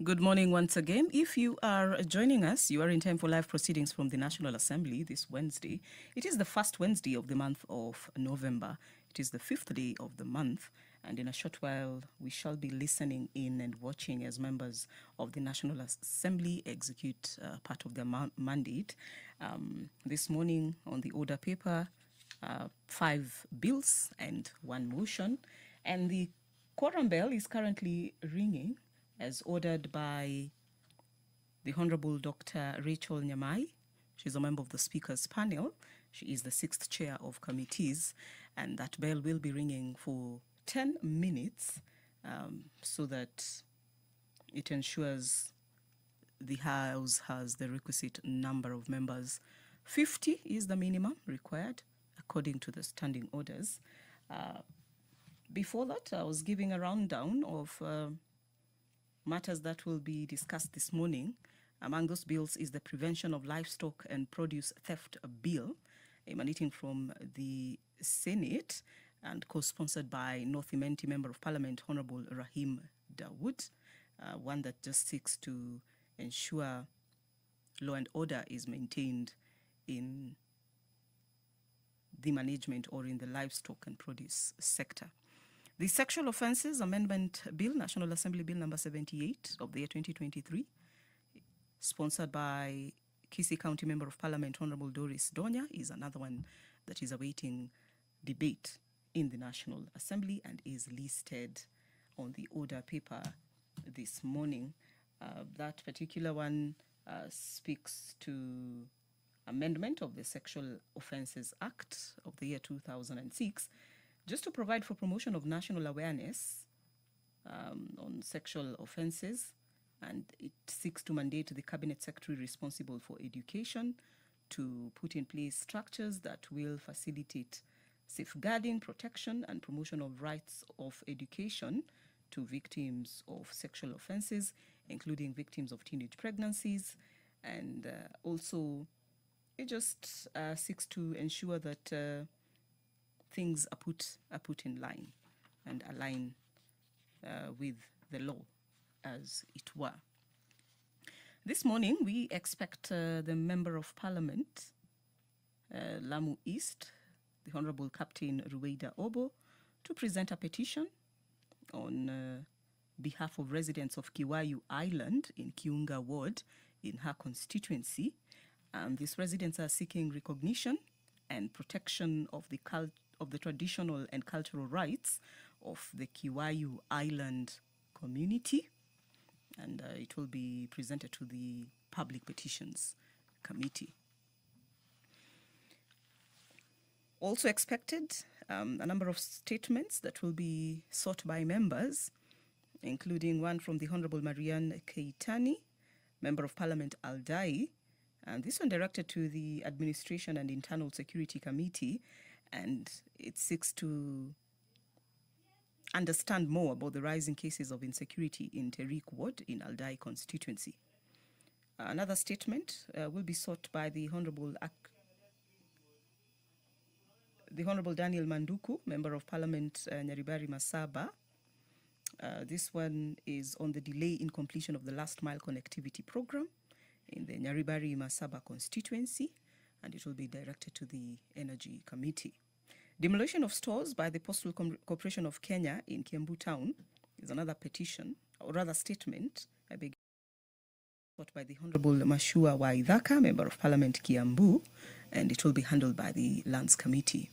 Good morning once again. If you are joining us, you are in time for live proceedings from the National Assembly this Wednesday. It is the first Wednesday of the month of November. It is the 5th day of the month. And in a short while, we shall be listening in and watching as members of the National Assembly execute part of their mandate. This morning on the order paper, 5 bills and 1 motion. And the quorum bell is currently ringing, as ordered by the Honorable Dr. Rachel Nyamai. She's a member of the Speaker's panel. She is the 6th chair of committees, and that bell will be ringing for 10 minutes so that it ensures the House has the requisite number of members. 50 is the minimum required according to the standing orders. Before that, I was giving a rundown of matters that will be discussed this morning. Among those bills is the Prevention of Livestock and Produce Theft Bill, emanating from the Senate and co-sponsored by North Imenti Member of Parliament, Honorable Rahim Dawood, one that just seeks to ensure law and order is maintained in the management or in the livestock and produce sector. The Sexual Offences Amendment Bill, National Assembly Bill number 78 of the year 2023, sponsored by Kisii County Member of Parliament Honorable Doris Donya, is another one that is awaiting debate in the National Assembly and is listed on the order paper this morning. That particular one speaks to amendment of the Sexual Offences Act of the year 2006, just to provide for promotion of national awareness on sexual offences, and it seeks to mandate the Cabinet Secretary responsible for education to put in place structures that will facilitate safeguarding, protection and promotion of rights of education to victims of sexual offences, including victims of teenage pregnancies, and also it just seeks to ensure that things are put in line and align with the law, as it were. This morning, we expect the Member of Parliament, Lamu East, the Honourable Captain Ruweida Obo, to present a petition on behalf of residents of Kiwayu Island in Kiunga Ward in her constituency. These residents are seeking recognition and protection of the traditional and cultural rights of the Kiwayu Island community, and it will be presented to the Public Petitions Committee. Also expected a number of statements that will be sought by members, including one from the Honourable Marianne Keitani, Member of Parliament Aldai, and this one directed to the Administration and Internal Security Committee, and it seeks to understand more about the rising cases of insecurity in Terik Ward in Aldai constituency. Another statement will be sought by the Honourable Daniel Manduku, Member of Parliament Nyaribari Masaba. This one is on the delay in completion of the last mile connectivity program in the Nyaribari Masaba constituency, and it will be directed to the Energy Committee. Demolition of stores by the Postal Corporation of Kenya in Kiambu Town is another petition, or rather statement, sought by the Honourable Mashua Waithaka, Member of Parliament Kiambu, and it will be handled by the Lands Committee.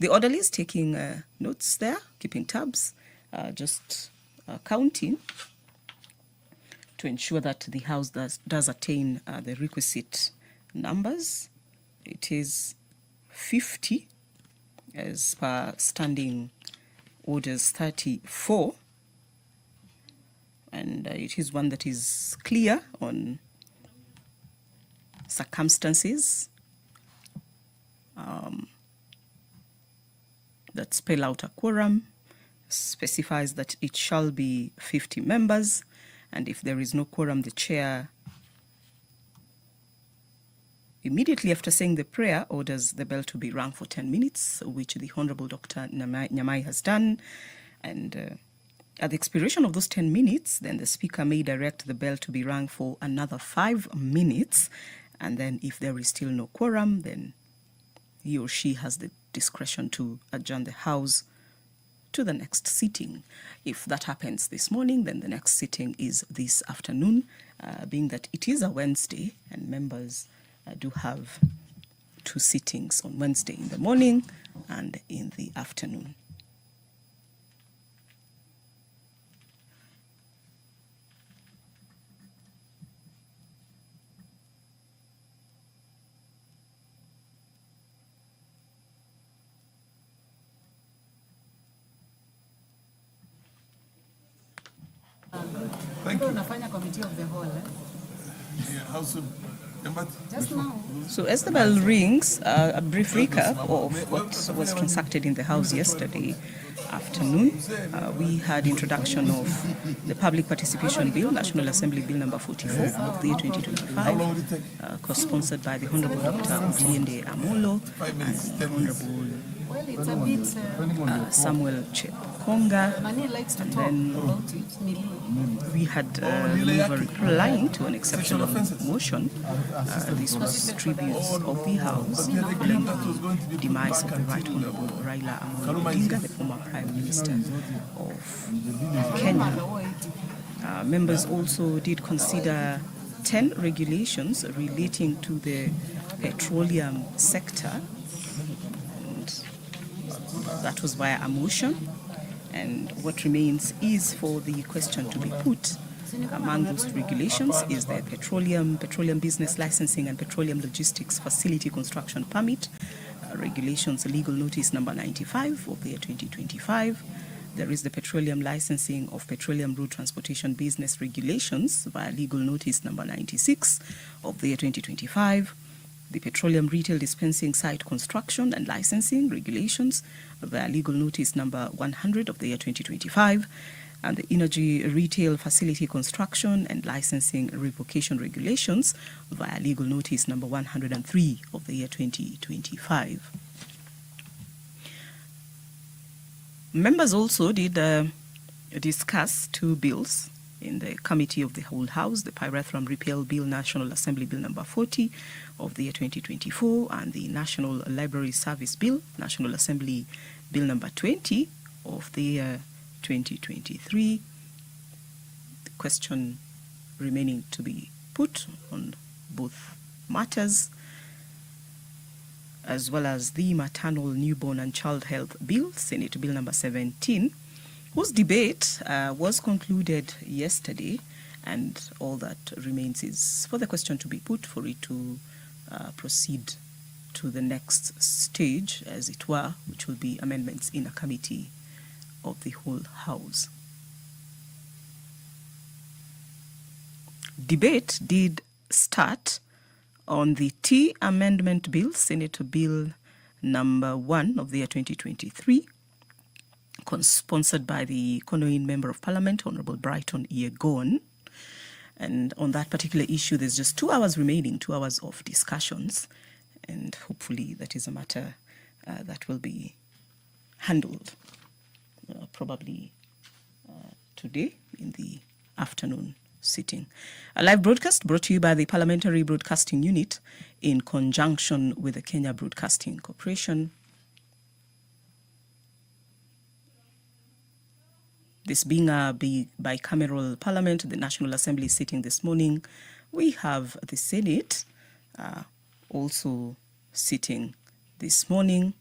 The orderly is taking notes there, keeping tabs, just counting to ensure that the House does attain the requisite numbers. It is 50 as per Standing Orders 34, and it is one that is clear on circumstances that spell out a quorum, specifies that it shall be 50 members, and if there is no quorum, the chair, immediately after saying the prayer, orders the bell to be rung for 10 minutes, which the Honourable Dr. Nyamai has done. And At the expiration of those 10 minutes, then the Speaker may direct the bell to be rung for another 5 minutes. And then if there is still no quorum, then he or she has the discretion to adjourn the House to the next sitting. If that happens this morning, then the next sitting is this afternoon, being that it is a Wednesday and members do have 2 sittings on Wednesday, in the morning and in the afternoon. Thank you. Committee of the whole. Yeah, how soon? Just now. So as the bell rings, a brief recap of what was transacted in the House yesterday afternoon. We had introduction of the Public Participation Bill, National Assembly Bill number 44 of the year 2025, co-sponsored by the Honorable Dr. Otiende Amolo and the Honorable Well, it's a bit. Samuel Chekonga. Mani likes to And talk then about it. Millie. we had mover replying to an exceptional motion. This was tributes of the House following the demise of the Right Honorable Raila Amolo Odinga, the former Prime Minister of Kenya. Members also did consider 10 regulations relating to the petroleum sector. And that was via a motion. And what remains is for the question to be put. Among those regulations is the petroleum business licensing and petroleum logistics facility construction permit, regulations legal notice number 95 of the year 2025. There is the petroleum licensing of petroleum road transportation business regulations via legal notice number 96 of the year 2025. The petroleum retail dispensing site construction and licensing regulations via legal notice number 100 of the year 2025, and the energy retail facility construction and licensing revocation regulations via legal notice number 103 of the year 2025. Members also did discuss 2 bills in the Committee of the Whole House, the Pyrethrum Repeal Bill, National Assembly Bill number 40 of the year 2024, and the National Library Service Bill, National Assembly Bill number 20 of the year 2023. The question remaining to be put on both matters, as well as the Maternal, Newborn and Child Health Bill, Senate Bill number 17, whose debate was concluded yesterday, and all that remains is for the question to be put, for it to proceed to the next stage, as it were, which will be amendments in a committee of the whole House. Debate did start on the T Amendment Bill, Senate Bill number 1 of the year 2023, sponsored by the Konoin Member of Parliament, Honorable Brighton Yegon. And on that particular issue, there's just 2 hours remaining, 2 hours of discussions. And hopefully that is a matter that will be handled probably today in the afternoon sitting. A live broadcast brought to you by the Parliamentary Broadcasting Unit in conjunction with the Kenya Broadcasting Corporation. This being a bicameral parliament, the National Assembly is sitting this morning. We have the Senate also sitting this morning,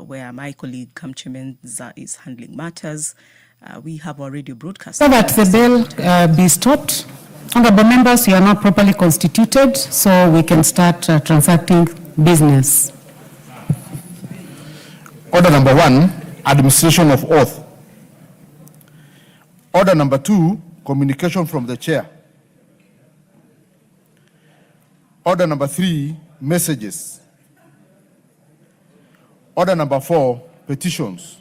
where my colleague Kamchemenza is handling matters. We have our radio broadcast. So that the bill be stopped. Honorable members, you are not properly constituted, so we can start transacting business. Order number 1, administration of oath. Order number 2, communication from the chair. Order number 3, messages. Order number 4, petitions.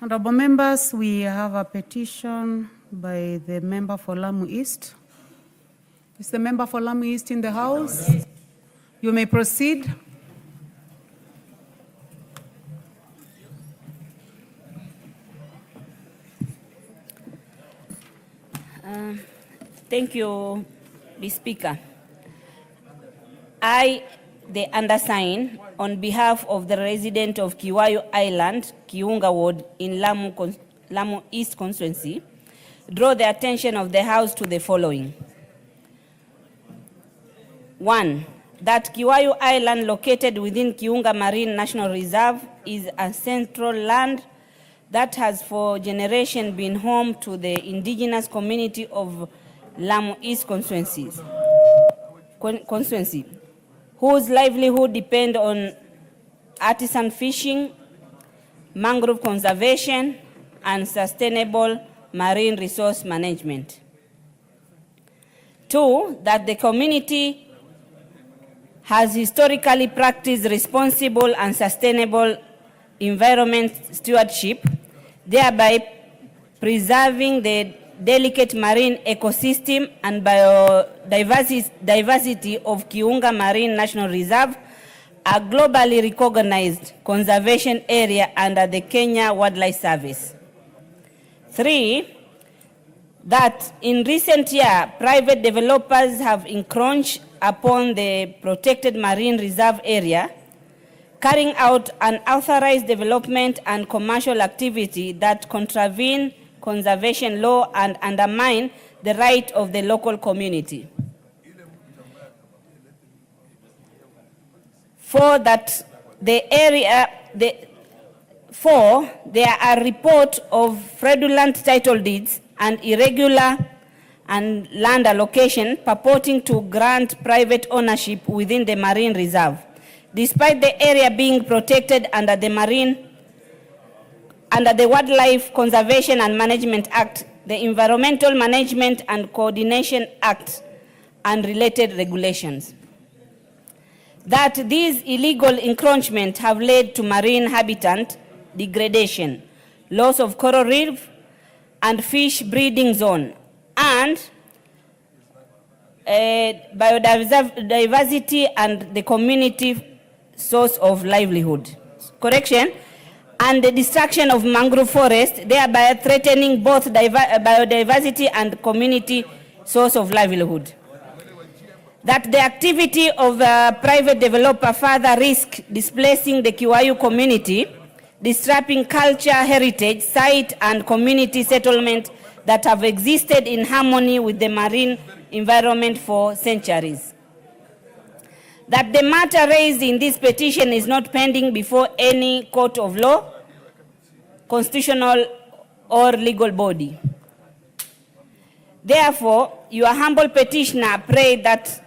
Honorable members, we have a petition by the member for Lamu East. Is the member for Lamu East in the House? You may proceed. Thank you, Mr. Speaker. I, the undersigned, on behalf of the resident of Kiwayu Island, Kiunga Ward in Lamu East constituency, draw the attention of the House to the following. 1. That Kiwayu Island, located within Kiunga Marine National Reserve, is a central land that has for generations been home to the indigenous community of Lamu East constituency, whose livelihood depend on artisan fishing, mangrove conservation, and sustainable marine resource management. 2, that the community has historically practiced responsible and sustainable environment stewardship, thereby preserving the delicate marine ecosystem and biodiversity of Kiunga Marine National Reserve, a globally recognized conservation area under the Kenya Wildlife Service. 3, that in recent years, private developers have encroached upon the protected marine reserve area, carrying out unauthorized development and commercial activity that contravene conservation law and undermine the right of the local community. 4, that there are reports of fraudulent title deeds and irregular and land allocation purporting to grant private ownership within the marine reserve, despite the area being protected under the Wildlife Conservation and Management Act, the Environmental Management and Coordination Act, and related regulations. That these illegal encroachments have led to marine habitat degradation, loss of coral reef and fish breeding zone, and biodiversity and the community source of livelihood. Correction. And the destruction of mangrove forest, thereby threatening both biodiversity and community source of livelihood. That the activity of a private developer further risk displacing the Kiwayu community, disrupting culture, heritage, site, and community settlement that have existed in harmony with the marine environment for centuries. That the matter raised in this petition is not pending before any court of law, constitutional, or legal body. Therefore, your humble petitioner pray that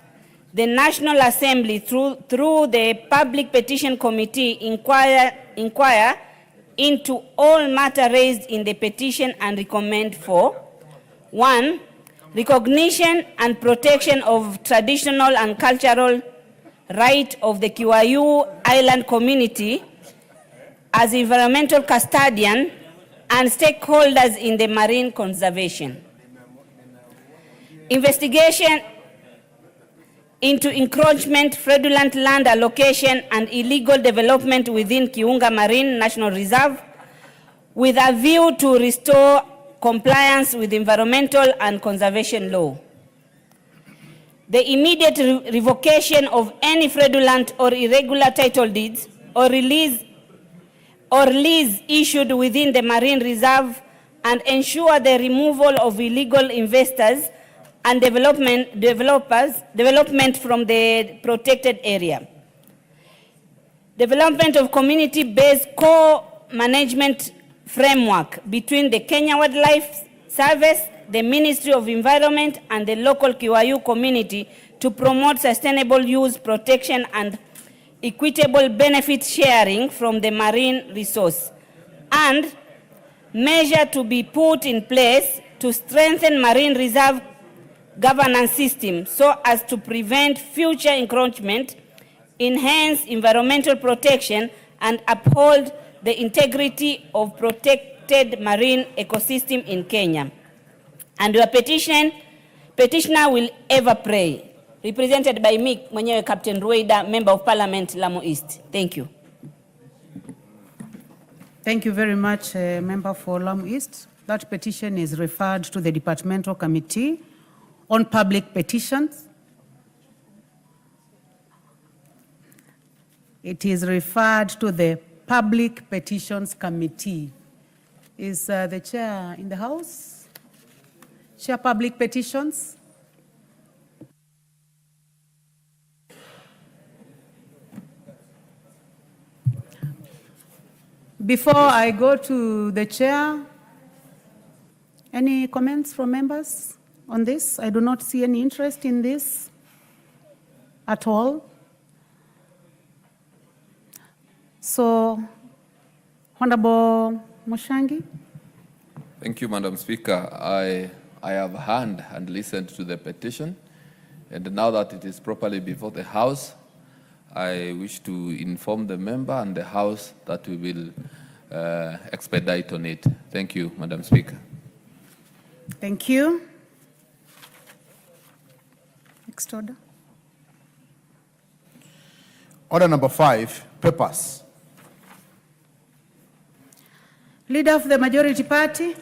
the National Assembly, through the Public Petition Committee, inquire into all matter raised in the petition and recommend for 1, recognition and protection of traditional and cultural right of the Kiwayu Island community as environmental custodian and stakeholders in the marine conservation. Investigation into encroachment, fraudulent land allocation, and illegal development within Kiunga Marine National Reserve with a view to restore compliance with environmental and conservation law. The immediate revocation of any fraudulent or irregular title deeds or lease issued within the marine reserve and ensure the removal of illegal investors and development from the protected area. Development of community-based co-management framework between the Kenya Wildlife Service, the Ministry of Environment, and the local Kiwayu community to promote sustainable use, protection, and equitable benefit sharing from the marine resource, and measure to be put in place to strengthen marine reserve governance system so as to prevent future encroachment, enhance environmental protection, and uphold the integrity of protected marine ecosystem in Kenya. And your petitioner will ever pray. Represented by me, mwenyewe Captain Rueda, Member of Parliament, Lamu East. Thank you. Thank you very much, Member for Lamu East. That petition is referred to the Departmental Committee on Public Petitions. It is referred to the Public Petitions Committee. Is the chair in the house? Chair Public Petitions? Before I go to the chair, any comments from members on this? I do not see any interest in this at all. So, Honorable Mushangi. Thank you, Madam Speaker. I have heard and listened to the petition, and now that it is properly before the House, I wish to inform the member and the House that we will expedite on it. Thank you, Madam Speaker. Thank you. Next order. Order number 5, papers. Leader of the majority party.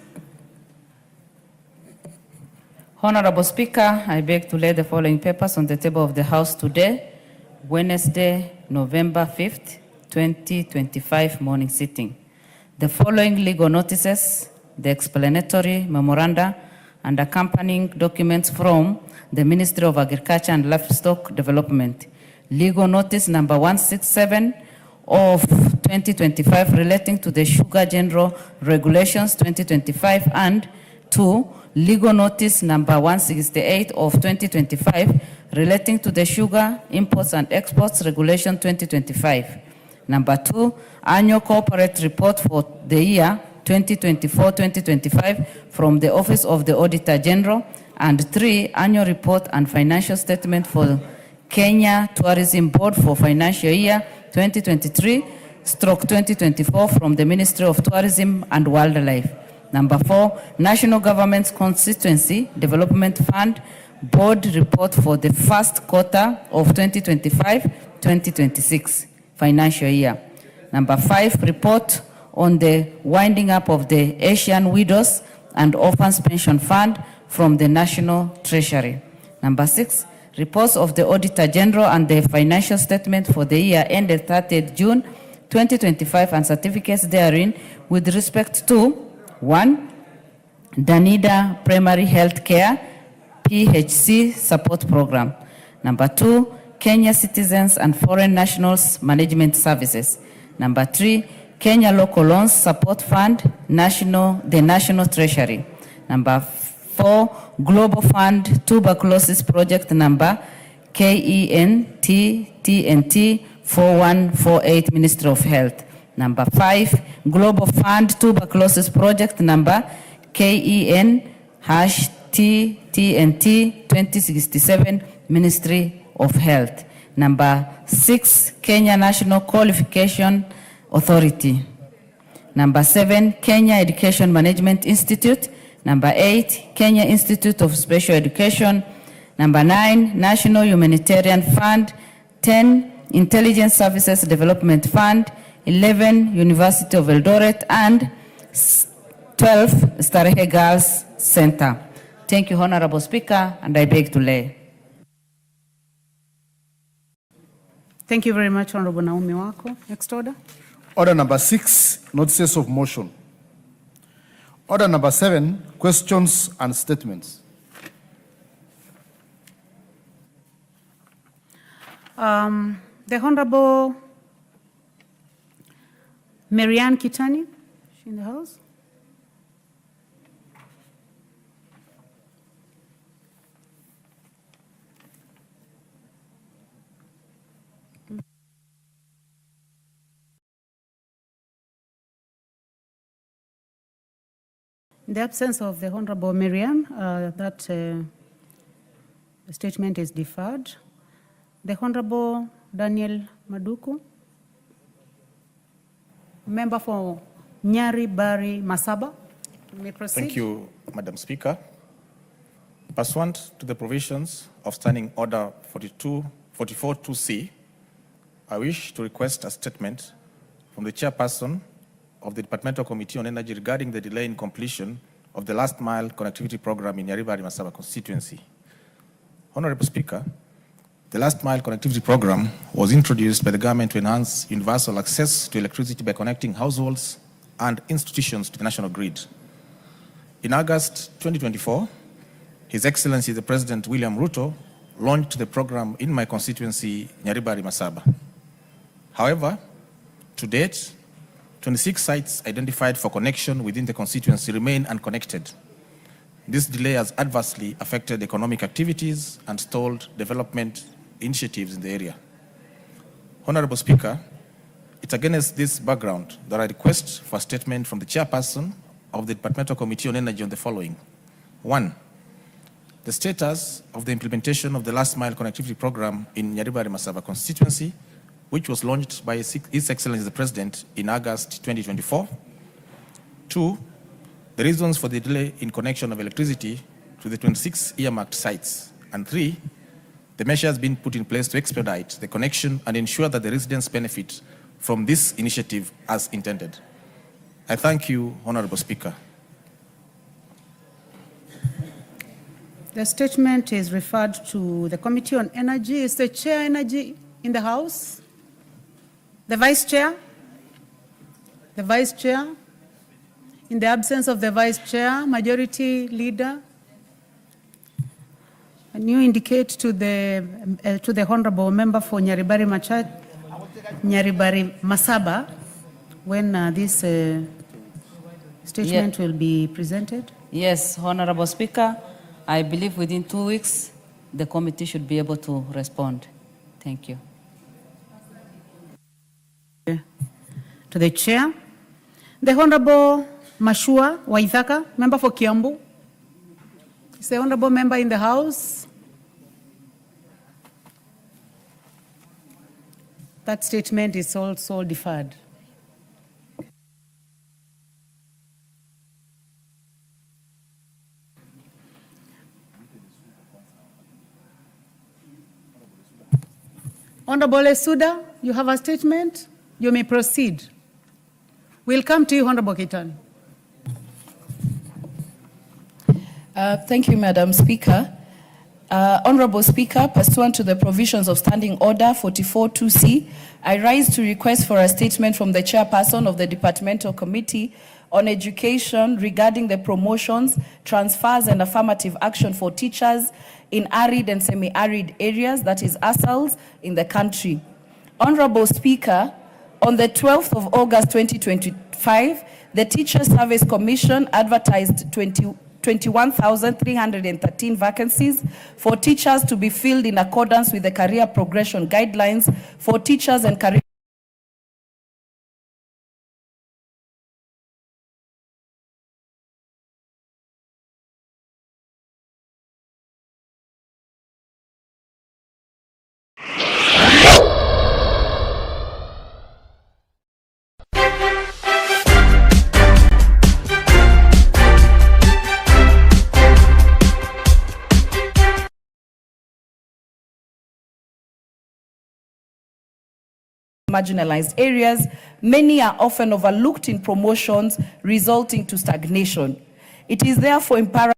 Honorable Speaker, I beg to lay the following papers on the table of the House today, Wednesday, November 5th, 2025 morning sitting. The following legal notices, the explanatory memoranda, and accompanying documents from the Ministry of Agriculture and Livestock Development. Legal notice number 167 of 2025 relating to the Sugar General Regulations 2025, and 2, legal notice number 168 of 2025 relating to the Sugar Imports and Exports Regulation 2025. Number 2, annual corporate report for the year 2024-2025 from the Office of the Auditor General. And 3, annual report and financial statement for Kenya Tourism Board for financial year 2023/2024 from the Ministry of Tourism and Wildlife. Number 4, National Government's Constituency Development Fund Board report for the first quarter of 2025-2026 financial year. Number 5, report on the winding up of the Asian Widows and Orphans Pension Fund from the National Treasury. Number 6, reports of the Auditor General and the financial statement for the year ended 30th June 2025 and certificates therein with respect to 1, Danida Primary Health Care PHC Support Program. Number 2, Kenya Citizens and Foreign Nationals Management Services. Number 3, Kenya Local Loans Support Fund, the National Treasury. Number 4, Global Fund Tuberculosis Project number KENT-TNT 4148 Ministry of Health. Number 5, Global Fund Tuberculosis Project number KEN-TNT 2067 Ministry of Health. Number 6, Kenya National Qualification Authority. Number 7, Kenya Education Management Institute. Number 8, Kenya Institute of Special Education. Number 9, National Humanitarian Fund. 10, Intelligence Services Development Fund. 11, University of Eldoret. And 12, Starehe Girls Center. Thank you, Honorable Speaker, and I beg to lay. Thank you very much, Honorable Naomi Wako. Next order. Order number 6, notices of motion. Order number 7, questions and statements. The Honorable Marianne Kitani, is she in the house? In the absence of the Honorable Marianne, that statement is deferred. The Honorable Daniel Maduku, member for Nyari Bari Masaba, you may proceed. Thank you, Madam Speaker. Pursuant to the provisions of Standing Order 44-2C, I wish to request a statement from the chairperson of the Departmental Committee on Energy regarding the delay in completion of the last mile connectivity program in Nyaribari-Masaba constituency. Honorable Speaker, the last mile connectivity program was introduced by the government to enhance universal access to electricity by connecting households and institutions to the national grid. In August 2024, His Excellency the President William Ruto launched the program in my constituency, Nyaribari-Masaba. However, to date, 26 sites identified for connection within the constituency remain unconnected. This delay has adversely affected economic activities and stalled development initiatives in the area. Honorable Speaker, it's against this background that I request for a statement from the chairperson of the Departmental Committee on Energy on the following. 1. The status of the implementation of the last mile connectivity program in Nyaribari-Masaba constituency, which was launched by His Excellency the President in August 2024. 2. The reasons for the delay in connection of electricity to the 26 earmarked sites. And 3. The measures being put in place to expedite the connection and ensure that the residents benefit from this initiative as intended. I thank you, Honorable Speaker. The statement is referred to the Committee on Energy. Is the Chair Energy in the House? The Vice Chair? The Vice Chair? In the absence of the Vice Chair, Majority Leader, can you indicate to the Honorable Member for Nyaribari-Masaba when this statement will be presented? Yes, Honorable Speaker, I believe within 2 weeks, the committee should be able to respond. Thank you. To the Chair, the Honorable Mashua Waithaka, Member for Kiambu. Is the Honorable Member in the House? That statement is also deferred. Honorable Esuda, you have a statement. You may proceed. We'll come to you, Honorable Kitani. Thank you, Madam Speaker. Honorable Speaker, pursuant to the provisions of Standing Order 44-2C, I rise to request for a statement from the Chairperson of the Departmental Committee on Education regarding the promotions, transfers, and affirmative action for teachers in arid and semi-arid areas, that is ASALs, in the country. Honorable Speaker, on the 12th of August 2025, the Teacher Service Commission advertised 21,313 vacancies for teachers to be filled in accordance with the career progression guidelines for teachers and career marginalized areas. Many are often overlooked in promotions, resulting to stagnation. It is therefore imperative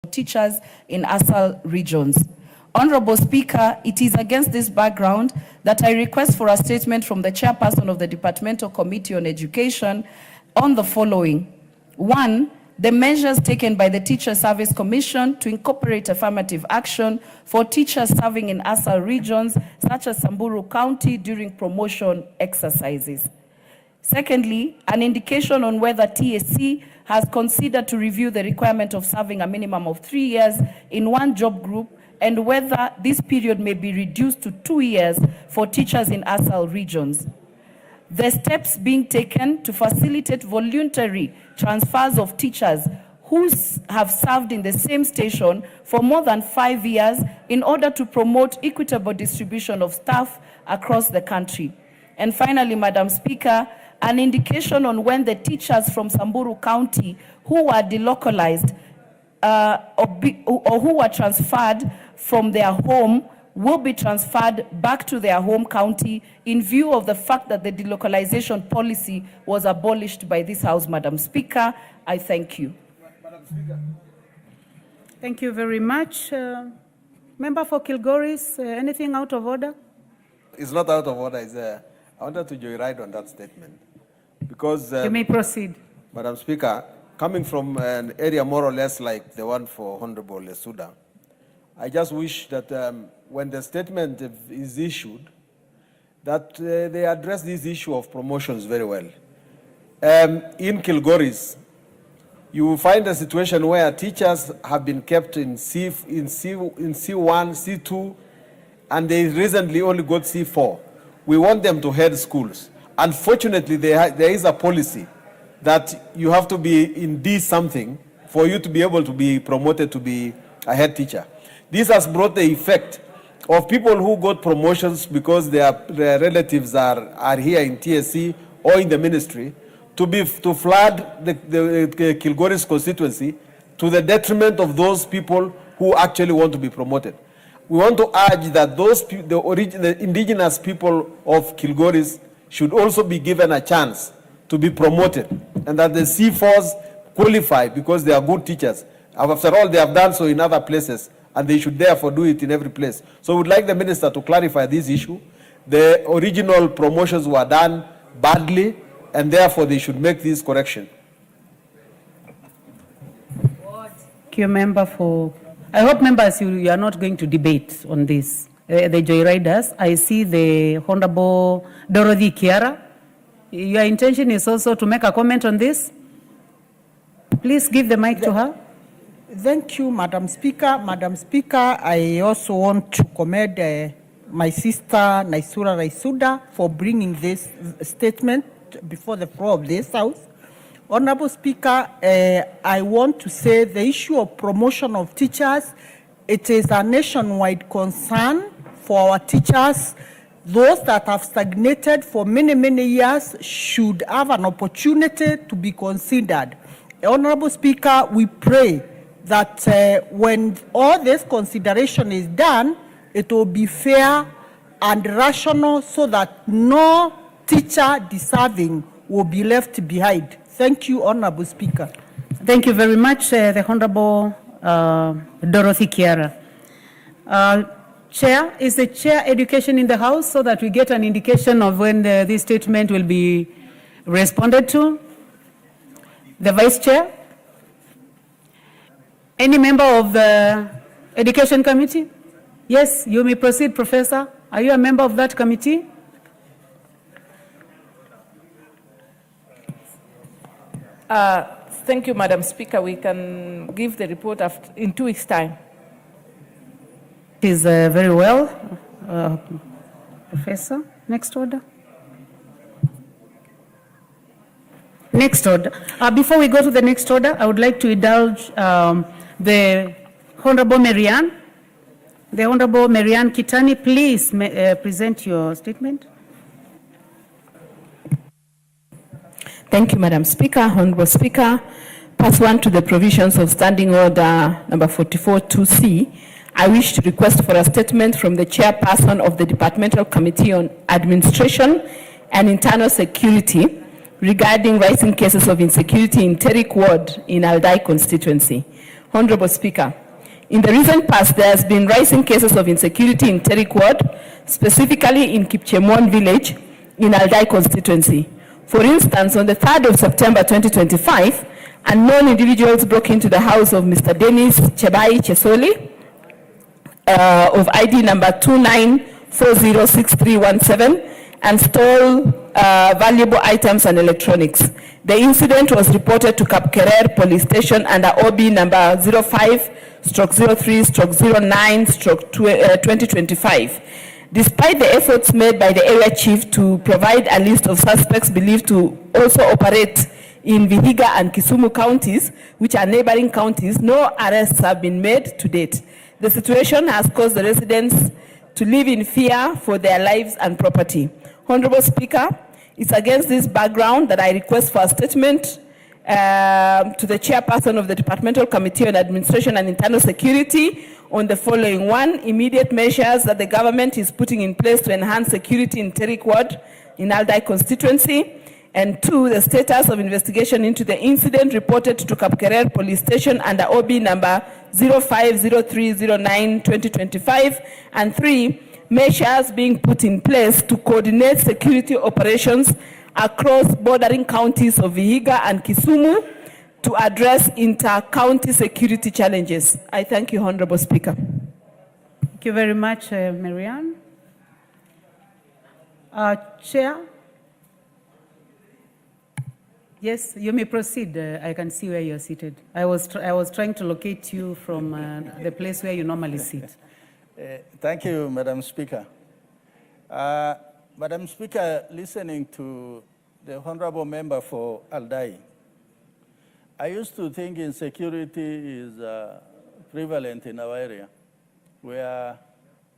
for teachers in ASAL regions. Honorable Speaker, it is against this background that I request for a statement from the Chairperson of the Departmental Committee on Education on the following. 1. The measures taken by the Teacher Service Commission to incorporate affirmative action for teachers serving in ASAL regions such as Samburu County during promotion exercises. Secondly, an indication on whether TSC has considered to review the requirement of serving a minimum of 3 years in one job group and whether this period may be reduced to 2 years for teachers in ASAL regions. The steps being taken to facilitate voluntary transfers of teachers who have served in the same station for more than 5 years in order to promote equitable distribution of staff across the country. And finally, Madam Speaker, an indication on when the teachers from Samburu County who were delocalized or who were transferred from their home will be transferred back to their home county in view of the fact that the delocalization policy was abolished by this House. Madam Speaker, I thank you. Thank you very much. Member for Kilgoris, anything out of order? It's not out of order. I wanted to joyride on that statement because You may proceed. Madam Speaker, coming from an area more or less like the one for Honorable Lesuda, I just wish that when the statement is issued, that they address this issue of promotions very well. In Kilgoris, you will find a situation where teachers have been kept in C1, C2, and they recently only got C4. We want them to head schools. Unfortunately, there is a policy that you have to be in D something for you to be able to be promoted to be a head teacher. This has brought the effect of people who got promotions because their relatives are here in TSC or in the ministry to flood the Kilgoris constituency to the detriment of those people who actually want to be promoted. We want to urge that the indigenous people of Kilgoris should also be given a chance to be promoted, and that the C4s qualify because they are good teachers. After all, they have done so in other places, and they should therefore do it in every place. So we would like the minister to clarify this issue. The original promotions were done badly, and therefore they should make this correction. Thank you, member for... I hope, members, you are not going to debate on this. The joyriders, I see the Honorable Dorothy Kiara. Your intention is also to make a comment on this? Please give the mic to her. Thank you, Madam Speaker. Madam Speaker, I also want to commend my sister Naisura Raisuda for bringing this statement before the floor of this House. Honorable Speaker, I want to say the issue of promotion of teachers, it is a nationwide concern for our teachers. Those that have stagnated for many, many years should have an opportunity to be considered. Honorable Speaker, we pray that when all this consideration is done, it will be fair and rational so that no teacher deserving will be left behind. Thank you, Honorable Speaker. Thank you very much, the Honorable Dorothy Kiara. Chair, is the chair education in the House so that we get an indication of when this statement will be responded to? The Vice Chair? Any member of the Education Committee? Yes, you may proceed, Professor. Are you a member of that committee? Thank you, Madam Speaker. We can give the report in 2 weeks' time. It is very well. Professor, next order. Next order. Before we go to the next order, I would like to indulge the Honorable Marianne. The Honorable Marianne Kitani, please present your statement. Thank you, Madam Speaker. Honorable Speaker, pass 1 to the provisions of Standing Order number 44-2C. I wish to request for a statement from the chairperson of the Departmental Committee on Administration and Internal Security regarding rising cases of insecurity in Terik Ward in Aldai constituency. Honorable Speaker, in the recent past, there has been rising cases of insecurity in Terik Ward, specifically in Kipchemon village in Aldai constituency. For instance, on the 3rd of September 2025, unknown individuals broke into the house of Mr. Dennis Chebai Chesoli of ID number 29406317 and stole valuable items and electronics. The incident was reported to Kapkerer Police Station under OB number 05/03/09/2025. Despite the efforts made by the area chief to provide a list of suspects believed to also operate in Vihiga and Kisumu counties, which are neighboring counties, no arrests have been made to date. The situation has caused the residents to live in fear for their lives and property. Honorable Speaker, it's against this background that I request for a statement to the chairperson of the Departmental Committee on Administration and Internal Security on the following. One, immediate measures that the government is putting in place to enhance security in Terik Ward in Aldai constituency. And two, the status of investigation into the incident reported to Kapkerer Police Station under OB number 050309-2025. And three, measures being put in place to coordinate security operations across bordering counties of Vihiga and Kisumu to address inter-county security challenges. I thank you, Honorable Speaker. Thank you very much, Marianne. Chair? Yes, you may proceed. I can see where you're seated. I was trying to locate you from the place where you normally sit. Thank you, Madam Speaker. Madam Speaker, listening to the Honorable Member for Aldai, I used to think insecurity is prevalent in our area, where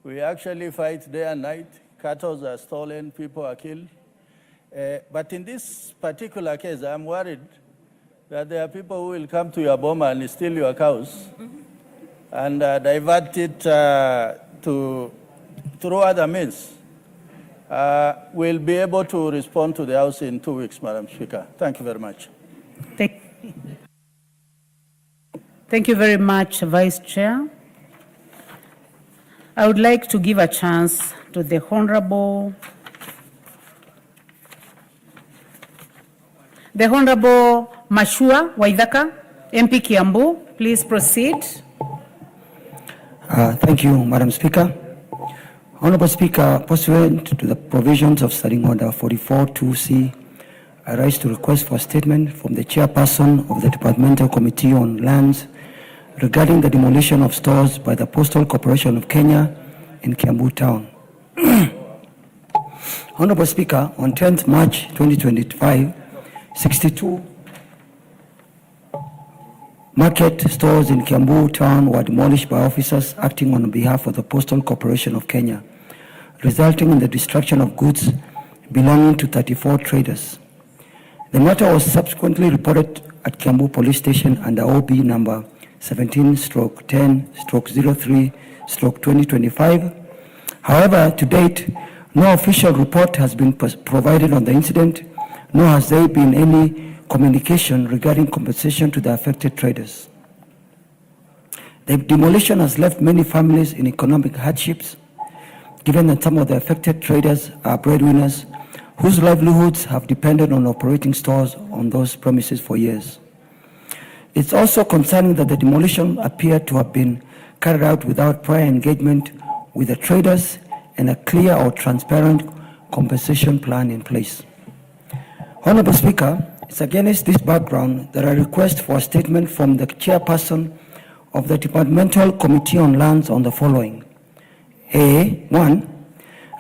we actually fight day and night, cattle are stolen, people are killed. But in this particular case, I'm worried that there are people who will come to your boma and steal your cows and divert it through other means. We'll be able to respond to the House in 2 weeks, Madam Speaker. Thank you very much. Thank you very much, Vice Chair. I would like to give a chance to the Honorable Mashua Waithaka, MP Kiambu. Please proceed. Thank you, Madam Speaker. Honorable Speaker, pursuant to the provisions of Standing Order 44-2C, I rise to request for a statement from the Chairperson of the Departmental Committee on Lands regarding the demolition of stores by the Postal Corporation of Kenya in Kiambu Town. Honorable Speaker, on 10th March 2025, 62 market stores in Kiambu Town were demolished by officers acting on behalf of the Postal Corporation of Kenya, resulting in the destruction of goods belonging to 34 traders. The matter was subsequently reported at Kiambu Police Station under OB number 17/10/03/2025. However, to date, no official report has been provided on the incident, nor has there been any communication regarding compensation to the affected traders. The demolition has left many families in economic hardships, given that some of the affected traders are breadwinners whose livelihoods have depended on operating stores on those premises for years. It's also concerning that the demolition appeared to have been carried out without prior engagement with the traders and a clear or transparent compensation plan in place. Honorable Speaker, it's against this background that I request for a statement from the Chairperson of the Departmental Committee on Lands on the following. A1,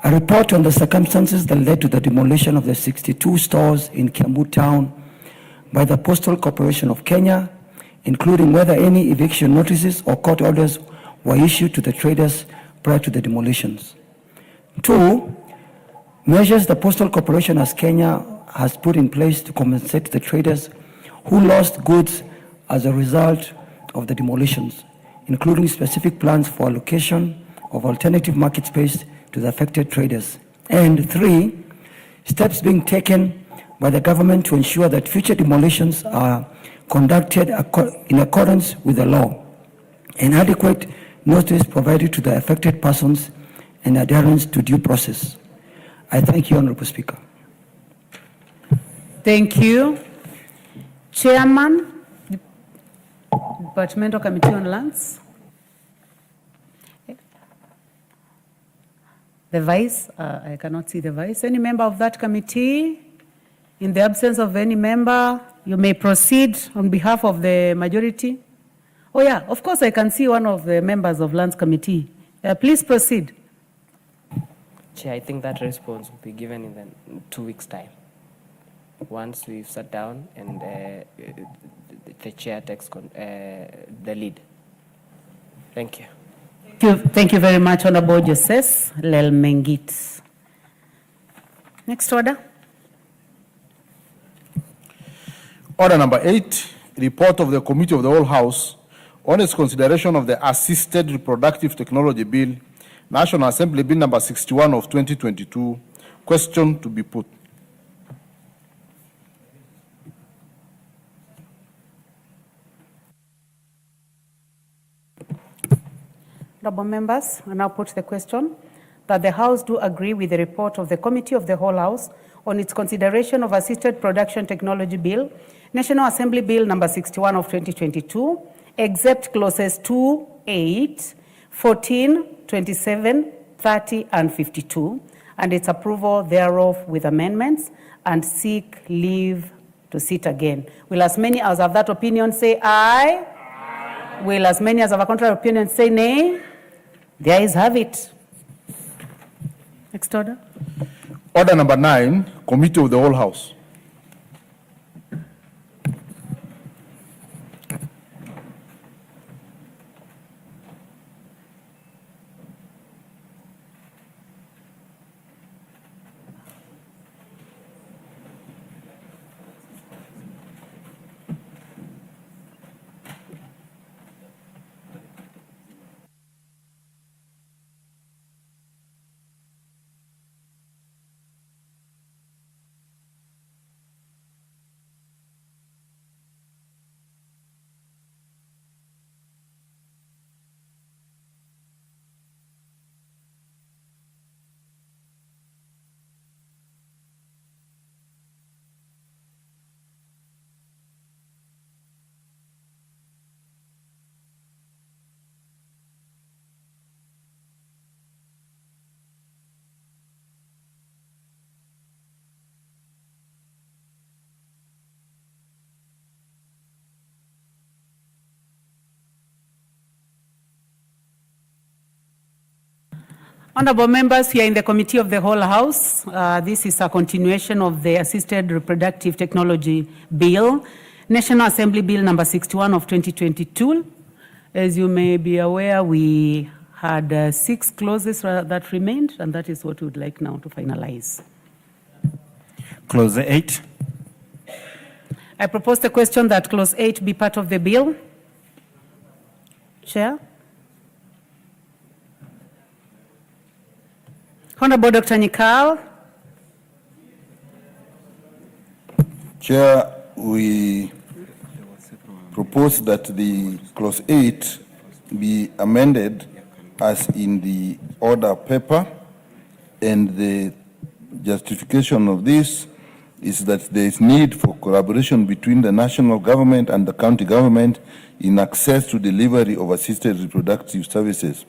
a report on the circumstances that led to the demolition of the 62 stores in Kiambu Town by the Postal Corporation of Kenya, including whether any eviction notices or court orders were issued to the traders prior to the demolitions. 2, measures the Postal Corporation of Kenya has put in place to compensate the traders who lost goods as a result of the demolitions, including specific plans for allocation of alternative market space to the affected traders. And 3, steps being taken by the government to ensure that future demolitions are conducted in accordance with the law, and adequate notice provided to the affected persons and adherence to due process. I thank you, Honorable Speaker. Thank you. Chairman, Departmental Committee on Lands. The Vice, I cannot see the Vice. Any member of that committee? In the absence of any member, you may proceed on behalf of the majority. Oh yeah, of course I can see one of the members of Lands Committee. Please proceed. Chair, I think that response will be given in 2 weeks' time. Once we've sat down and the chair takes the lead. Thank you. Thank you very much, Honorable Joses Lelmengit. Next order. Order number 8, report of the Committee of the Whole House on its consideration of the Assisted Reproductive Technology Bill, National Assembly Bill number 61 of 2022. Question to be put. Honorable members, I now put the question that the House do agree with the report of the Committee of the Whole House on its consideration of Assisted Production Technology Bill, National Assembly Bill number 61 of 2022, except clauses 2, 8, 14, 27, 30, and 52, and its approval thereof with amendments, and seek leave to sit again. Will as many as have that opinion say aye? Aye. Will as many as have a contrary opinion say nay? The ayes have it. Next order. Order number 9, Committee of the Whole House. Honorable members, here in the Committee of the Whole House, this is a continuation of the Assisted Reproductive Technology Bill, National Assembly Bill number 61 of 2022. As you may be aware, we had 6 clauses that remained, and that is what we would like now to finalize. Clause 8. I propose the question that Clause 8 be part of the bill. Chair. Honorable Dr. Nikal. Chair, we propose that the Clause 8 be amended as in the order paper, and the justification of this is that there is need for collaboration between the national government and the county government in access to delivery of assisted reproductive services.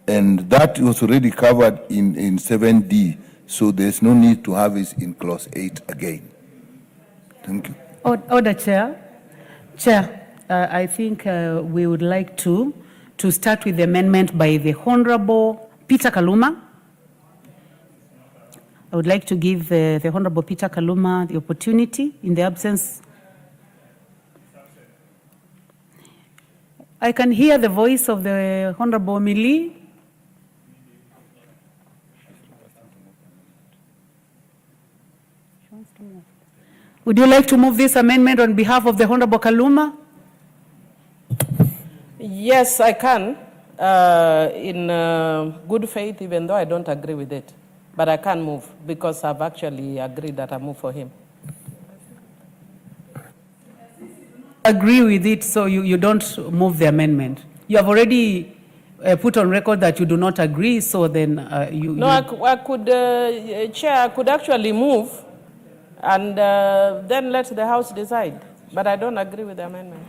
And that was already covered in 7D, so there's no need to have it in Clause 8 again. Thank you. Order, Chair. Chair, I think we would like to start with the amendment by the Honorable Peter Kaluma. I would like to give the Honorable Peter Kaluma the opportunity in the absence. I can hear the voice of the Honorable Mili. Would you like to move this amendment on behalf of the Honorable Kaluma? Yes, I can, in good faith, even though I don't agree with it. But I can move because I've actually agreed that I move for him. Agree with it, so you don't move the amendment. You have already put on record that you do not agree, so then you... No, I could, Chair, I could actually move and then let the House decide. But I don't agree with the amendment.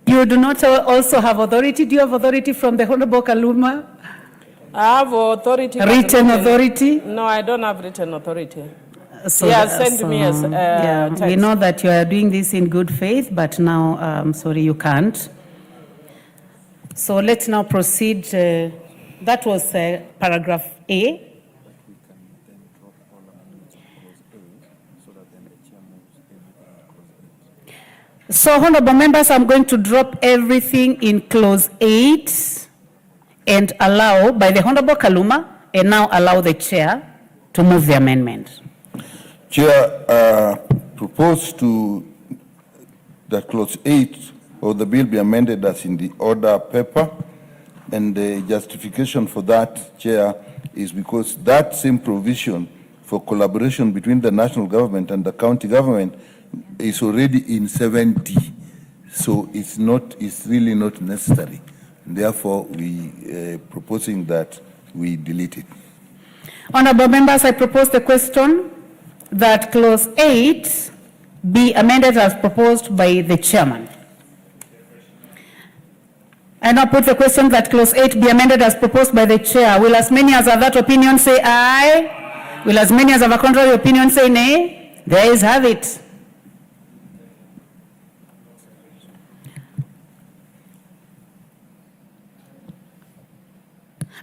You do not also have authority? Do you have authority from the Honorable Kaluma? I have authority. Written authority? No, I don't have written authority. So yeah, send me a text. We know that you are doing this in good faith, but now, I'm sorry, you can't. So let's now proceed. That was paragraph A. So, honorable members, I'm going to drop everything in Clause 8 and allow, by the Honorable Kaluma, and now allow the Chair to move the amendment. Chair, propose to that clause 8 of the bill be amended as in the order paper. And the justification for that, Chair, is because that same provision for collaboration between the national government and the county government is already in 70. So it's really not necessary. And therefore, we proposing that we delete it. Honorable members, I propose the question that clause 8 be amended as proposed by the chairman. I now put the question that clause 8 be amended as proposed by the chair. Will as many as have that opinion say aye? Will as many as have a contrary opinion say nay? The ayes have it.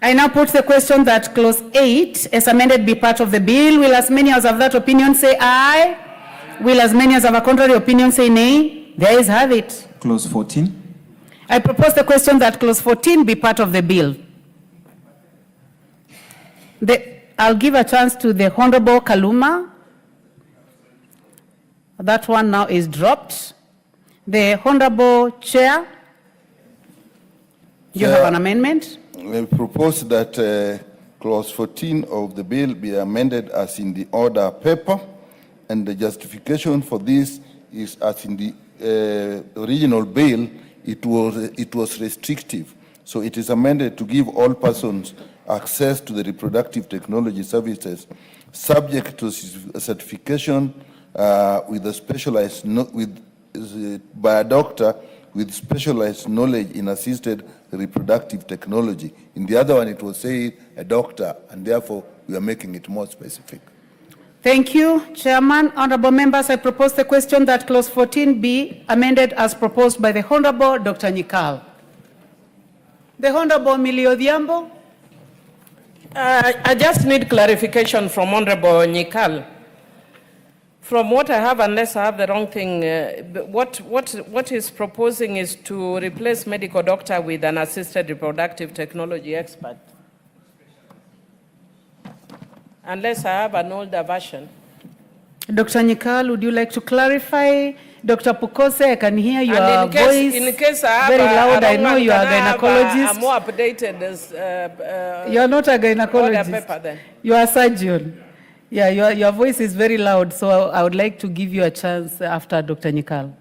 I now put the question that clause 8 as amended be part of the bill. Will as many as have that opinion say aye? Will as many as have a contrary opinion say nay? The ayes have it. Clause 14. I propose the question that clause 14 be part of the bill. I'll give a chance to the Honorable Kaluma. That one now is dropped. The Honorable Chair, you have an amendment? We propose that clause 14 of the bill be amended as in the order paper, and the justification for this is as in the original bill, it was restrictive. So it is amended to give all persons access to the reproductive technology services subject to certification with a specialized by a doctor with specialized knowledge in assisted reproductive technology. In the other one, it was saying a doctor, and therefore we are making it more specific. Thank you, Chairman. Honorable members, I propose the question that clause 14 be amended as proposed by the Honorable Dr. Nyikal. The Honorable Millie Odhiambo. I just need clarification from Honorable Nyikal. From what I have, unless I have the wrong thing, what he's proposing is to replace medical doctor with an assisted reproductive technology expert. Unless I have an older version. Dr. Nyikal, would you like to clarify? Dr. Pukose, I can hear your voice in case I have very loud. I know you are a gynecologist. gynecologist. More updated as You are not a gynecologist. paper then. You are a surgeon. Yeah, your voice is very loud, so I would like to give you a chance after Dr. Nyikal.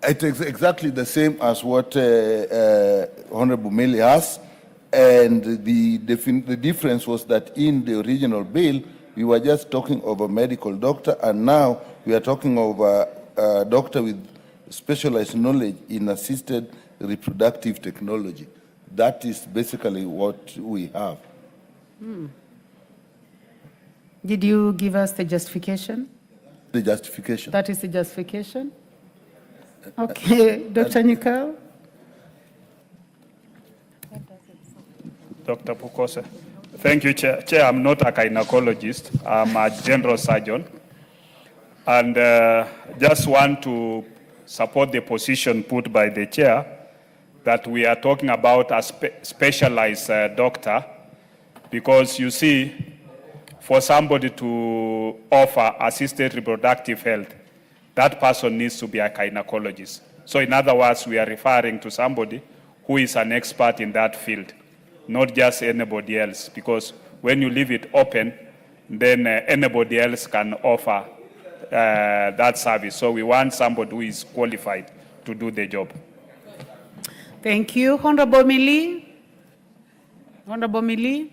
It is exactly the same as what Honorable Millie has, and the difference was that in the original bill, we were just talking of a medical doctor, and now we are talking of a doctor with specialized knowledge in assisted reproductive technology. That is basically what we have. Did you give us the justification? The justification. That is the justification? Okay, Dr. Nyikal. Dr. Pukose. Thank you, Chair. Chair, I'm not a gynecologist. I'm a general surgeon. And just want to support the position put by the Chair that we are talking about a specialized doctor, because you see, for somebody to offer assisted reproductive health, that person needs to be a gynecologist. So in other words, we are referring to somebody who is an expert in that field, not just anybody else, because when you leave it open, then anybody else can offer that service. So we want somebody who is qualified to do the job. Thank you. Honorable Millie. Honorable Millie.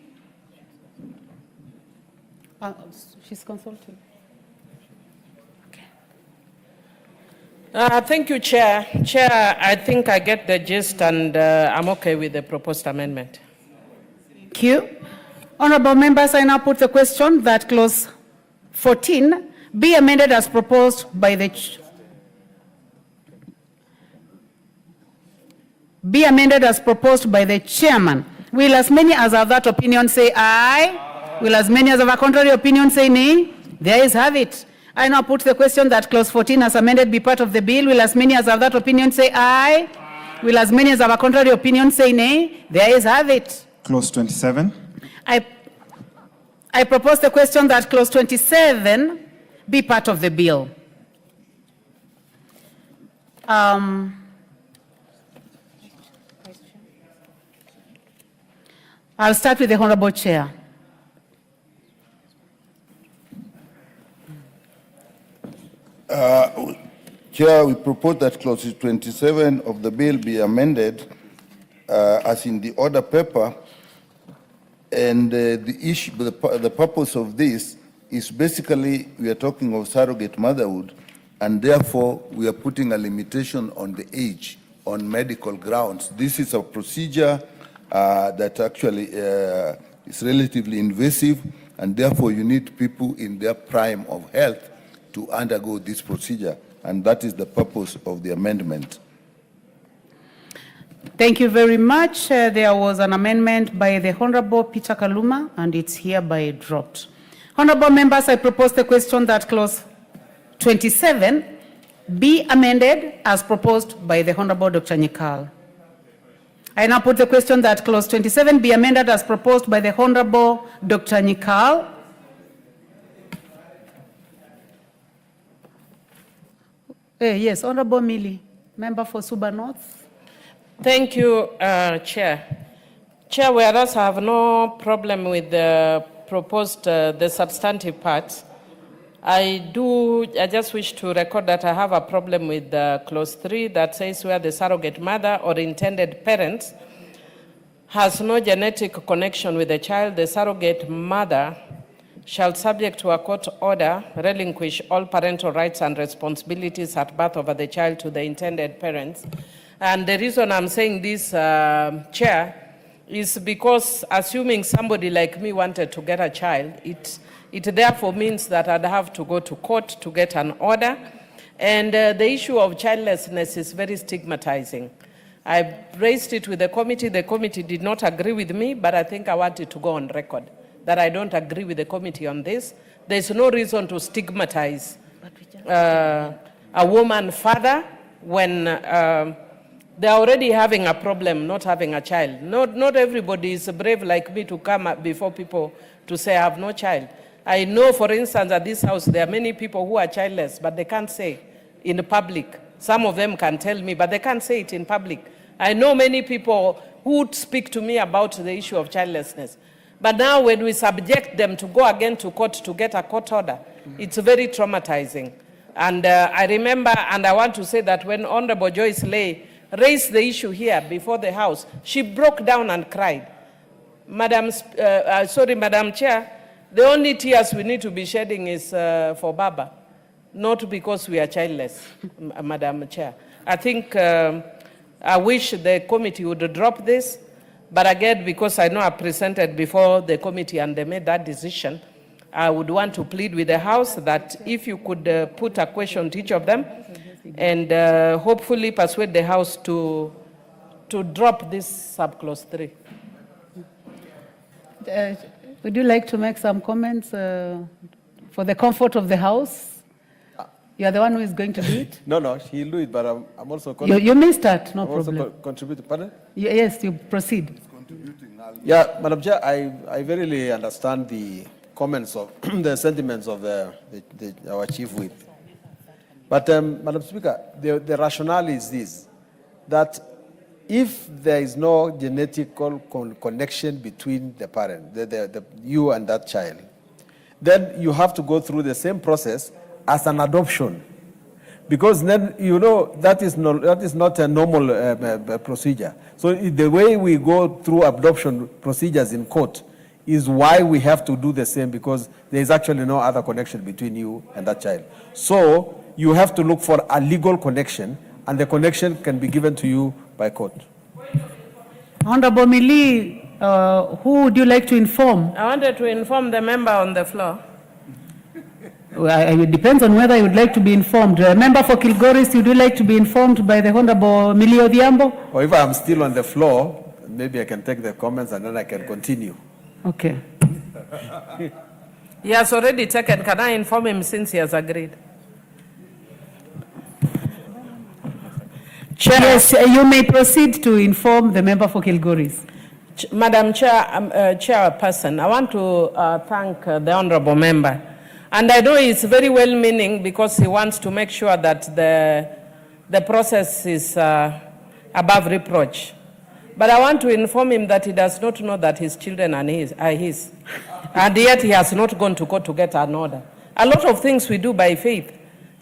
She's consulting. Thank you, Chair. Chair, I think I get the gist, and I'm okay with the proposed amendment. Thank you. Honorable members, I now put the question that clause 14 be amended as proposed by the chairman. Will as many as have that opinion say aye? Will as many as have a contrary opinion say nay? The ayes have it. I now put the question that clause 14 as amended be part of the bill. Will as many as have that opinion say aye? Will as many as have a contrary opinion say nay? The ayes have it. Clause 27. I propose the question that clause 27 be part of the bill. I'll start with the Honorable Chair. Chair, we propose that clause 27 of the bill be amended as in the order paper, and the issue, the purpose of this is basically we are talking of surrogate motherhood, and therefore we are putting a limitation on the age on medical grounds. This is a procedure that actually is relatively invasive, and therefore you need people in their prime of health to undergo this procedure, and that is the purpose of the amendment. Thank you very much. There was an amendment by the Honorable Peter Kaluma, and it's hereby dropped. Honorable members, I propose the question that clause 27 be amended as proposed by the Honorable Dr. Nyikal. I now put the question that clause 27 be amended as proposed by the Honorable Dr. Nyikal. Yes, Honorable Millie, member for Suba North. Thank you, Chair. Chair, whereas I have no problem with the proposed, the substantive parts, I just wish to record that I have a problem with clause 3 that says where the surrogate mother or intended parent has no genetic connection with the child, the surrogate mother shall, subject to a court order, relinquish all parental rights and responsibilities at birth over the child to the intended parents. And the reason I'm saying this, Chair, is because assuming somebody like me wanted to get a child, it therefore means that I'd have to go to court to get an order. And the issue of childlessness is very stigmatizing. I raised it with the committee did not agree with me, but I think I wanted to go on record that I don't agree with the committee on this. There's no reason to stigmatize a woman father when they're already having a problem not having a child. Not everybody is brave like me to come up before people to say I have no child. I know, for instance, at this house, there are many people who are childless, but they can't say in public. Some of them can tell me, but they can't say it in public. I know many people who would speak to me about the issue of childlessness. But now when we subject them to go again to court to get a court order, it's very traumatizing. And I remember, and I want to say that when Honorable Joyce Lay raised the issue here before the House, she broke down and cried. Madam Chair, the only tears we need to be shedding is for Baba, not because we are childless, Madam Chair. I think I wish the committee would drop this, but again, because I know I presented before the committee and they made that decision, I would want to plead with the House that if you could put a question to each of them and hopefully persuade the House to drop this subclause 3. Would you like to make some comments for the comfort of the House? You are the one who is going to do it? No, he'll do it, but I'm also... You may start, no problem. Also contributing, pardon? Yes, you proceed. Yeah, Madam Chair, I very understand the comments of the sentiments of our Chief Whip. But, Madam Speaker, the rationale is this, that if there is no genetical connection between the parent, you and that child, then you have to go through the same process as an adoption. Because then, you know, that is not a normal procedure. So the way we go through adoption procedures in court is why we have to do the same, because there is actually no other connection between you and that child. So you have to look for a legal connection, and the connection can be given to you by court. Honorable Millie, who would you like to inform? I wanted to inform the member on the floor. Well, it depends on whether you would like to be informed. Member for Kilgoris, would you like to be informed by the Honorable Millie Odhiambo? Or if I'm still on the floor, maybe I can take the comments and then I can continue. Okay. He has already taken. Can I inform him since he has agreed? Chair. Yes, you may proceed to inform the member for Kilgoris. Madam Chair, Chairperson, I want to thank the Honorable Member. And I know he's very well-meaning because he wants to make sure that the process is above reproach. But I want to inform him that he does not know that his children are his. And yet he has not gone to court to get an order. A lot of things we do by faith.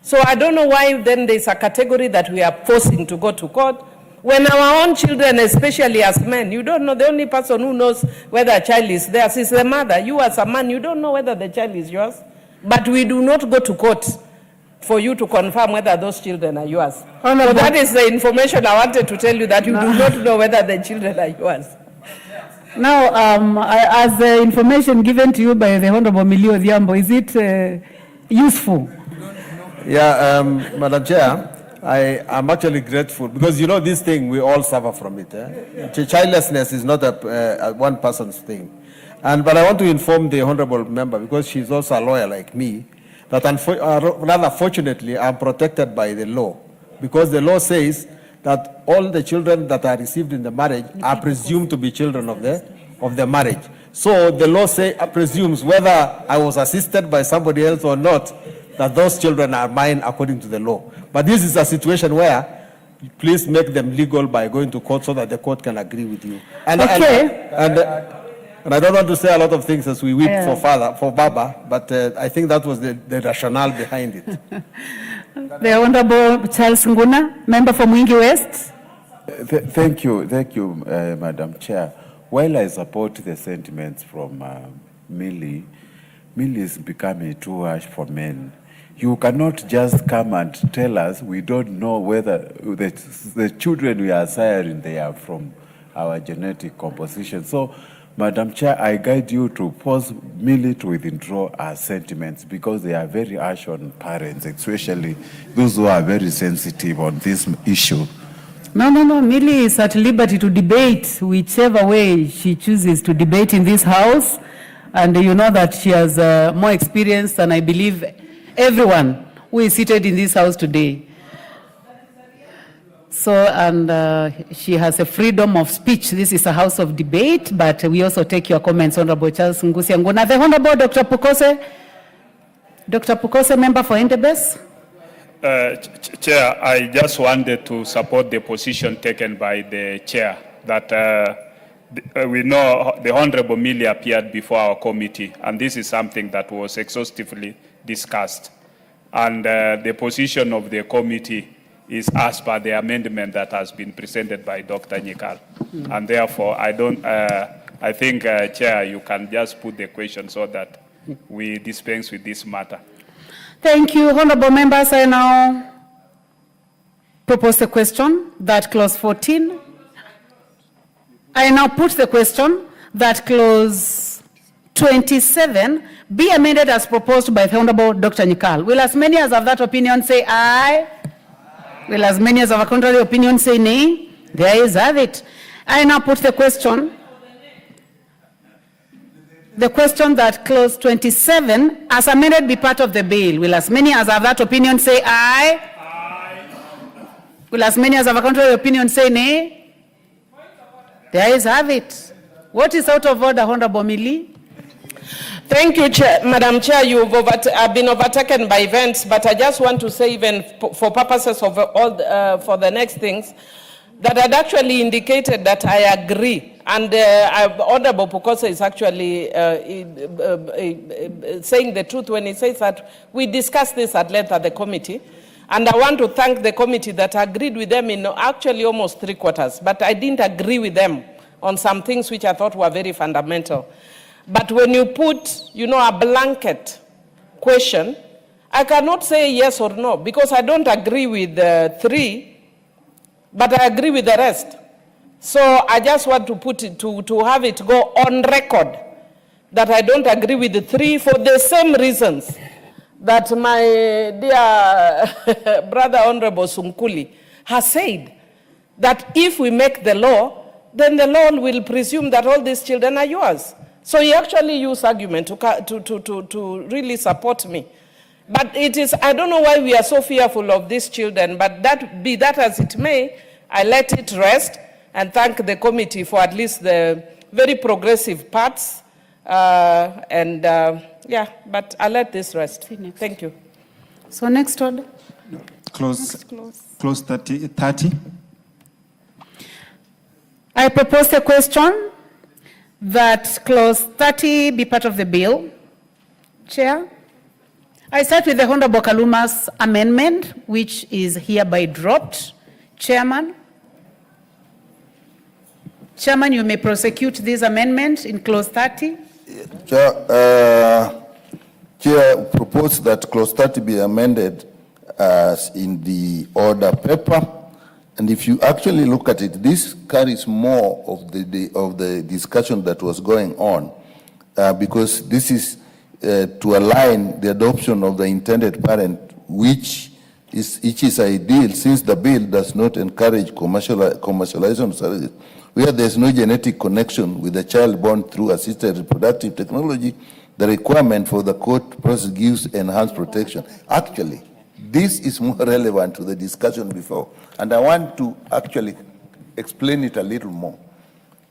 So I don't know why then there's a category that we are forcing to go to court. When our own children, especially as men, you don't know, the only person who knows whether a child is theirs is the mother. You as a man, you don't know whether the child is yours. But we do not go to court for you to confirm whether those children are yours. So that is the information I wanted to tell you, that you do not know whether the children are yours. Now, as the information given to you by the Honorable Millie Odhiambo, is it useful? Yeah, Madam Chair, I am actually grateful because, you know, this thing, we all suffer from it. Childlessness is not a one person's thing. But I want to inform the Honorable Member, because she's also a lawyer like me, that rather fortunately, I'm protected by the law, because the law says that all the children that are received in the marriage are presumed to be children of the marriage. So the law presumes whether I was assisted by somebody else or not, that those children are mine according to the law. But this is a situation where please make them legal by going to court so that the court can agree with you. And I don't want to say a lot of things as we weep for Baba, but I think that was the rationale behind it. The Honorable Charles Nguna, member for Mwingi West. Thank you, Madam Chair. While I support the sentiments from Millie is becoming too harsh for men. You cannot just come and tell us we don't know whether the children we are siring, they are from our genetic composition. So, Madam Chair, I guide you to force Millie to withdraw her sentiments, because they are very harsh on parents, especially those who are very sensitive on this issue. No. Millie is at liberty to debate whichever way she chooses to debate in this house. And you know that she has more experience than I believe everyone who is seated in this house today. So, and she has a freedom of speech. This is a house of debate, but we also take your comments, Honorable Charles Ngusi Anguna. The Honorable Dr. Pukose. Dr. Pukose, member for Endebess. Chair, I just wanted to support the position taken by the chair that we know the Honorable Millie appeared before our committee, and this is something that was exhaustively discussed. And the position of the committee is as per the amendment that has been presented by Dr. Nyikal. And therefore, I think, Chair, you can just put the question so that we dispense with this matter. Thank you, honorable members. I now propose the question that clause 14. I now put the question that clause 27 be amended as proposed by the Honorable Dr. Nyikal. Will as many as have that opinion say aye? Will as many as have a contrary opinion say nay? The ayes have it. I now put the question that clause 27 as amended be part of the bill. Will as many as have that opinion say aye? Aye. Will as many as have a contrary opinion say nay? The ayes have it. What is out of order, Honorable Millie? Thank you, Chair. Madam Chair, you've been overtaken by events, but I just want to say, even for purposes of all for the next things, that I'd actually indicated that I agree. And Honorable Pukose is actually saying the truth when he says that we discussed this at length at the committee. And I want to thank the committee that agreed with them in actually almost 3/4, but I didn't agree with them on some things which I thought were very fundamental. But when you put, a blanket question, I cannot say yes or no, because I don't agree with 3, but I agree with the rest. So I just want to put it, to have it go on record that I don't agree with the 3 for the same reasons that my dear brother Honorable Sunkuli has said, that if we make the law, then the law will presume that all these children are yours. So he actually used argument to really support me. But it is, I don't know why we are so fearful of these children, but be that as it may, I let it rest and thank the committee for at least the very progressive parts. But I let this rest. Thank you. So next order. Close. Next clause. Clause 30. I propose a question that clause 30 be part of the bill. Chair, I start with the Honorable Kaluma's amendment, which is hereby dropped. Chairman, you may prosecute this amendment in clause 30. Chair propose that clause 30 be amended as in the order paper. And if you actually look at it, this carries more of the discussion that was going on, because this is to align the adoption of the intended parent, which is ideal, since the bill does not encourage commercialization of services where there is no genetic connection with the child born through assisted reproductive technology. The requirement for the court process gives enhanced protection. Actually, this is more relevant to the discussion before, and I want to actually explain it a little more.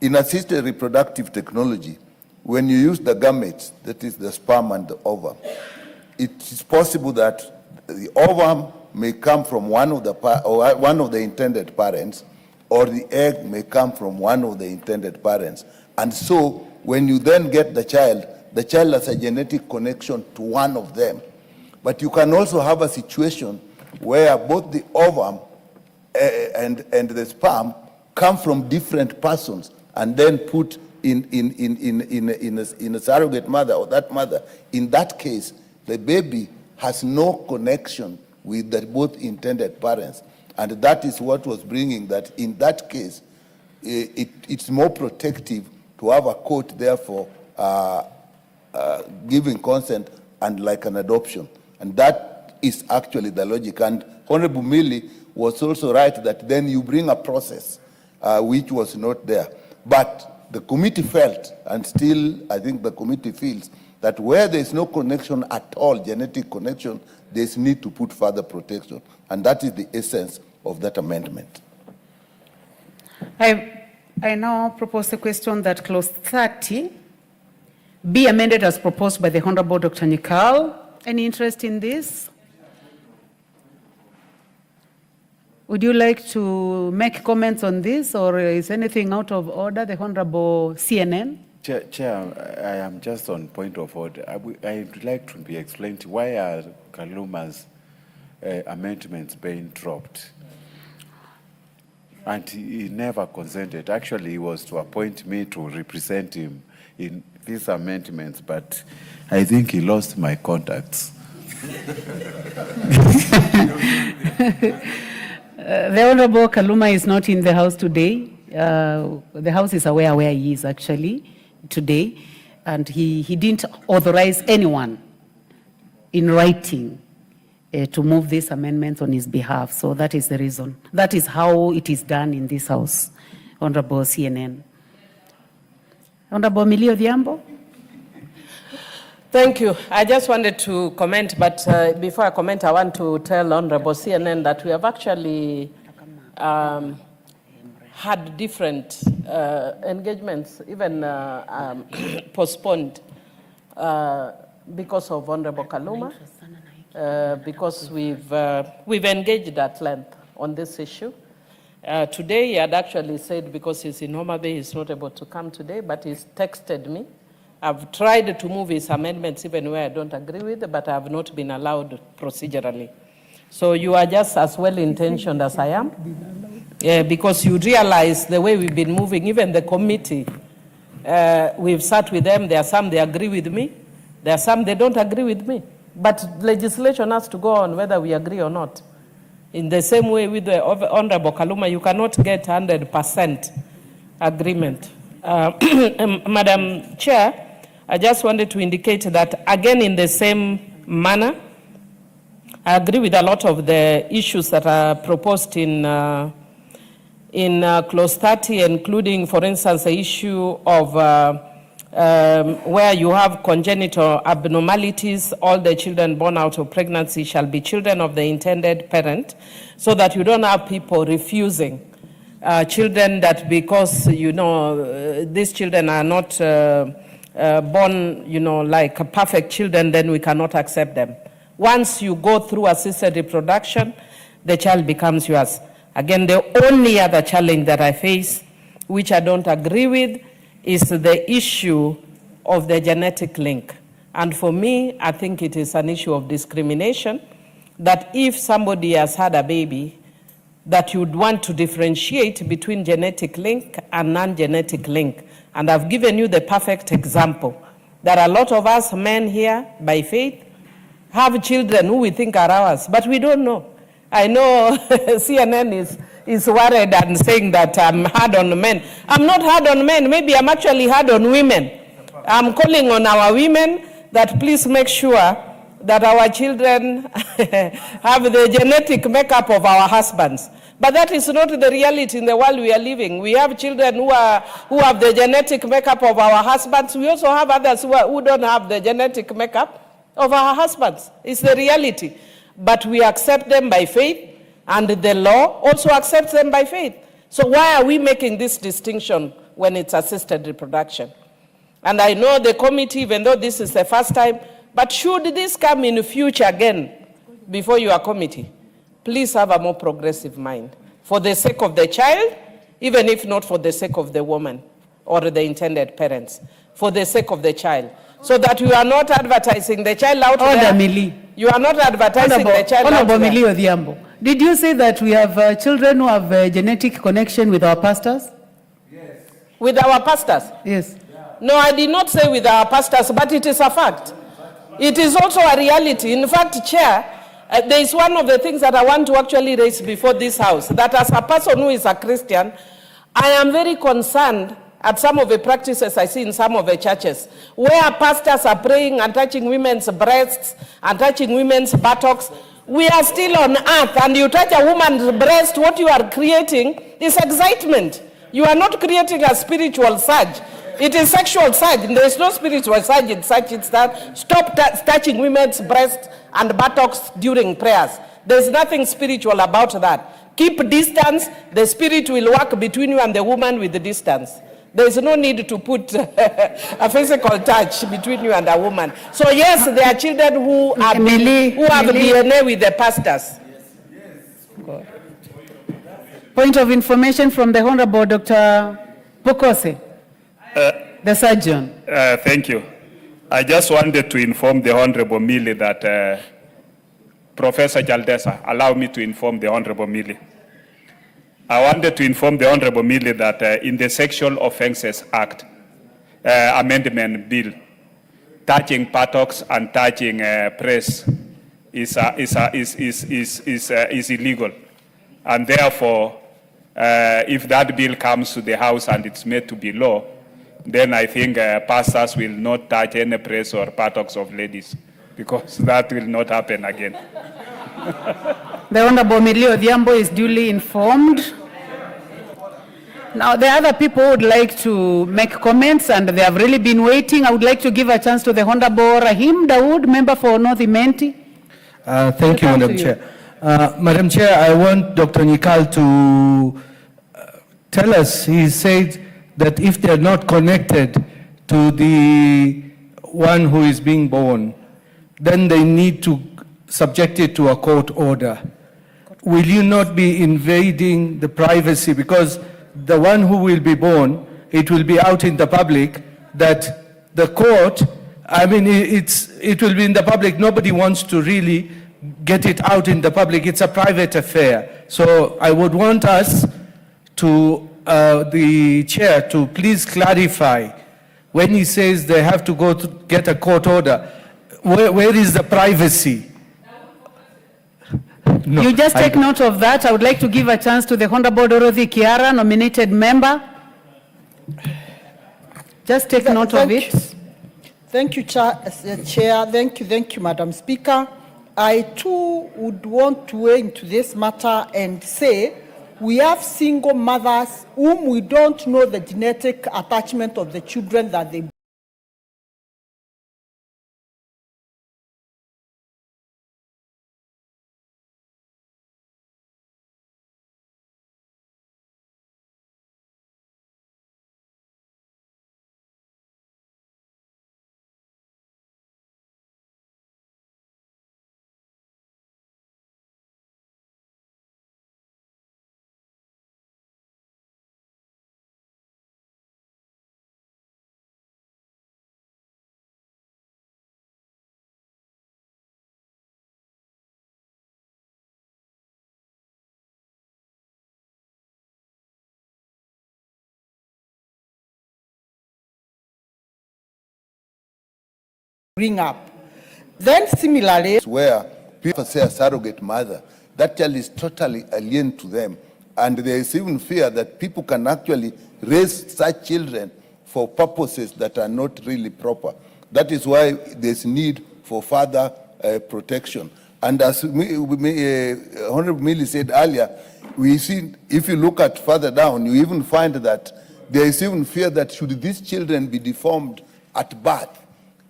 In assisted reproductive technology, when you use the gametes, that is the sperm and the ovum, it is possible that the ovum may come from one of the intended parents, or the egg may come from one of the intended parents. And so, when you then get the child has a genetic connection to one of them. But you can also have a situation where both the ovum and the sperm come from different persons and then put in a surrogate mother or that mother. In that case, the baby has no connection with the both intended parents. And that is what was bringing that in that case, it's more protective to have a court, therefore, giving consent and like an adoption. And that is actually the logic. And Honorable Millie was also right that then you bring a process which was not there. But the committee felt, and still I think the committee feels, that where there is no connection at all, genetic connection, there is need to put further protection. And that is the essence of that amendment. I now propose the question that clause 30 be amended as proposed by the Honorable Dr. Nyikal. Any interest in this? Would you like to make comments on this, or is anything out of order? The Honorable CNN. Chair, I am just on point of order. I would like to be explained why are Kaluma's amendments being dropped? And he never consented. Actually, he was to appoint me to represent him in these amendments, but I think he lost my contacts. The Honorable Kaluma is not in the House today. The House is aware where he is actually today, and he didn't authorize anyone in writing to move these amendments on his behalf. So that is the reason. That is how it is done in this House, Honorable CNN. Honorable Millie Odhiambo. Thank you. I just wanted to comment, but before I comment, I want to tell Honorable CNN that we have actually had different engagements, even postponed because of Honorable Kaluma, because we've engaged at length on this issue. Today, he had actually said, because he's in Homa Bay, he's not able to come today, but he's texted me. I've tried to move his amendments even where I don't agree with, but I have not been allowed procedurally. So you are just as well-intentioned as I am, because you realize the way we've been moving, even the committee, we've sat with them. There are some they agree with me. There are some they don't agree with me. But legislation has to go on whether we agree or not. In the same way with the Honorable Kaluma, you cannot get 100% agreement. Madam Chair, I just wanted to indicate that, again, in the same manner, I agree with a lot of the issues that are proposed in clause 30, including, for instance, the issue of where you have congenital abnormalities, all the children born out of pregnancy shall be children of the intended parent, so that you don't have people refusing children that because, these children are not born, like perfect children, then we cannot accept them. Once you go through assisted reproduction, the child becomes yours. Again, the only other challenge that I face, which I don't agree with, is the issue of the genetic link. And for me, I think it is an issue of discrimination, that if somebody has had a baby, that you'd want to differentiate between genetic link and non-genetic link. And I've given you the perfect example. There are a lot of us men here, by faith, have children who we think are ours, but we don't know. I know CNN is worried and saying that I'm hard on men. I'm not hard on men. Maybe I'm actually hard on women. I'm calling on our women that please make sure that our children have the genetic makeup of our husbands. But that is not the reality in the world we are living. We have children who have the genetic makeup of our husbands. We also have others who don't have the genetic makeup of our husbands. It's the reality. But we accept them by faith, and the law also accepts them by faith. So why are we making this distinction when it's assisted reproduction? And I know the committee, even though this is the first time, but should this come in the future again before your committee, please have a more progressive mind for the sake of the child, even if not for the sake of the woman or the intended parents, for the sake of the child, so that you are not advertising the child out there. Millie. You are not advertising the child out Honorable there. Millie Odhiambo, did you say that we have children who have a genetic connection with our pastors? With our pastors? Yes. No, I did not say with our pastors, but it is a fact. It is also a reality. In fact, Chair, there is one of the things that I want to actually raise before this House, that as a person who is a Christian, I am very concerned at some of the practices I see in some of the churches, where pastors are praying and touching women's breasts and touching women's buttocks. We are still on earth, and you touch a woman's breast, what you are creating is excitement. You are not creating a spiritual surge. It is sexual surge. There is no spiritual surge in such instance. Stop touching women's breasts and buttocks during prayers. There is nothing spiritual about that. Keep distance. The spirit will work between you and the woman with the distance. There is no need to put a physical touch between you and a woman. So yes, there are children who have DNA with the pastors. Yes. Point of information from the Honorable Dr. Pokose, the surgeon. Thank you. I just wanted to inform the Honorable Millie that Professor Jaldesa, allow me to inform the Honorable Millie. I wanted to inform the Honorable Millie that in the Sexual Offences Act Amendment Bill, touching buttocks and touching breasts is illegal. And therefore, if that bill comes to the House and it's made to be law, then I think pastors will not touch any breasts or buttocks of ladies, because that will not happen again. The Honorable Millie Odhiambo is duly informed. Now, the other people would like to make comments, and they have really been waiting. I would like to give a chance to the Honorable Rahim Dawood, member for North Imenti. Thank you, Madam Chair. Madam Chair, I want Dr. Nikal to tell us, he said that if they are not connected to the one who is being born, then they need to subject it to a court order. Will you not be invading the privacy? Because the one who will be born, it will be out in the public, that the court, I mean, it will be in the public. Nobody wants to really get it out in the public. It's a private affair. So I would want us to, the chair, to please clarify when he says they have to go to get a court order, where is the privacy? No, you just take note of that. I would like to give a chance to the Honorable Dorothy Kiara, nominated member. Just take note of it. Thank you, Chair. Thank you, Madam Speaker. I too would want to weigh into this matter and say we have single mothers whom we don't know the genetic attachment of the children that they bring up. Then similarly, where people say a surrogate mother, that child is totally alien to them. And there is even fear that people can actually raise such children for purposes that are not really proper. That is why there's need for further protection. And as Honorable Millie said earlier, we see, if you look at further down, you even find that there is even fear that should these children be deformed at birth,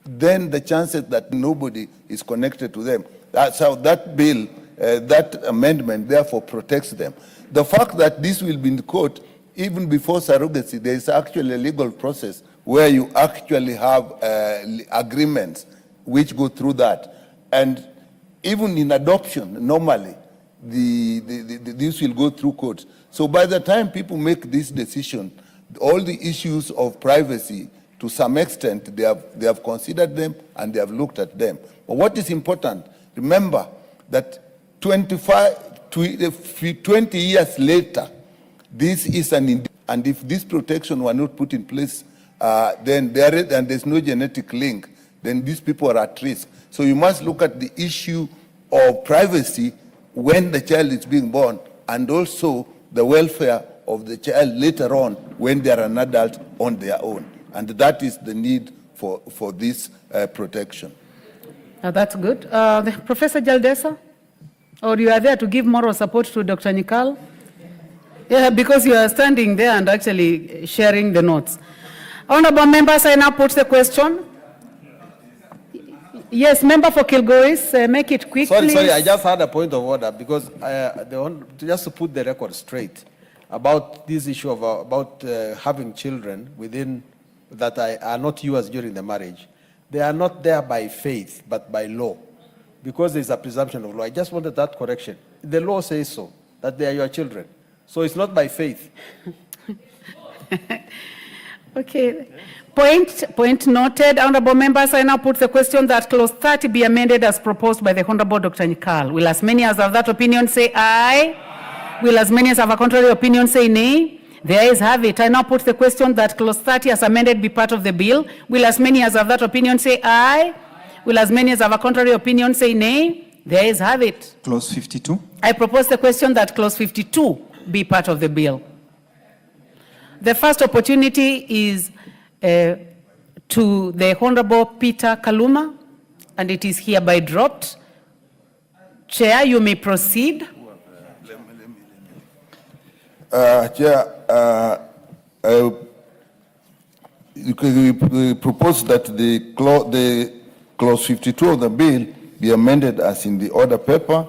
then the chances that nobody is connected to them. That's how that bill, that amendment, therefore protects them. The fact that this will be in court, even before surrogacy, there is actually a legal process where you actually have agreements which go through that. And even in adoption, normally, this will go through courts. So by the time people make this decision, all the issues of privacy, to some extent, they have considered them and they have looked at them. But what is important, remember that 20 years later, this is and if this protection were not put in place, then there's no genetic link, then these people are at risk. So you must look at the issue of privacy when the child is being born, and also the welfare of the child later on when they are an adult on their own. And that is the need for this protection. That's good. Professor Jaldesa, or you are there to give moral support to Dr. Nikal? Yeah, because you are standing there and actually sharing the notes. Honorable members, I now put the question. Yes, member for Kilgoris, make it quick, please. Sorry, I just had a point of order because just to put the record straight about this issue of about having children within that are not yours during the marriage. They are not there by faith, but by law, because there is a presumption of law. I just wanted that correction. The law says so, that they are your children. So it's not by faith. Okay. Point noted. Honorable members, I now put the question that clause 30 be amended as proposed by the Honorable Dr. Nikal. Will as many as have that opinion say aye? Will as many as have a contrary opinion say nay? The ayes have it. I now put the question that clause 30 as amended be part of the bill. Will as many as have that opinion say aye? Will as many as have a contrary opinion say nay? The ayes have it. Clause 52. I propose the question that clause 52 be part of the bill. The first opportunity is to the Honorable Peter Kaluma, and it is hereby dropped. Chair, you may proceed. Chair, we propose that the clause 52 of the bill be amended as in the order paper,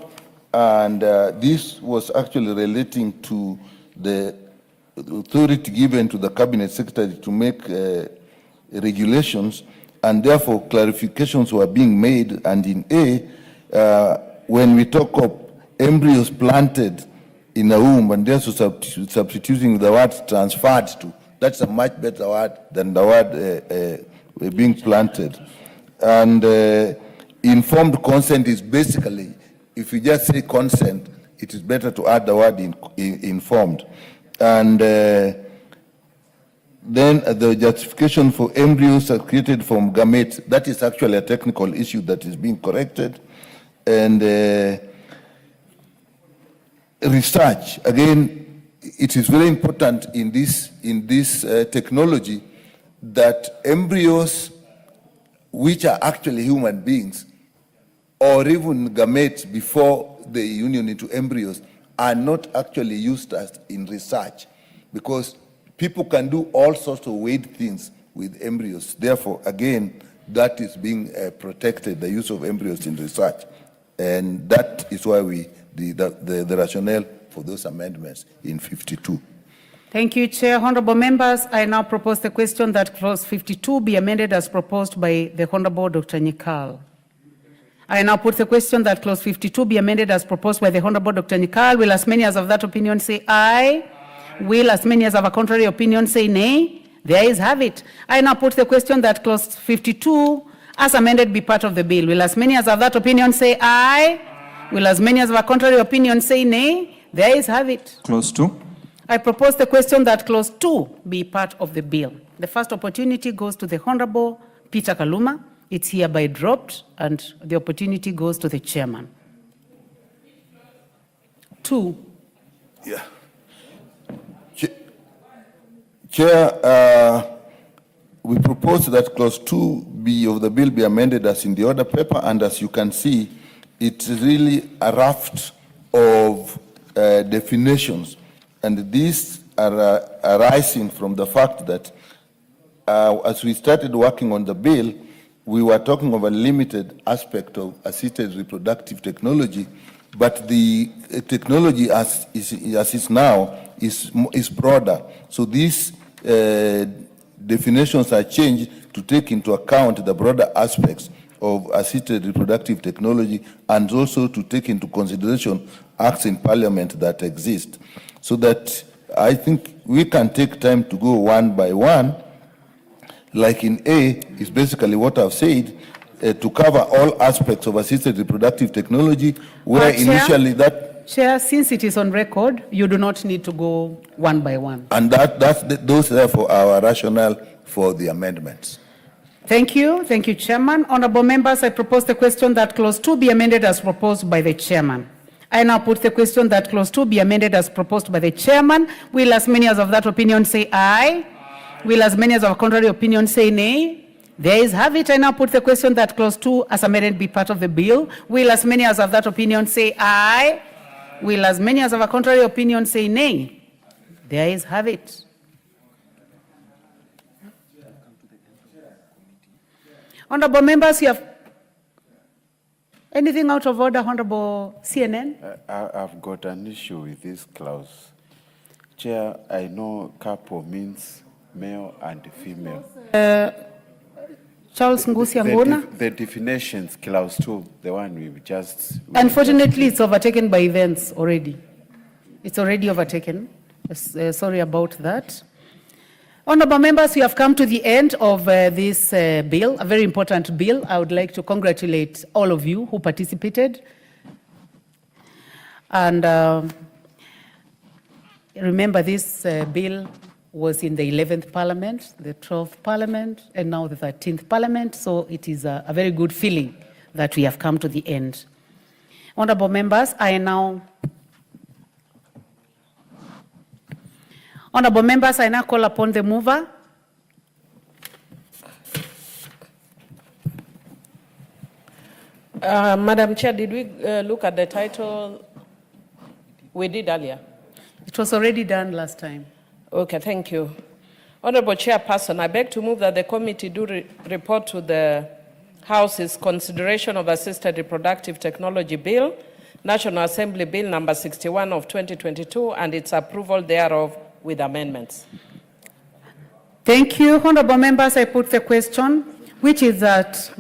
and this was actually relating to the authority given to the Cabinet Secretary to make regulations, and therefore clarifications were being made. And in A, when we talk of embryos planted in a womb, and therefore substituting the word transferred to, that's a much better word than the word being planted. And informed consent is basically, if you just say consent, it is better to add the word informed. And then the justification for embryos created from gametes, that is actually a technical issue that is being corrected. And research, again, it is very important in this technology that embryos, which are actually human beings, or even gametes before the union into embryos, are not actually used as in research, because people can do all sorts of weird things with embryos. Therefore, again, that is being protected, the use of embryos in research. And that is why the rationale for those amendments in 52. Thank you, Chair. Honorable members, I now propose the question that clause 52 be amended as proposed by the Honorable Dr. Nikal. I now put the question that clause 52 be amended as proposed by the Honorable Dr. Nikal. Will as many as of that opinion say aye? Will as many as have a contrary opinion say nay? The ayes have it. I now put the question that clause 52 as amended be part of the bill. Will as many as have that opinion say aye? Will as many as have a contrary opinion say nay? The ayes have it. Clause 2. I propose the question that clause 2 be part of the bill. The first opportunity goes to the Honorable Peter Kaluma, It's hereby dropped, and the opportunity goes to the chairman. 2. Yeah. Chair, we propose that clause 2B of the bill be amended as in the order paper, and as you can see, it's really a raft of definitions, and these are arising from the fact that as we started working on the bill, we were talking of a limited aspect of assisted reproductive technology, but the technology as is now is broader. So these definitions are changed to take into account the broader aspects of assisted reproductive technology, and also to take into consideration acts in parliament that exist. So that I think we can take time to go one by one. Like in A is basically what I've said, to cover all aspects of assisted reproductive technology, where initially that... Chair, since it is on record, you do not need to go one by one. And those therefore are our rationale for the amendments. Thank you, Chairman. Honorable members, I propose the question that clause 2 be amended as proposed by the chairman. I now put the question that clause 2 be amended as proposed by the chairman. Will as many as of that opinion say aye? Will as many as of contrary opinion say nay? There is have it. I now put the question that clause 2 as amended be part of the bill. Will as many as of that opinion say aye? Will as many as of a contrary opinion say nay? There is have it. Honorable members, you have anything out of order, Honorable CNN? I've got an issue with this clause. Chair, I know couple means male and female. Charles Ngusi Angona? The definitions, clause 2, the one we've just... Unfortunately, it's overtaken by events already. It's already overtaken. Sorry about that. Honorable members, we have come to the end of this bill, a very important bill. I would like to congratulate all of you who participated. And remember, this bill was in the 11th Parliament, the 12th Parliament, and now the 13th Parliament. So it is a very good feeling that we have come to the end. Honorable members, I now call upon the mover. Madam Chair, did we look at the title? We did earlier. It was already done last time. Okay, thank you. Honorable Chairperson, I beg to move that the committee do report to the House's consideration of Assisted Reproductive Technology Bill, National Assembly Bill number 61 of 2022, and its approval thereof with amendments. Thank you. Honorable members, I put the question, which is that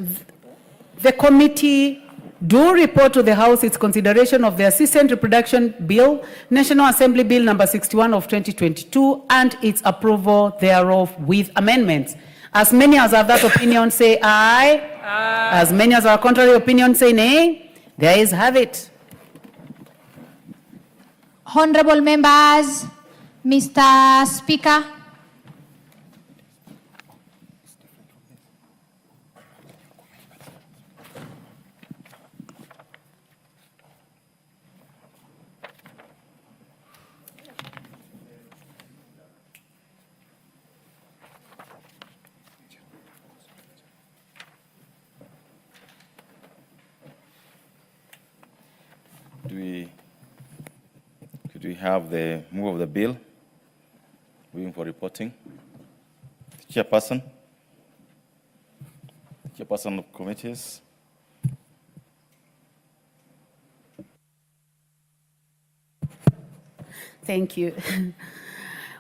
the committee do report to the House its consideration of the Assisted Reproduction Bill, National Assembly Bill number 61 of 2022, and its approval thereof with amendments. As many as have that opinion say aye. Aye. As many as are contrary opinion say nay. There is have it. Honorable members, Mr. Speaker. Could we have the move of the bill? Waiting for reporting. Chairperson. Chairperson of committees. Thank you.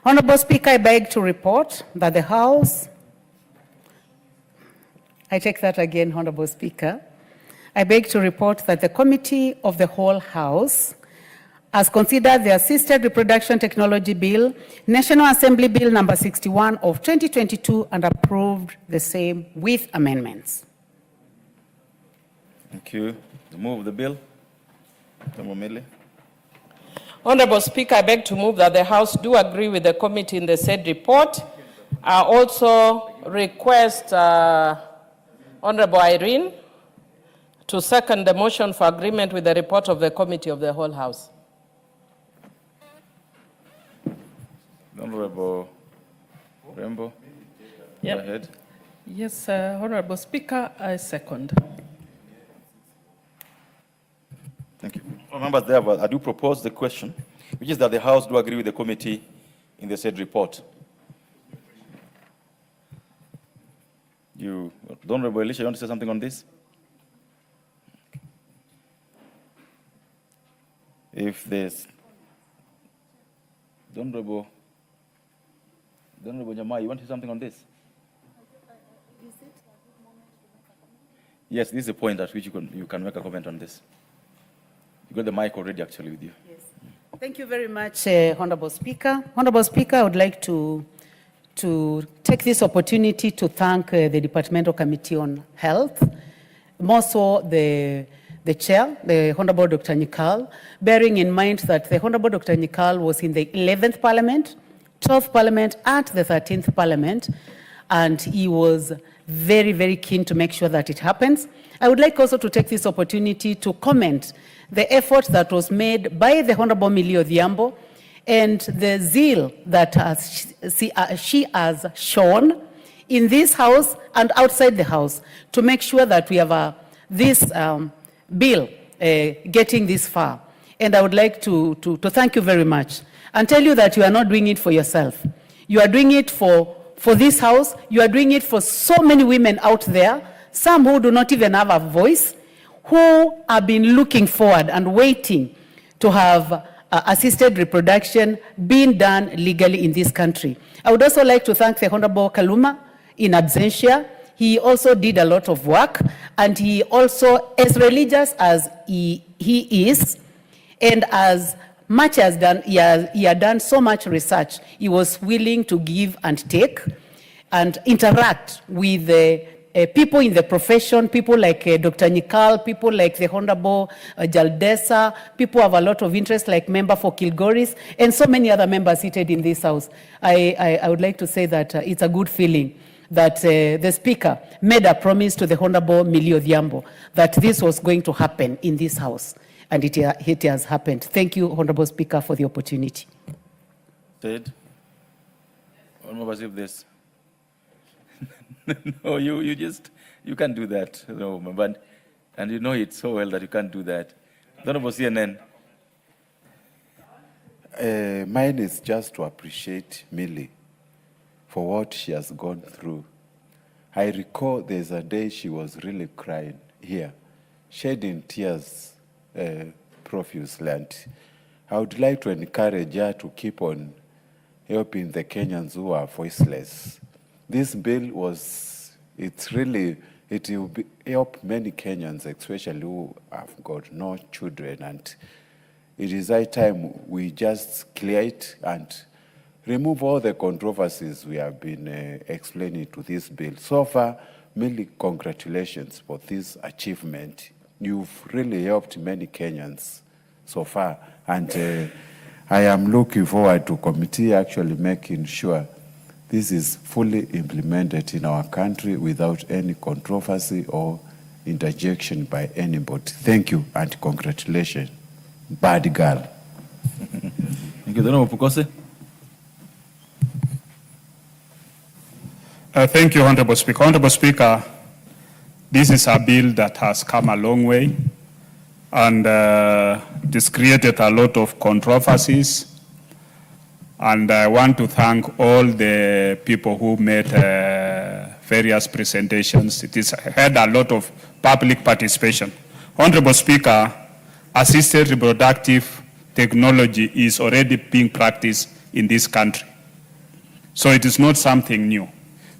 Honorable Speaker, I beg to report that the House, I take that again, Honorable Speaker. I beg to report that the Committee of the Whole House has considered the Assisted Reproduction Technology Bill, National Assembly Bill number 61 of 2022, and approved the same with amendments. Thank you. The move of the bill. Honorable Speaker, I beg to move that the House do agree with the committee in the said report. I also request Honorable Irene to second the motion for agreement with the report of the Committee of the Whole House. Honorable Rembo, Yep. go ahead. Yes, Honorable Speaker, I second. Thank you. Members, therefore, I do propose the question, which is that the House do agree with the committee in the said report. You, Honorable Elisha, you want to say something on this? If there's Honorable Nyamai, you want to say something on this? Yes, this is a point at which you can make a comment on this. You got the mic already actually with you. Yes. Thank you very much, Honorable Speaker. Honorable Speaker, I would like to take this opportunity to thank the Departmental Committee on Health, more so the chair, the Honorable Dr. Nyikal, bearing in mind that the Honorable Dr. Nyikal was in the 11th Parliament, 12th Parliament, and the 13th Parliament, and he was very, very keen to make sure that it happens. I would like also to take this opportunity to comment the effort that was made by the Honorable Millie Odhiambo and the zeal that she has shown in this House and outside the House to make sure that we have this bill getting this far. And I would like to thank you very much and tell you that you are not doing it for yourself. You are doing it for this House. You are doing it for so many women out there, some who do not even have a voice, who have been looking forward and waiting to have assisted reproduction being done legally in this country. I would also like to thank the Honorable Kaluma in absentia. He also did a lot of work, and he also, as religious as he is, and as much as he had done so much research, he was willing to give and take and interact with the people in the profession, people like Dr. Nyikal, people like the Honorable Jaldesa, people have a lot of interest like member for Kilgoris, and so many other members seated in this House. I would like to say that it's a good feeling that the Speaker made a promise to the Honorable Millie Odhiambo that this was going to happen in this House, and it has happened. Thank you, Honorable Speaker, for the opportunity. Ted? Honorable this. No, you can't do that. No, but, and you know it so well that you can't do that. Honorable CNN. Mine is just to appreciate Millie for what she has gone through. I recall there's a day she was really crying here, shedding tears profusely. And I would like to encourage her to keep on helping the Kenyans who are voiceless. This bill it will help many Kenyans, especially who have got no children. And it is high time we just clear it and remove all the controversies we have been explaining to this bill. So far, Millie, congratulations for this achievement. You've really helped many Kenyans so far. And I am looking forward to committee actually making sure this is fully implemented in our country without any controversy or interjection by anybody. Thank you and congratulations. Bad girl. Thank you. Honorable Pukose. Thank you, Honorable Speaker. Honorable Speaker, this is a bill that has come a long way, and this created a lot of controversies. And I want to thank all the people who made various presentations. It has had a lot of public participation. Honorable Speaker, assisted reproductive technology is already being practiced in this country. So it is not something new.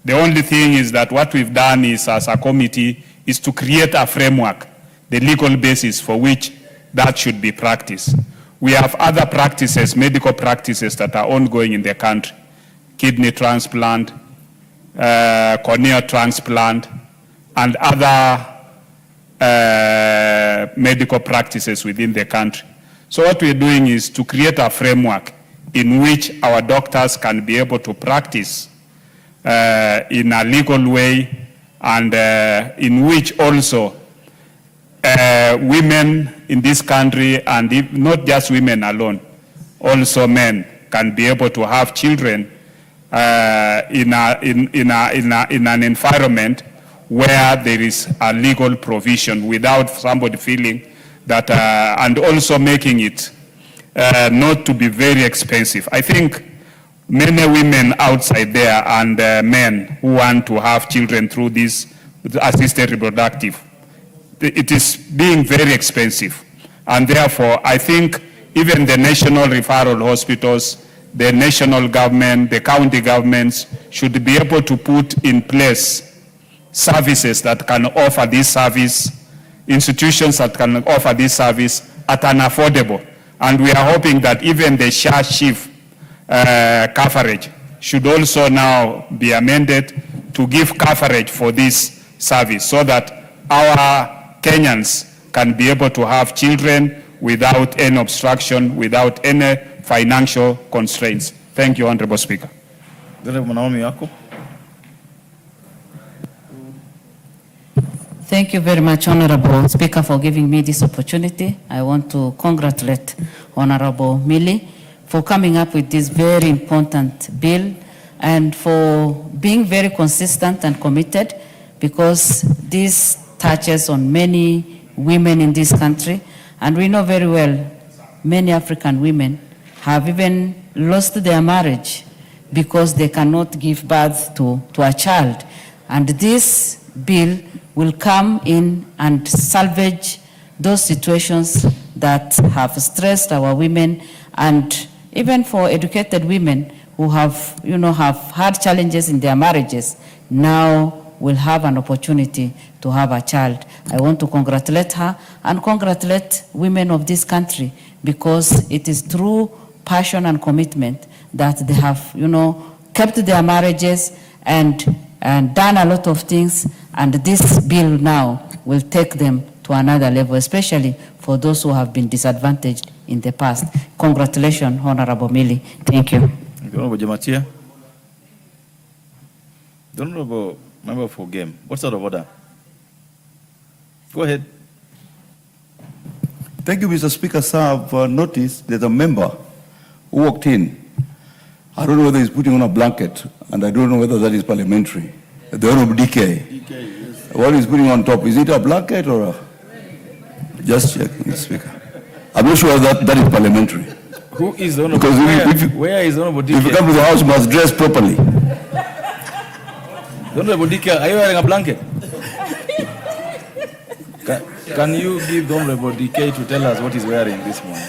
The only thing is that what we've done is, as a committee, is to create a framework, the legal basis for which that should be practiced. We have other practices, medical practices that are ongoing in the country. Kidney transplant, cornea transplant, and other medical practices within the country. So what we're doing is to create a framework in which our doctors can be able to practice in a legal way and in which also women in this country, and not just women alone, also men can be able to have children in an environment where there is a legal provision without somebody feeling that, and also making it not to be very expensive. I think many women outside there and men who want to have children through this assisted reproductive, it is being very expensive. And therefore, I think even the national referral hospitals, the national government, the county governments should be able to put in place services that can offer this service, institutions that can offer this service at an affordable. And we are hoping that even the share shift coverage should also now be amended to give coverage for this service so that our Kenyans can be able to have children without any obstruction, without any financial constraints. Thank you, Honorable Speaker. Thank you very much, Honorable Speaker, for giving me this opportunity. I want to congratulate Honorable Millie for coming up with this very important bill and for being very consistent and committed, because this touches on many women in this country. And we know very well many African women have even lost their marriage because they cannot give birth to a child. And this bill will come in and salvage those situations that have stressed our women, and even for educated women who have, have had challenges in their marriages, now will have an opportunity to have a child. I want to congratulate her and congratulate women of this country, because it is through passion and commitment that they have, kept their marriages and done a lot of things, and this bill now will take them to another level, especially for those who have been disadvantaged in the past. Congratulations, Honorable Millie. Thank you. Honorable Jamatia. The Honorable Member for Game. What's out of order? Go ahead. Thank you, Mr. Speaker. Sir, I've noticed there's a member who walked in. I don't know whether he's putting on a blanket, and I don't know whether that is parliamentary. The Honorable DK. Yes. What he's putting on top, is it a blanket or a... Just check, Mr. Speaker. I'm not sure that is parliamentary. Who is the Honorable? Because where is the Honorable DK? If you come to the house, you must dress properly. The Honorable DK, are you wearing a blanket? Can you give the Honorable DK to tell us what he's wearing this morning?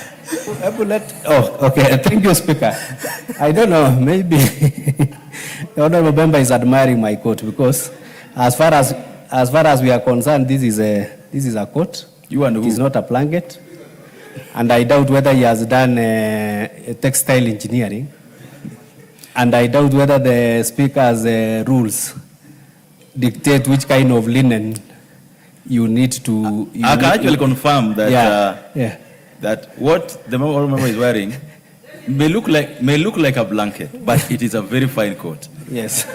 Oh, okay. Thank you, Speaker. I don't know. Maybe the honorable member is admiring my coat, because as far as we are concerned, this is a coat. You and who? It is not a blanket, and I doubt whether he has done textile engineering, and I doubt whether the Speaker's rules dictate which kind of linen you need to. I can actually confirm that. That what the member is wearing may look like a blanket, but it is a very fine coat. Yes.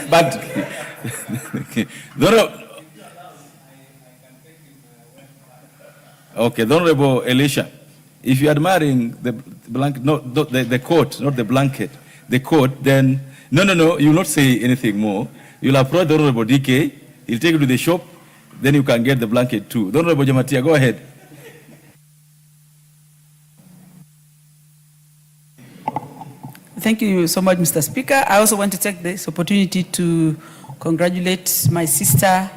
But okay, the Honorable Elisha, if you are admiring the blanket, the coat, not the blanket, the coat, then no, you will not say anything more. You'll approach the Honorable DK, he'll take you to the shop, then you can get the blanket too. The Honorable Jamatia, go ahead. Thank you so much, Mr. Speaker. I also want to take this opportunity to congratulate my sister,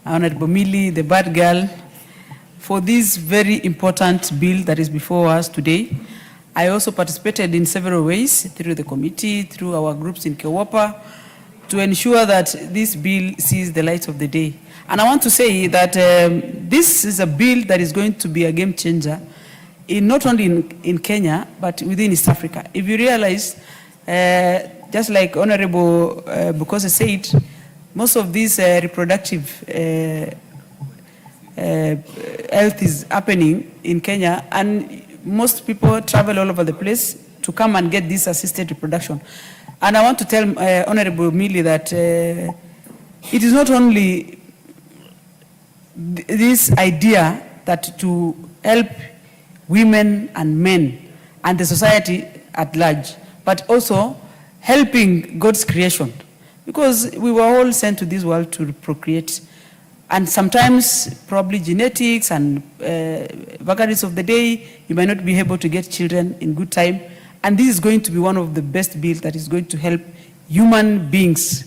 Honorable Millie, the bad girl, for this very important bill that is before us today. I also participated in several ways, through the committee, through our groups in Kewapa, to ensure that this bill sees the light of the day. And I want to say that this is a bill that is going to be a game changer, not only in Kenya, but within East Africa. If you realize, just like Honorable Bukose said, most of these reproductive health is happening in Kenya, and most people travel all over the place to come and get this assisted reproduction. And I want to tell Honorable Millie that it is not only this idea that to help women and men and the society at large, but also helping God's creation. Because we were all sent to this world to procreate. And sometimes, probably genetics and vagaries of the day, you might not be able to get children in good time. And this is going to be one of the best bills that is going to help human beings.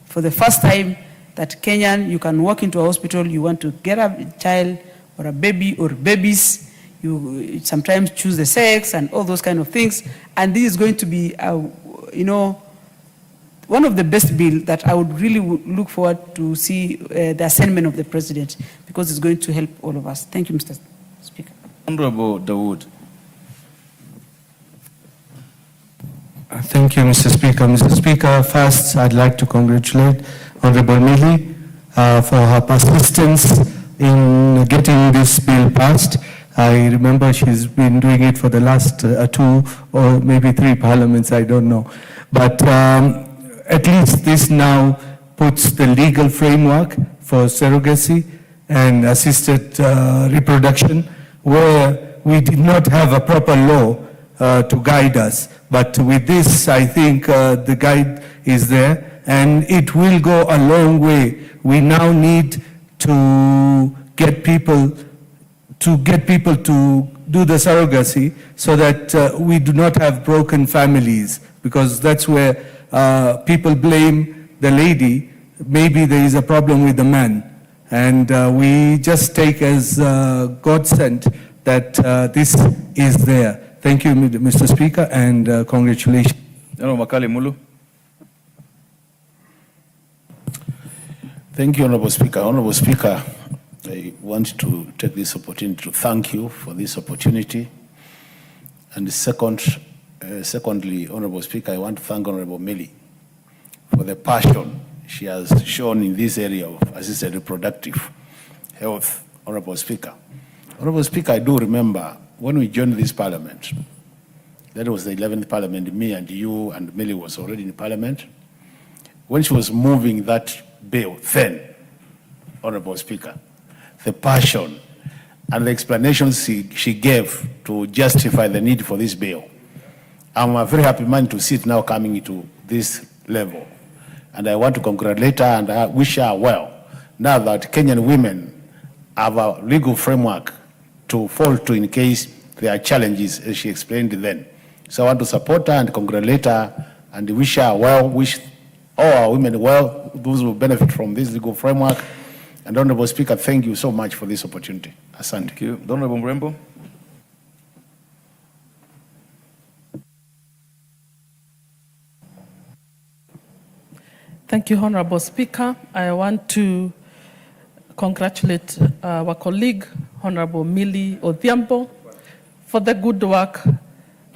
For the first time, that Kenyan, you can walk into a hospital, you want to get a child or a baby or babies, you sometimes choose the sex and all those kind of things. And this is going to be, one of the best bills that I would really look forward to see the assignment of the president, because it's going to help all of us. Thank you, Mr. Speaker. Honorable Dawood. Thank you, Mr. Speaker. Mr. Speaker, first, I'd like to congratulate Honorable Millie for her persistence in getting this bill passed. I remember she's been doing it for the last 2 or maybe 3 parliaments, I don't know. But at least this now puts the legal framework for surrogacy and assisted reproduction, where we did not have a proper law to guide us. But with this, I think the guide is there, and it will go a long way. We now need to get people to do the surrogacy so that we do not have broken families, because that's where people blame the lady. Maybe there is a problem with the man. And we just take as God sent that this is there. Thank you, Mr. Speaker, and congratulations. Thank you, Honorable Speaker. Honorable Speaker, I want to take this opportunity to thank you for this opportunity. And secondly, Honorable Speaker, I want to thank Honorable Millie for the passion she has shown in this area of assisted reproductive health. Honorable Speaker. Honorable Speaker, I do remember when we joined this parliament, that was the 11th parliament, me and you and Millie was already in parliament. When she was moving that bill, then, Honorable Speaker, the passion and the explanations she gave to justify the need for this bill, I'm a very happy man to see it now coming to this level. And I want to congratulate her and I wish her well, now that Kenyan women have a legal framework to fall to in case there are challenges, as she explained then. So I want to support her and congratulate her and wish her well, wish all our women well, those who benefit from this legal framework. And Honorable Speaker, thank you so much for this opportunity. Asante. Thank you. Honorable Mrembo. Thank you, Honorable Speaker. I want to congratulate our colleague, Honorable Millie Odhiambo, for the good work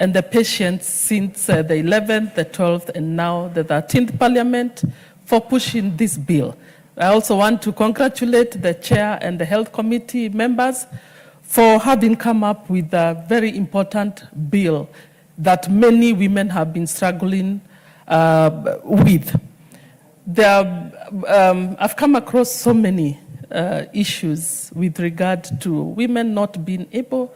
and the patience since the 11th, the 12th, and now the 13th Parliament for pushing this bill. I also want to congratulate the Chair and the Health Committee members for having come up with a very important bill that many women have been struggling with. I've come across so many issues with regard to women not being able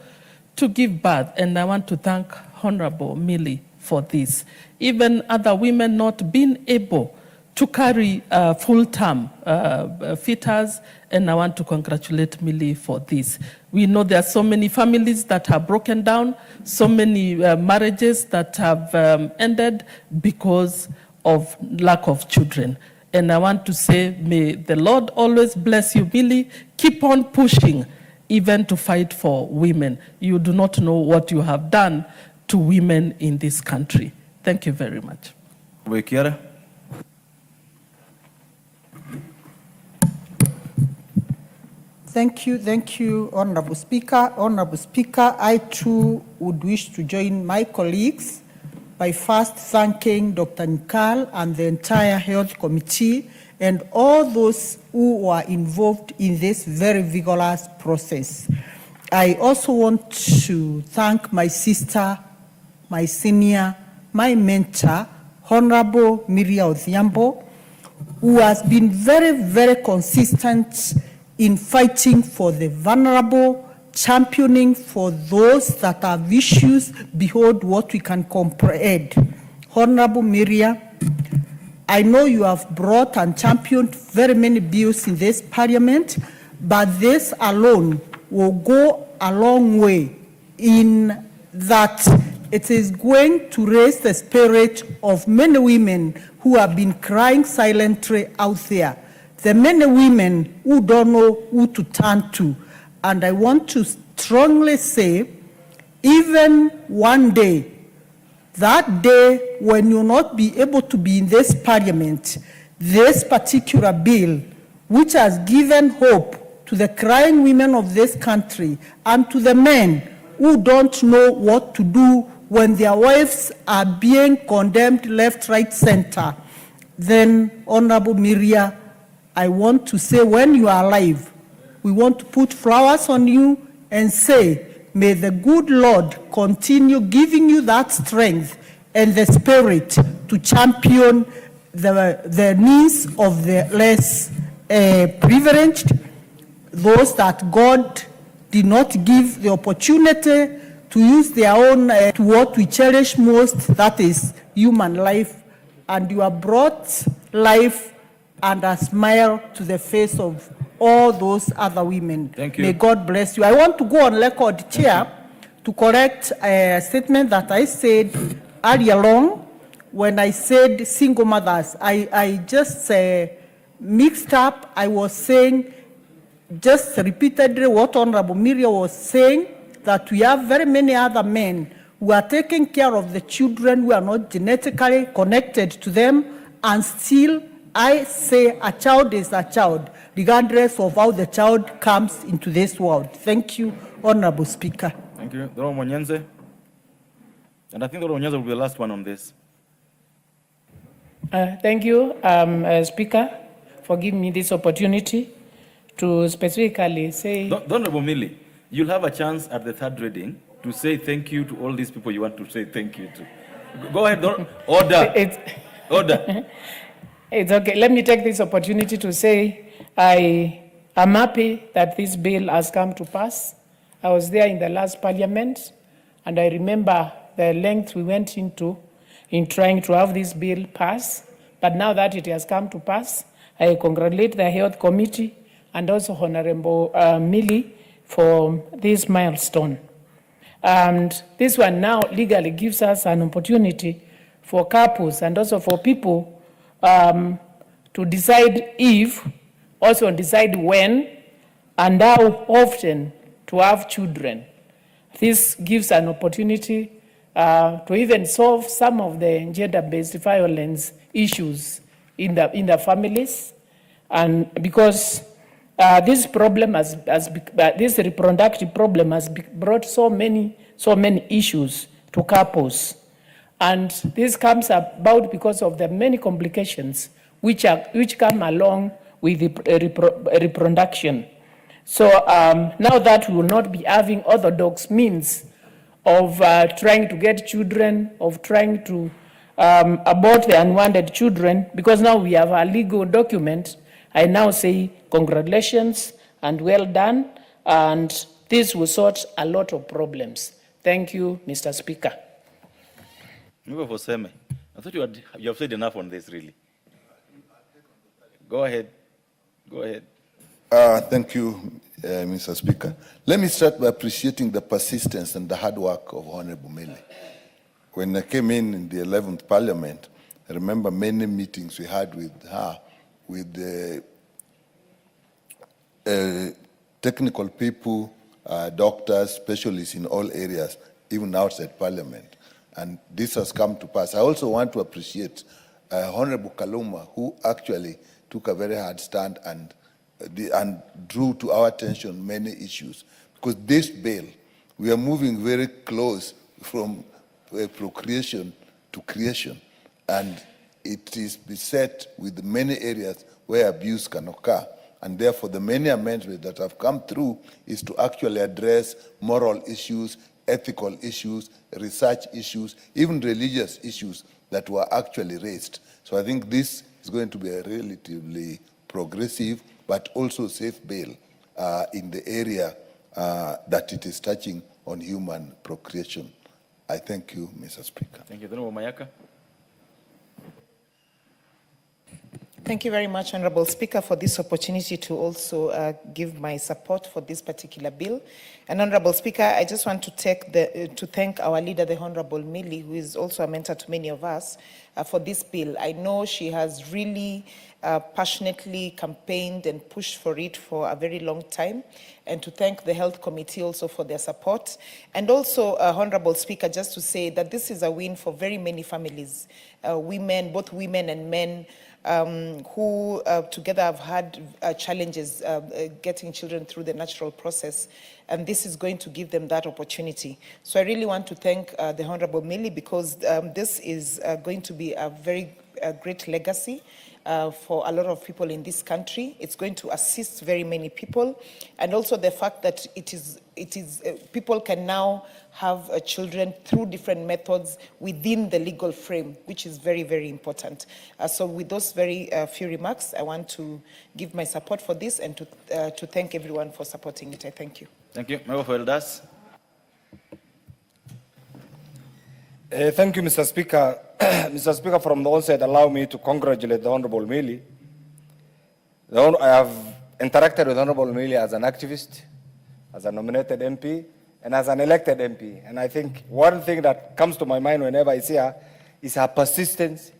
to give birth, and I want to thank Honorable Millie for this. Even other women not being able to carry full-term fetus, and I want to congratulate Millie for this. We know there are so many families that have broken down, so many marriages that have ended because of lack of children. And I want to say, may the Lord always bless you, Millie. Keep on pushing, even to fight for women. You do not know what you have done to women in this country. Thank you very much. Thank you, Honorable Speaker. Honorable Speaker, I too would wish to join my colleagues by first thanking Dr. Nikal and the entire Health Committee and all those who were involved in this very vigorous process. I also want to thank my sister, my senior, my mentor, Honorable Miria Odhiambo, who has been very, very consistent in fighting for the vulnerable, championing for those that have issues beyond what we can comprehend. Honorable Miria, I know you have brought and championed very many bills in this parliament, but this alone will go a long way in that it is going to raise the spirit of many women who have been crying silently out there. The many women who don't know who to turn to. And I want to strongly say, even one day, that day when you'll not be able to be in this parliament, this particular bill, which has given hope to the crying women of this country and to the men who don't know what to do when their wives are being condemned left, right, center, then, Honorable Miria, I want to say, when you are alive, we want to put flowers on you and say, may the good Lord continue giving you that strength and the spirit to champion the needs of the less privileged, those that God did not give the opportunity to use their own to what we cherish most, that is human life. And you have brought life and a smile to the face of all those other women. Thank you. May God bless you. I want to go on record, Chair, to correct a statement that I said earlier on when I said single mothers. I just mixed up. I was saying just repeatedly what Honorable Miria was saying, that we have very many other men who are taking care of the children who are not genetically connected to them, and still I say a child is a child, regardless of how the child comes into this world. Thank you, Honorable Speaker. Thank you. Dr. Mwanyenze. And I think Dr. Mwanyenze will be the last one on this. Thank you, Speaker, for giving me this opportunity to specifically say... Honorable Millie, you'll have a chance at the third reading to say thank you to all these people you want to say thank you to. Go ahead, order. Order. It's okay. Let me take this opportunity to say I am happy that this bill has come to pass. I was there in the last parliament, and I remember the length we went into in trying to have this bill pass. But now that it has come to pass, I congratulate the Health Committee and also Honorable Millie for this milestone. And this one now legally gives us an opportunity for couples and also for people to decide if, also decide when and how often to have children. This gives an opportunity to even solve some of the gender-based violence issues in the families, and because this problem this reproductive problem has brought so many issues to couples, and this comes about because of the many complications which come along with the reproduction. So now that we will not be having orthodox means of trying to get children, of trying to abort the unwanted children, because now we have a legal document, I now say congratulations and well done, and this will sort a lot of problems. Thank you, Mr. Speaker. I thought you have said enough on this, really. Go ahead. Go ahead. Thank you, Mr. Speaker. Let me start by appreciating the persistence and the hard work of Honorable Millie. When I came in the 11th Parliament, I remember many meetings we had with her, with the technical people, doctors, specialists in all areas, even outside Parliament. And this has come to pass. I also want to appreciate Honorable Kaluma, who actually took a very hard stand and drew to our attention many issues. Because this bill, we are moving very close from procreation to creation. And it is beset with many areas where abuse can occur. And therefore, the many amendments that have come through is to actually address moral issues, ethical issues, research issues, even religious issues that were actually raised. So I think this is going to be a relatively progressive but also safe bill in the area that it is touching on human procreation. I thank you, Mr. Speaker. Thank you. Honorable Mayaka. Thank you very much, Honorable Speaker, for this opportunity to also give my support for this particular bill. And Honorable Speaker, I just want to thank our leader, the Honorable Millie, who is also a mentor to many of us, for this bill. I know she has really passionately campaigned and pushed for it for a very long time, and to thank the Health Committee also for their support. And also, Honorable Speaker, just to say that this is a win for very many families, women, both women and men, who together have had challenges getting children through the natural process, and this is going to give them that opportunity. So I really want to thank the Honorable Millie, because this is going to be a very great legacy for a lot of people in this country. It's going to assist very many people, and also the fact that people can now have children through different methods within the legal frame, which is very, very important. So with those very few remarks, I want to give my support for this and to thank everyone for supporting it. I thank you. Thank you. Member for RUTO'S. Thank you, Mr. Speaker. Mr. Speaker, from the onset, allow me to congratulate the Honorable Millie. I have interacted with Honorable Millie as an activist, as a nominated MP, and as an elected MP. And I think one thing that comes to my mind whenever I see her is her persistence,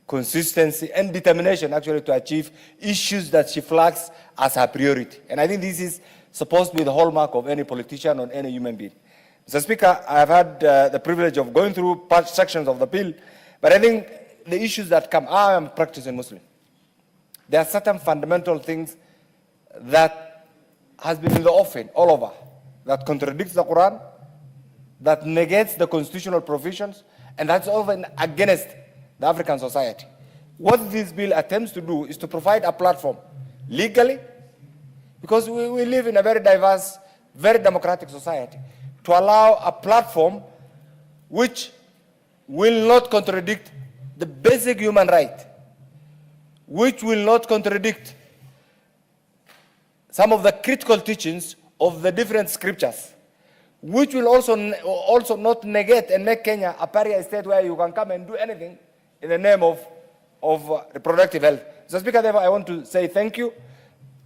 consistency, and determination actually to achieve issues that she flags as her priority. And I think this is supposed to be the hallmark of any politician or any human being. Mr. Speaker, I have had the privilege of going through sections of the bill, but I think the issues that come, I am a practicing Muslim. There are certain fundamental things that has been in the offing all over, that contradicts the Quran, that negates the constitutional provisions, and that's often against the African society. What this bill attempts to do is to provide a platform legally, because we live in a very diverse, very democratic society, to allow a platform which will not contradict the basic human right, which will not contradict some of the critical teachings of the different scriptures, which will also not negate and make Kenya a pariah state where you can come and do anything in the name of reproductive health. Mr. Speaker, therefore, I want to say thank you.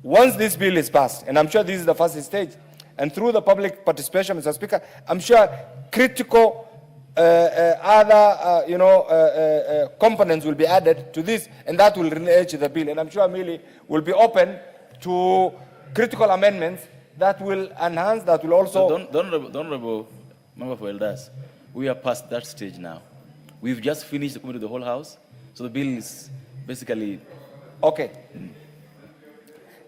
Once this bill is passed, and I'm sure this is the first stage, and through the public participation, Mr. Speaker, I'm sure critical other components will be added to this, and that will enrich the bill. And I'm sure Millie will be open to critical amendments that will enhance, that will also... So the honorable member for RUTO'S, we are past that stage now. We've just finished the committee of the whole House, so the bill is basically... Okay.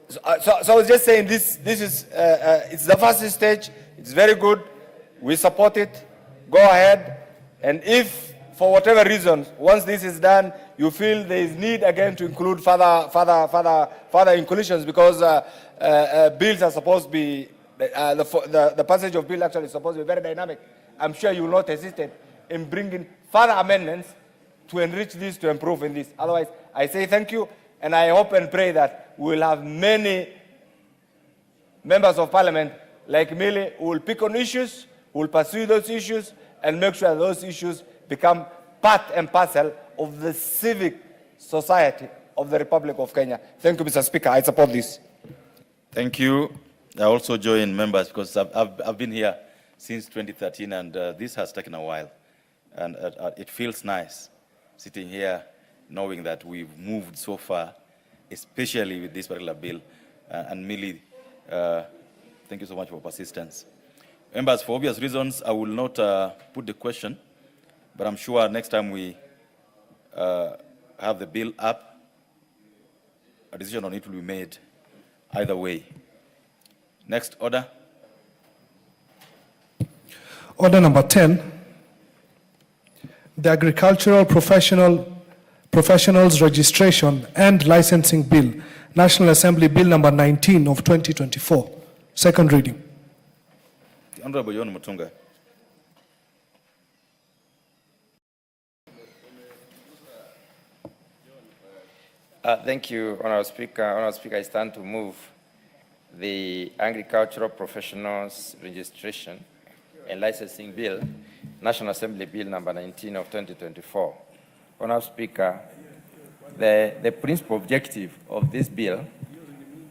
So I was just saying this is, it's the first stage, it's very good, we support it, go ahead, and if for whatever reason, once this is done, you feel there is need again to include further inclusions, because bills are supposed to be, the passage of bill actually is supposed to be very dynamic. I'm sure you will not hesitate in bringing further amendments to enrich this, to improve in this. Otherwise, I say thank you, and I hope and pray that we will have many members of parliament like Millie who will pick on issues, who will pursue those issues, and make sure those issues become part and parcel of the civic society of the Republic of Kenya. Thank you, Mr. Speaker. I support this. Thank you. I also join members because I've been here since 2013, and this has taken a while. And it feels nice sitting here knowing that we've moved so far, especially with this particular bill. And Millie, thank you so much for persistence. Members, for obvious reasons, I will not put the question, but I'm sure next time we have the bill up, a decision on it will be made either way. Next order. Order number 10, the Agricultural Professionals Registration and Licensing Bill, National Assembly Bill number 19 of 2024. Second reading. The Honorable John Mutunga. Thank you, Honourable Speaker. Honourable Speaker, I stand to move the Agricultural Professionals Registration and Licensing Bill, National Assembly Bill number 19 of 2024. Honourable Speaker, the principal objective of this bill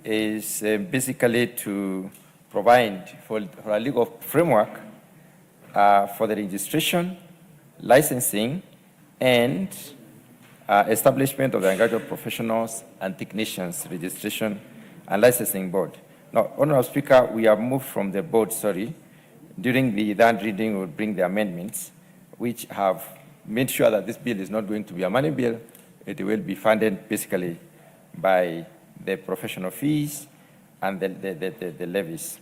is basically to provide for a legal framework for the registration, licensing, and establishment of the Agricultural Professionals and Technicians Registration and Licensing Board. Now, Honourable Speaker, we have moved from the board, During the third reading, we will bring the amendments, which have made sure that this bill is not going to be a money bill. It will be funded basically by the professional fees and the levies.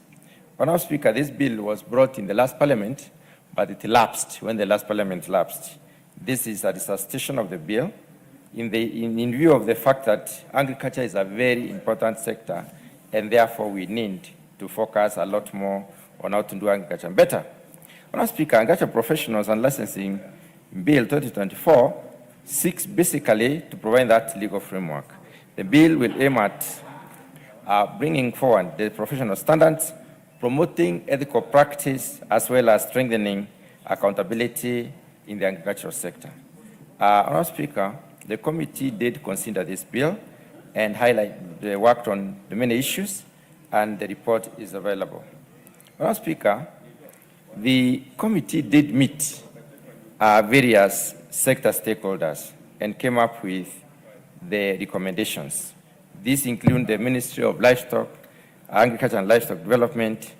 Honourable Speaker, this bill was brought in the last parliament, but it lapsed when the last parliament lapsed. This is a resuscitation of the bill in view of the fact that agriculture is a very important sector, and therefore we need to focus a lot more on how to do agriculture better. Honourable Speaker, Agricultural Professionals and Licensing Bill 2024 seeks basically to provide that legal framework. The bill will aim at bringing forward the professional standards, promoting ethical practice, as well as strengthening accountability in the agricultural sector. Honourable Speaker, the committee did consider this bill and worked on the many issues, and the report is available. Honourable Speaker, the committee did meet various sector stakeholders and came up with the recommendations. These include the Ministry of Livestock, Agriculture and Livestock Development,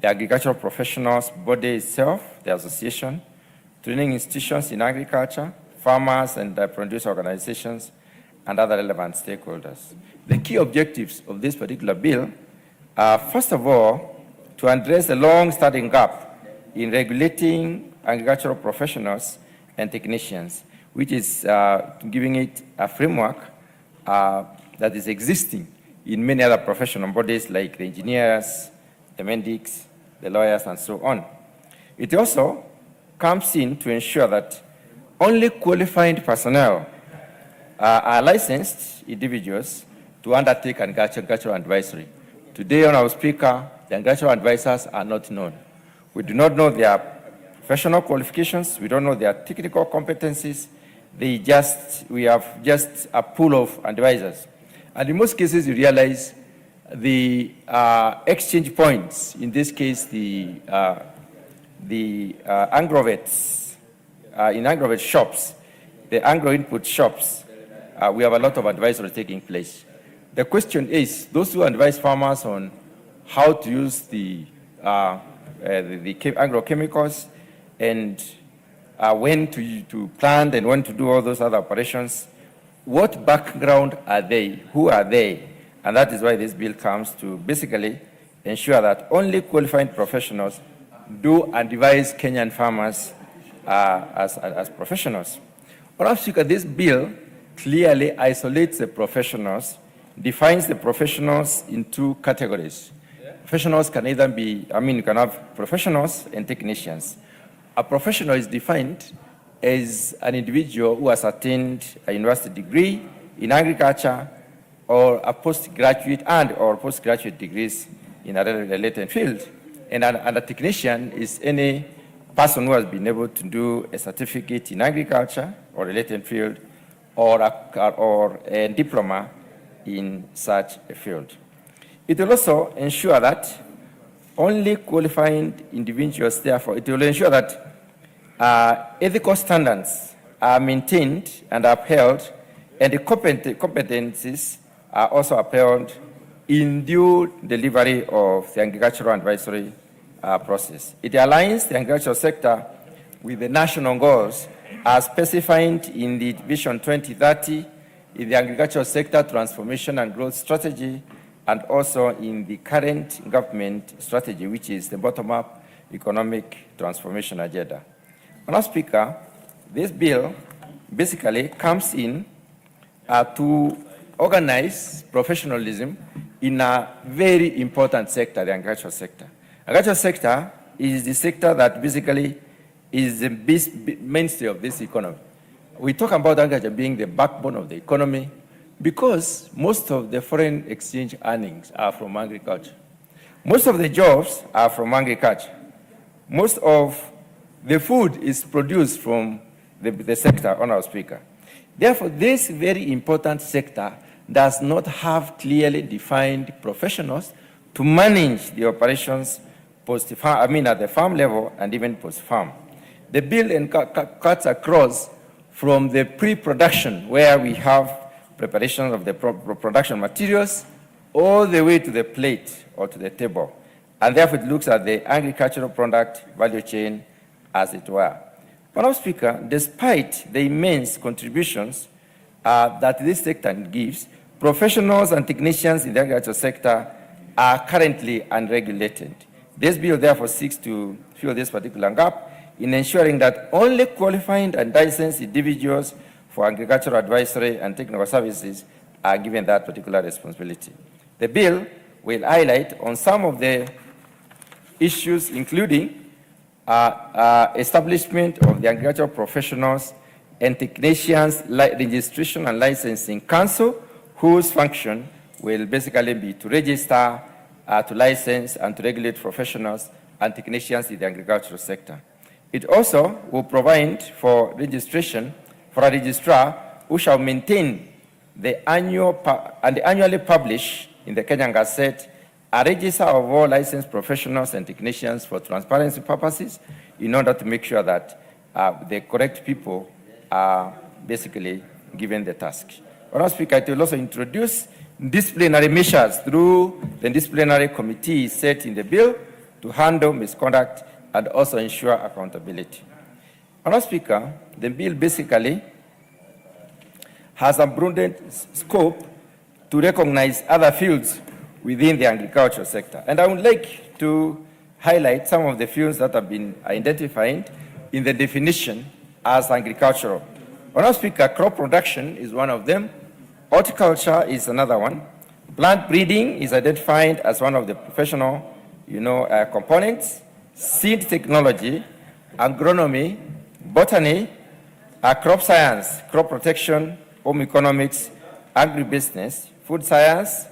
the Agricultural Professionals Body itself, the association, training institutions in agriculture, farmers and producer organizations, and other relevant stakeholders. The key objectives of this particular bill are, first of all, to address the long-standing gap in regulating agricultural professionals and technicians, which is giving it a framework that is existing in many other professional bodies like the engineers, the medics, the lawyers, and so on. It also comes in to ensure that only qualified personnel are licensed individuals to undertake agricultural advisory. Today, Honourable Speaker, the agricultural advisors are not known. We do not know their professional qualifications. We don't know their technical competencies. We have just a pool of advisors. And in most cases, you realize the exchange points, in this case, the agrovets, in agrovet shops, the agro input shops, we have a lot of advisory taking place. The question is, those who advise farmers on how to use the agrochemicals and when to plant and when to do all those other operations, what background are they? Who are they? And that is why this bill comes to basically ensure that only qualified professionals do advise Kenyan farmers as professionals. Honourable Speaker, this bill clearly isolates the professionals, defines the professionals in two categories. Professionals can either be, you can have professionals and technicians. A professional is defined as an individual who has attained a university degree in agriculture or a postgraduate or postgraduate degrees in a related field. And a technician is any person who has been able to do a certificate in agriculture or related field or a diploma in such a field. It will also ensure that only qualified individuals, therefore, it will ensure that ethical standards are maintained and upheld, and the competencies are also upheld in due delivery of the agricultural advisory process. It aligns the agricultural sector with the national goals as specified in the Vision 2030, in the agricultural sector transformation and growth strategy, and also in the current government strategy, which is the bottom-up economic transformation agenda. Honourable Speaker, this bill basically comes in to organize professionalism in a very important sector, the agricultural sector. Agricultural sector is the sector that basically is the mainstay of this economy. We talk about agriculture being the backbone of the economy, because most of the foreign exchange earnings are from agriculture. Most of the jobs are from agriculture. Most of the food is produced from the sector, Honorable Speaker. Therefore, this very important sector does not have clearly defined professionals to manage the operations post-farm, at the farm level and even post-farm. The bill cuts across from the pre-production, where we have preparation of the production materials, all the way to the plate or to the table. And therefore, it looks at the agricultural product value chain, as it were. Honorable Speaker, despite the immense contributions that this sector gives, professionals and technicians in the agricultural sector are currently unregulated. This bill therefore seeks to fill this particular gap in ensuring that only qualified and licensed individuals for agricultural advisory and technical services are given that particular responsibility. The bill will highlight on some of the issues, including establishment of the Agricultural Professionals and Technicians Registration and Licensing Council, whose function will basically be to register, to license, and to regulate professionals and technicians in the agricultural sector. It also will provide for registration for a registrar who shall maintain annually publish in the Kenyan Gazette a register of all licensed professionals and technicians for transparency purposes, in order to make sure that the correct people are basically given the task. Honorable Speaker, it will also introduce disciplinary measures through the disciplinary committee set in the bill to handle misconduct and also ensure accountability. Honorable Speaker, the bill basically has a broadened scope to recognize other fields within the agricultural sector. And I would like to highlight some of the fields that have been identified in the definition as agricultural. Honorable Speaker, crop production is one of them. Horticulture is another one. Plant breeding is identified as one of the professional, components. Seed technology, agronomy, botany, crop science, crop protection, home economics, agribusiness, food science,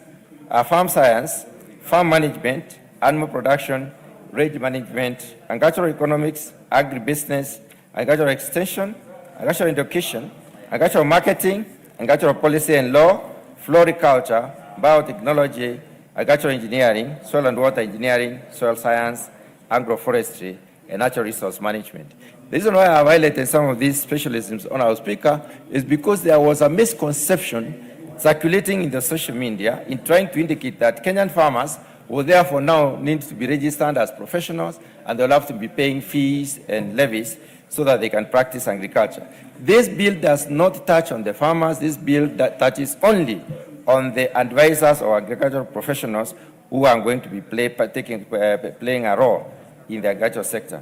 farm management, animal production, range management, agricultural economics, agribusiness, agricultural extension, agricultural education, agricultural marketing, agricultural policy and law, floriculture, biotechnology, agricultural engineering, soil and water engineering, soil science, agroforestry, and natural resource management. The reason why I have highlighted some of these specialisms, Honorable Speaker, is because there was a misconception circulating in the social media in trying to indicate that Kenyan farmers will therefore now need to be registered as professionals, and they'll have to be paying fees and levies so that they can practice agriculture. This bill does not touch on the farmers. This bill touches only on the advisors or agricultural professionals who are going to be playing a role in the agricultural sector.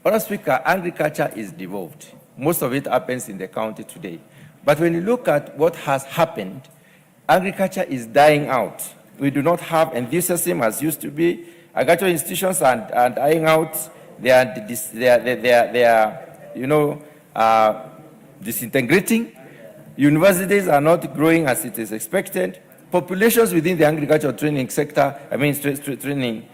Honorable Speaker, agriculture is devolved. Most of it happens in the county today. But when you look at what has happened, agriculture is dying out. We do not have enthusiasm as used to be. Agricultural institutions are dying out. They are disintegrating. Universities are not growing as it is expected. Populations within the agricultural training sector, training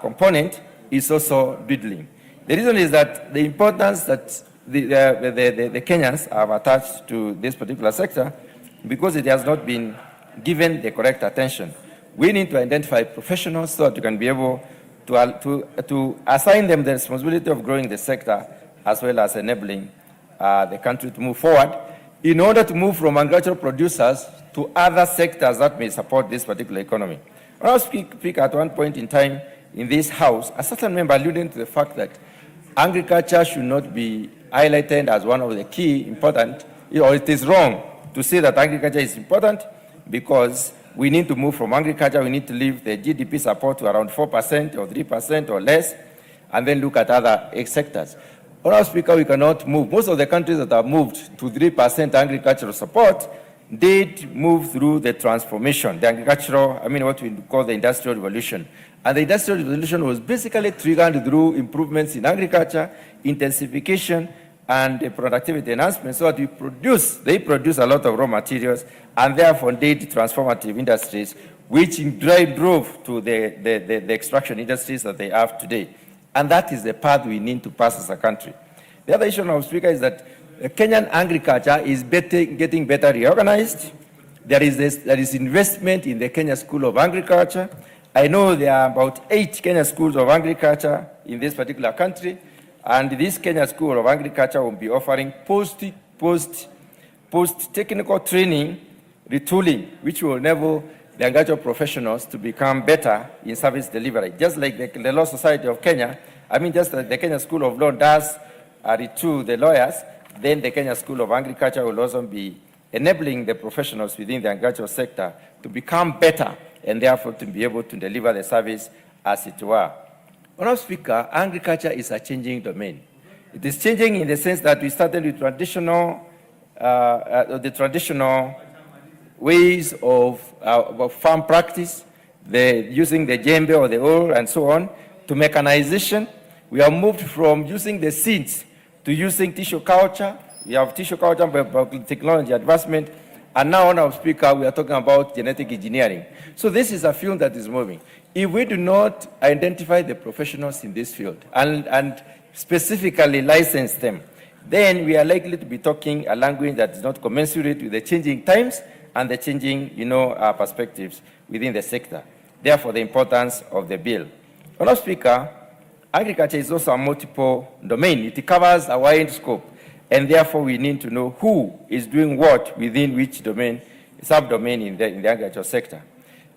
component, is also dwindling. The reason is that the importance that the Kenyans have attached to this particular sector, because it has not been given the correct attention. We need to identify professionals so that we can be able to assign them the responsibility of growing the sector, as well as enabling the country to move forward, in order to move from agricultural producers to other sectors that may support this particular economy. When I was speaking at one point in time in this House, a certain member alluded to the fact that agriculture should not be highlighted as one of the key important, or it is wrong to say that agriculture is important, because we need to move from agriculture, we need to leave the GDP support to around 4% or 3% or less, and then look at other sectors. Honorable Speaker, we cannot move. Most of the countries that have moved to 3% agricultural support did move through the transformation, the agricultural, what we call the Industrial Revolution. And the Industrial Revolution was basically triggered through improvements in agriculture, intensification, and the productivity enhancement so that they produce a lot of raw materials and therefore need transformative industries, which drove to the extraction industries that they have today. And that is the path we need to pass as a country. The other issue, Madam Speaker, is that Kenyan agriculture is getting better reorganized. There is investment in the Kenya School of Agriculture. I know there are about 8 Kenya schools of agriculture in this particular country, and this Kenya School of Agriculture will be offering post-technical training, retooling, which will enable the agricultural professionals to become better in service delivery. Just like the Law Society of Kenya, just like the Kenya School of Law does retool the lawyers, then the Kenya School of Agriculture will also be enabling the professionals within the agricultural sector to become better and therefore to be able to deliver the service as it were. Madam Speaker, agriculture is a changing domain. It is changing in the sense that we started with traditional ways of farm practice, using the djembe or the oil and so on, to mechanization. We have moved from using the seeds to using tissue culture. We have tissue culture by technology advancement. And now, Madam Speaker, we are talking about genetic engineering. So this is a field that is moving. If we do not identify the professionals in this field and specifically license them, then we are likely to be talking a language that is not commensurate with the changing times and the changing, perspectives within the sector. Therefore, the importance of the bill. Madam Speaker, agriculture is also a multiple domain. It covers a wide scope, and therefore we need to know who is doing what within which domain, subdomain in the agricultural sector.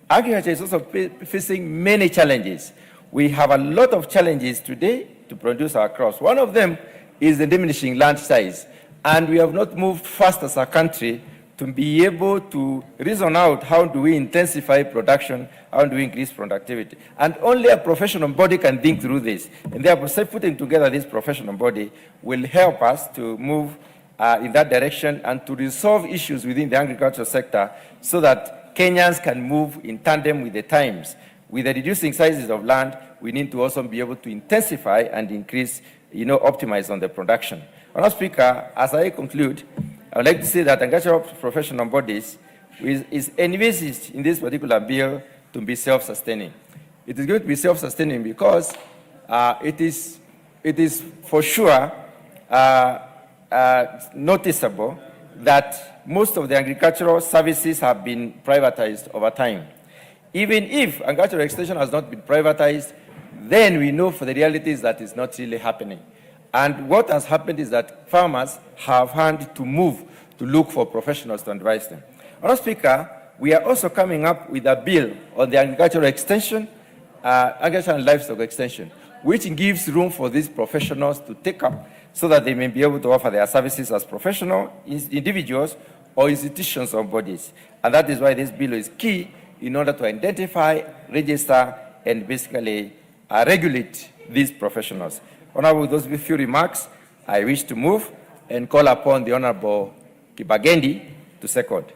Agriculture is also facing many challenges. We have a lot of challenges today to produce our crops. One of them is the diminishing land size, and we have not moved fast as a country to be able to reason out how do we intensify production, how do we increase productivity. And only a professional body can think through this. And therefore, putting together this professional body will help us to move in that direction and to resolve issues within the agricultural sector so that Kenyans can move in tandem with the times. With the reducing sizes of land, we need to also be able to intensify and increase, optimize on the production. Madam Speaker, as I conclude, I would like to say that agricultural professional bodies is envisaged in this particular bill to be self-sustaining. It is going to be self-sustaining because it is for sure noticeable that most of the agricultural services have been privatized over time. Even if agricultural extension has not been privatized, then we know for the realities that is not really happening. And what has happened is that farmers have had to move to look for professionals to advise them. Madam Speaker, we are also coming up with a bill on the agricultural extension, agricultural and livestock extension, which gives room for these professionals to take up so that they may be able to offer their services as professional individuals or institutions or bodies. And that is why this bill is key in order to identify, register, and basically regulate these professionals. Honorable, with those few remarks, I wish to move and call upon the Honorable Kibagendi to second.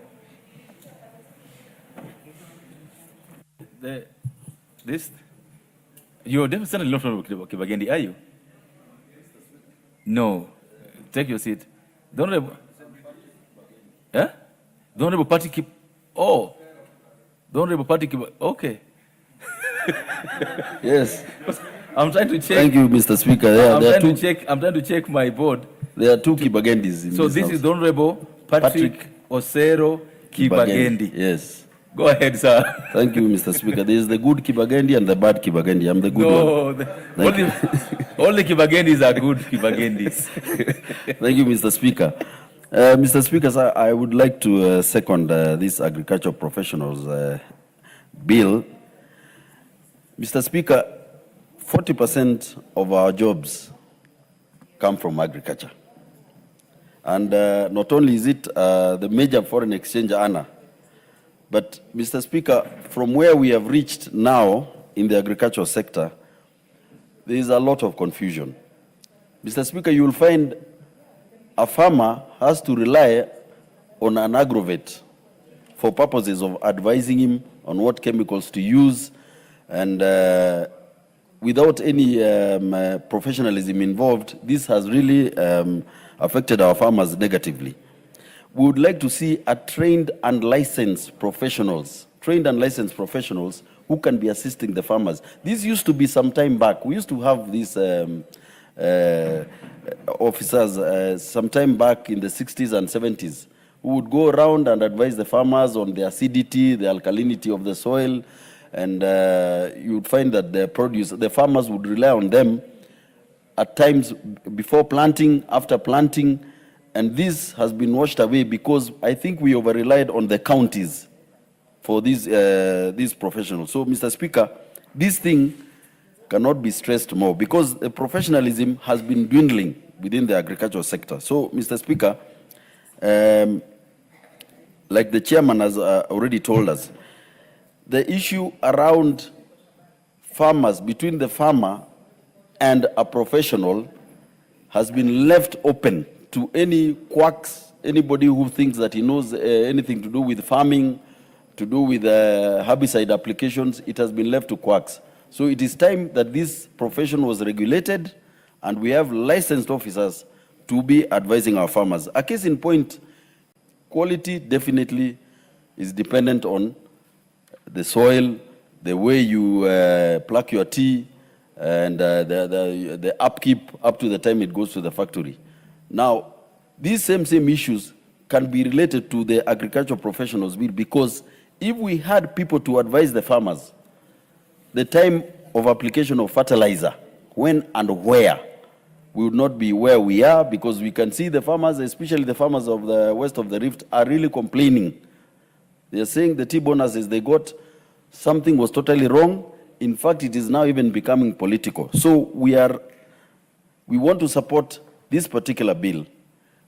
You're definitely not Honorable Kibagendi, are you? No. Take your seat. The Honorable... Eh? The Honorable Party keep... Oh. The Honorable Party keep... Okay. Yes. I'm trying to check. Thank you, Mr. Speaker. I'm trying to check my board. There are two Kibagendis in So this this house. is the Honorable Patrick Osero Kibagendi. Yes. Go ahead, sir. Thank you, Mr. Speaker. There is the good Kibagendi and the bad Kibagendi. I'm the good one. Only Kibagendis are good Kibagendis. Thank you, Mr. Speaker. Mr. Speaker, sir, I would like to second this agricultural professionals bill. Mr. Speaker, 40% of our jobs come from agriculture. And not only is it the major foreign exchange earner, but Mr. Speaker, from where we have reached now in the agricultural sector, there is a lot of confusion. Mr. Speaker, you will find a farmer has to rely on an agrovet for purposes of advising him on what chemicals to use, and without any professionalism involved, this has really affected our farmers negatively. We would like to see a trained and licensed professionals who can be assisting the farmers. This used to be some time back. We used to have these officers some time back in the 60s and 70s who would go around and advise the farmers on the acidity, the alkalinity of the soil, and you would find that the farmers would rely on them at times before planting, after planting, and this has been washed away because I think we over-relied on the counties for these professionals. So, Mr. Speaker, this thing cannot be stressed more because the professionalism has been dwindling within the agricultural sector. So, Mr. Speaker, like the chairman has already told us, the issue around farmers, between the farmer and a professional, has been left open to any quacks, anybody who thinks that he knows anything to do with farming, to do with herbicide applications. It has been left to quacks. So it is time that this profession was regulated and we have licensed officers to be advising our farmers. A case in point, quality definitely is dependent on the soil, the way you pluck your tea, and the upkeep up to the time it goes to the factory. Now, these same issues can be related to the agricultural professionals bill because if we had people to advise the farmers, the time of application of fertilizer, when and where, we would not be where we are because we can see the farmers, especially the farmers of the west of the Rift, are really complaining. They are saying the T-bonuses they got, something was totally wrong. In fact, it is now even becoming political. So we want to support this particular bill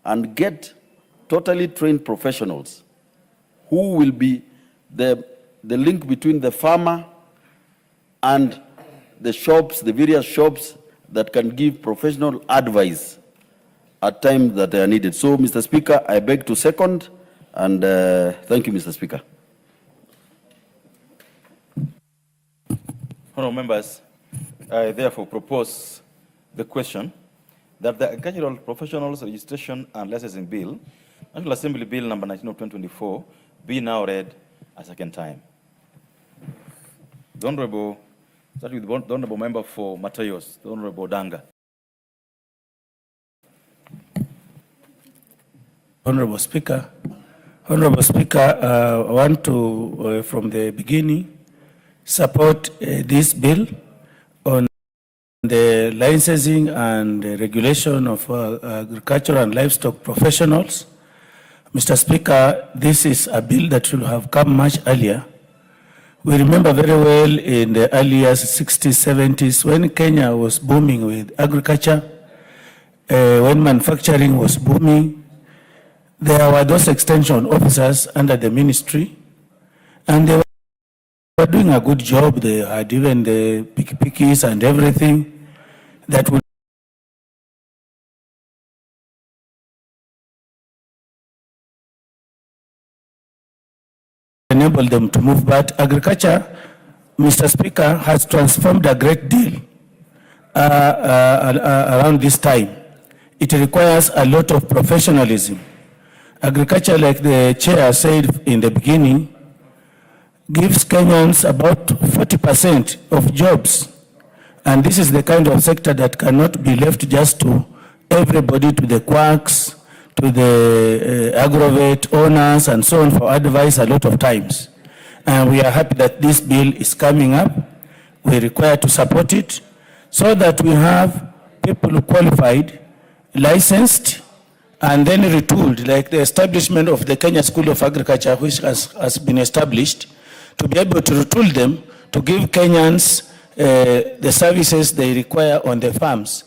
and get totally trained professionals who will be the link between the farmer and the shops, the various shops that can give professional advice at times that they are needed. So, Mr. Speaker, I beg to second, and thank you, Mr. Speaker. Honourable members, I therefore propose the question that the Agricultural Professionals Registration and Licensing Bill, National Assembly Bill number 19 of 2024, be now read a second time. The Honourable, start with the Honourable Member for Matayos, the Honourable Danga. Honourable Speaker, I want to, from the beginning, support this bill on the licensing and the regulation of agricultural and livestock professionals. Mr. Speaker, this is a bill that should have come much earlier. We remember very well in the early years, 60s, 70s, when Kenya was booming with agriculture, when manufacturing was booming, there were those extension officers under the ministry, and they were doing a good job. They had even the pickies and everything that would enable them to move. But agriculture, Mr. Speaker, has transformed a great deal around this time. It requires a lot of professionalism. Agriculture, like the chair said in the beginning, gives Kenyans about 40% of jobs. And this is the kind of sector that cannot be left just to everybody, to the quacks, to the agrovet owners and so on for advice a lot of times. And we are happy that this bill is coming up. We require to support it so that we have people qualified, licensed, and then retooled, like the establishment of the Kenya School of Agriculture, which has been established, to be able to retool them to give Kenyans the services they require on the farms.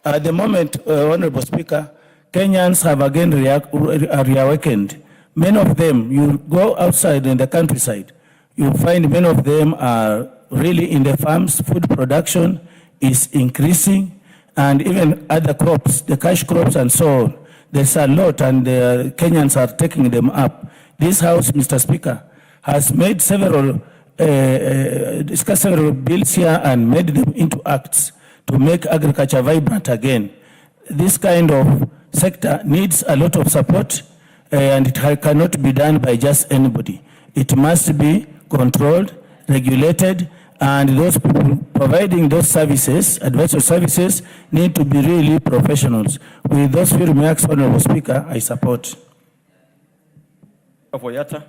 At the moment, Honorable Speaker, Kenyans have again reawakened. Many of them, you go outside in the countryside, you find many of them are really in the farms. Food production is increasing, and even other crops, the cash crops and so on. There's a lot, and the Kenyans are taking them up. This House, Mr. Speaker, has made discussed several bills here and made them into acts to make agriculture vibrant again. This kind of sector needs a lot of support, and it cannot be done by just anybody. It must be controlled, regulated, and those people providing those services, advisory services, need to be really professionals. With those few remarks, Honorable Speaker, I support. Apoyata.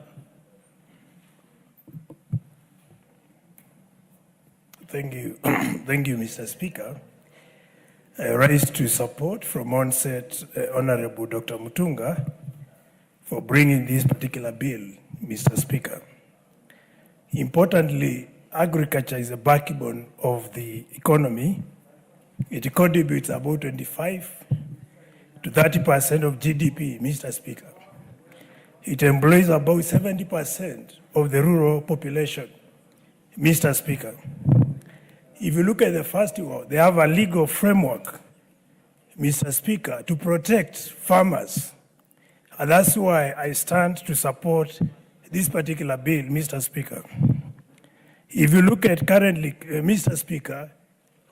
Thank you. Thank you, Mr. Speaker. I rise to support from onset Honorable Dr. Mutunga for bringing this particular bill, Mr. Speaker. Importantly, agriculture is the backbone of the economy. It contributes about 25 to 30% of GDP, Mr. Speaker. It employs about 70% of the rural population, Mr. Speaker. If you look at the first one, they have a legal framework, Mr. Speaker, to protect farmers. And that's why I stand to support this particular bill, Mr. Speaker. If you look at currently, Mr. Speaker,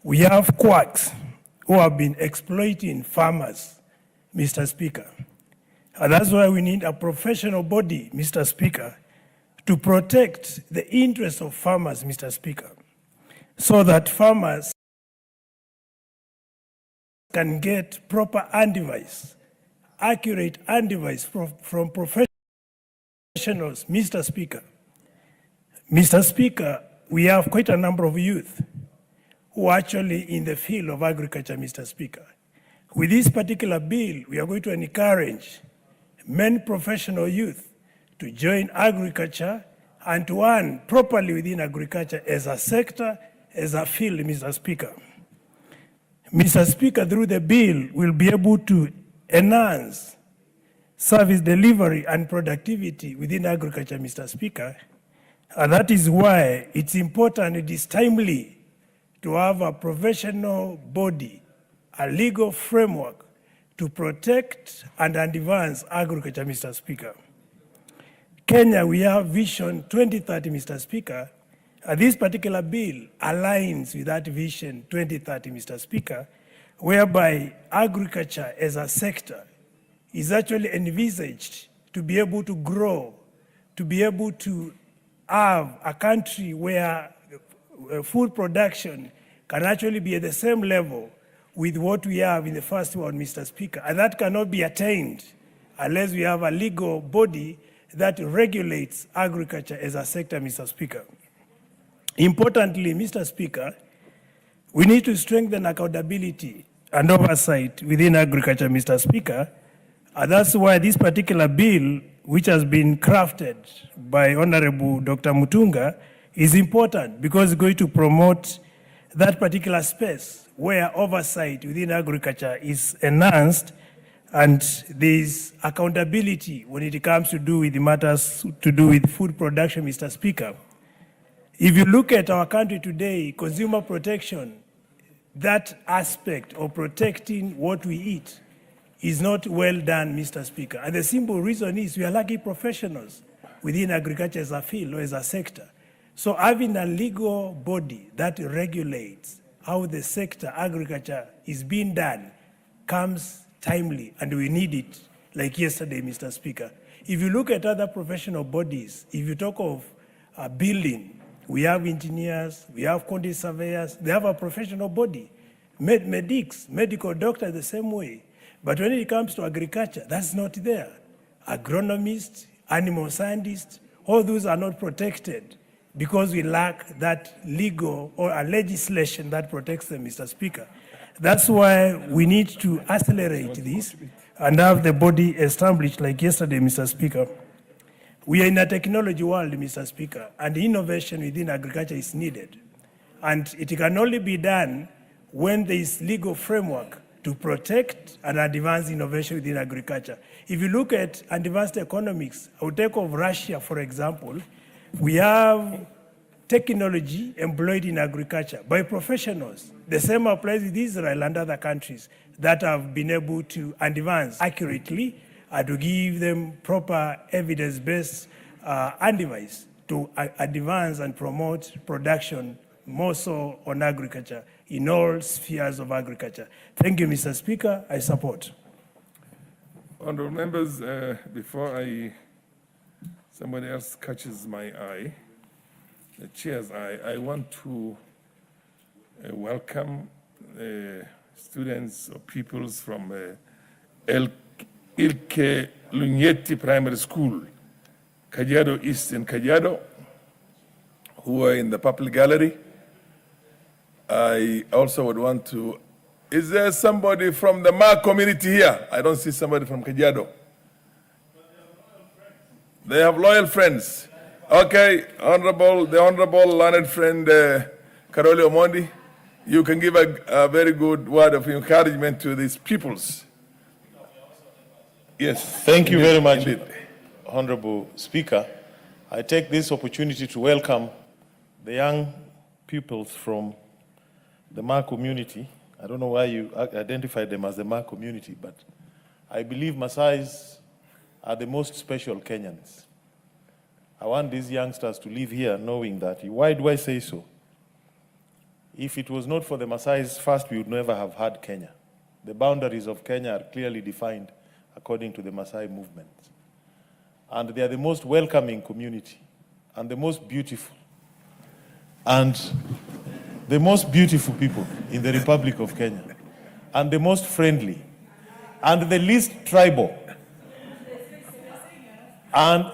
we have quacks who have been exploiting farmers, Mr. Speaker. And that's why we need a professional body, Mr. Speaker, to protect the interests of farmers, Mr. Speaker, so that farmers can get proper advice, accurate advice from professionals, Mr. Speaker. Mr. Speaker, we have quite a number of youth who are actually in the field of agriculture, Mr. Speaker. With this particular bill, we are going to encourage many professional youth to join agriculture and to earn properly within agriculture as a sector, as a field, Mr. Speaker. Mr. Speaker, through the bill, we'll be able to enhance service delivery and productivity within agriculture, Mr. Speaker. And that is why it's important, it is timely to have a professional body, a legal framework to protect and advance agriculture, Mr. Speaker. Kenya, we have Vision 2030, Mr. Speaker. This particular bill aligns with that Vision 2030, Mr. Speaker, whereby agriculture as a sector is actually envisaged to be able to grow, to be able to have a country where food production can actually be at the same level with what we have in the first one, Mr. Speaker. And that cannot be attained unless we have a legal body that regulates agriculture as a sector, Mr. Speaker. Importantly, Mr. Speaker, we need to strengthen accountability and oversight within agriculture, Mr. Speaker. And that's why this particular bill, which has been crafted by Honorable Dr. Mutunga, is important because it's going to promote that particular space where oversight within agriculture is enhanced and there's accountability when it comes to do with the matters to do with food production, Mr. Speaker. If you look at our country today, consumer protection, that aspect of protecting what we eat is not well done, Mr. Speaker. And the simple reason is we are lacking professionals within agriculture as a field or as a sector. So having a legal body that regulates how the sector agriculture is being done comes timely, and we need it like yesterday, Mr. Speaker. If you look at other professional bodies, if you talk of building, we have engineers, we have quantity surveyors, they have a professional body. Medics, medical doctors the same way. But when it comes to agriculture, that's not there. Agronomists, animal scientists, all those are not protected because we lack that legal or a legislation that protects them, Mr. Speaker. That's why we need to accelerate this and have the body established like yesterday, Mr. Speaker. We are in a technology world, Mr. Speaker, and innovation within agriculture is needed. And it can only be done when there is legal framework to protect and advance innovation within agriculture. If you look at advanced economics, I would take of Russia, for example, we have technology employed in agriculture by professionals. The same applies with Israel and other countries that have been able to advance accurately and to give them proper evidence-based advice to advance and promote production more so on agriculture in all spheres of agriculture. Thank you, Mr. Speaker. I support. Honorable members, before somebody else catches my eye, the chair's eye, I want to welcome students or pupils from Ilke Lunyetti Primary School, Kajiado East in Kajiado, who are in the public gallery. I also would want to, is there somebody from the Ma community here? I don't see somebody from Kajiado. They have loyal friends. Okay, the honorable learned friend, Karoli Omondi, you can give a very good word of encouragement to these peoples. Yes. Thank you very much, Honorable Speaker. I take this opportunity to welcome the young pupils from the Ma community. I don't know why you identified them as the Ma community, but I believe Maasais are the most special Kenyans. I want these youngsters to live here knowing that. Why do I say so? If it was not for the Maasais, first we would never have had Kenya. The boundaries of Kenya are clearly defined according to the Maasai movement. And they are the most welcoming community and the most beautiful. And the most beautiful people in the Republic of Kenya. And the most friendly. And the least tribal. And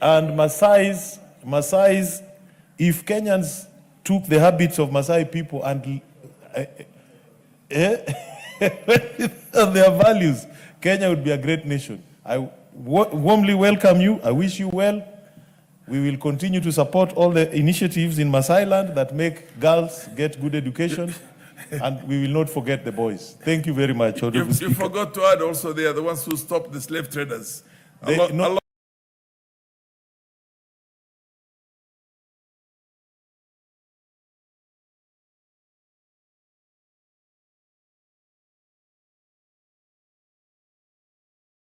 Maasais, if Kenyans took the habits of Maasai people and their values, Kenya would be a great nation. I warmly welcome you. I wish you well. We will continue to support all the initiatives in Maasai land that make girls get good education, and we will not forget the boys. Thank you very much. You forgot to add also they are the ones who stopped the slave traders.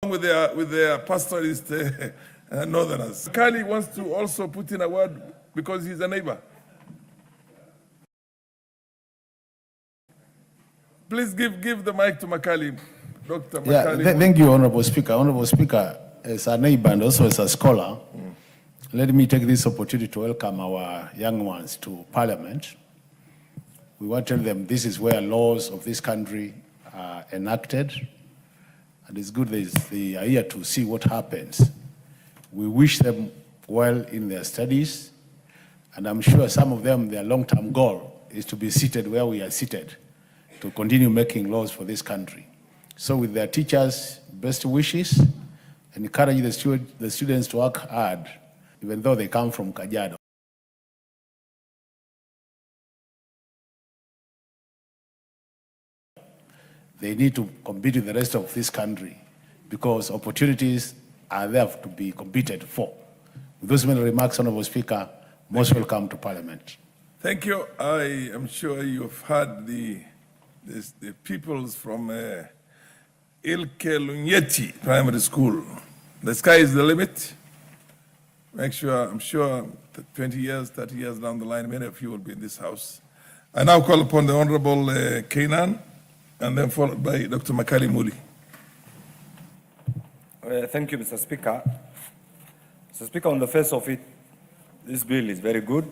With their pastoralist northerners. Kali wants to also put in a word because he's a neighbor. Please give the mic to Makali, Dr. Makali. Thank you, Honorable Speaker. Honorable Speaker, as a neighbor and also as a scholar, let me take this opportunity to welcome our young ones to Parliament. We want to tell them this is where laws of this country are enacted. And it's good they are here to see what happens. We wish them well in their studies, and I'm sure some of them, their long-term goal is to be seated where we are seated, to continue making laws for this country. So with their teachers, best wishes, and encourage the students to work hard, even though they come from Kajiado. They need to compete with the rest of this country because opportunities are there to be competed for. With those many remarks, Honorable Speaker, most welcome to Parliament. Thank you. I am sure you've heard the peoples from Ilke Lunyetti Primary School. The sky is the limit. I'm sure that 20 years, 30 years down the line, many of you will be in this house. I now call upon the Honorable Kainan, and then followed by Dr. Makali Muli. Thank you, Mr. Speaker. Mr. Speaker, on the face of it, this bill is very good.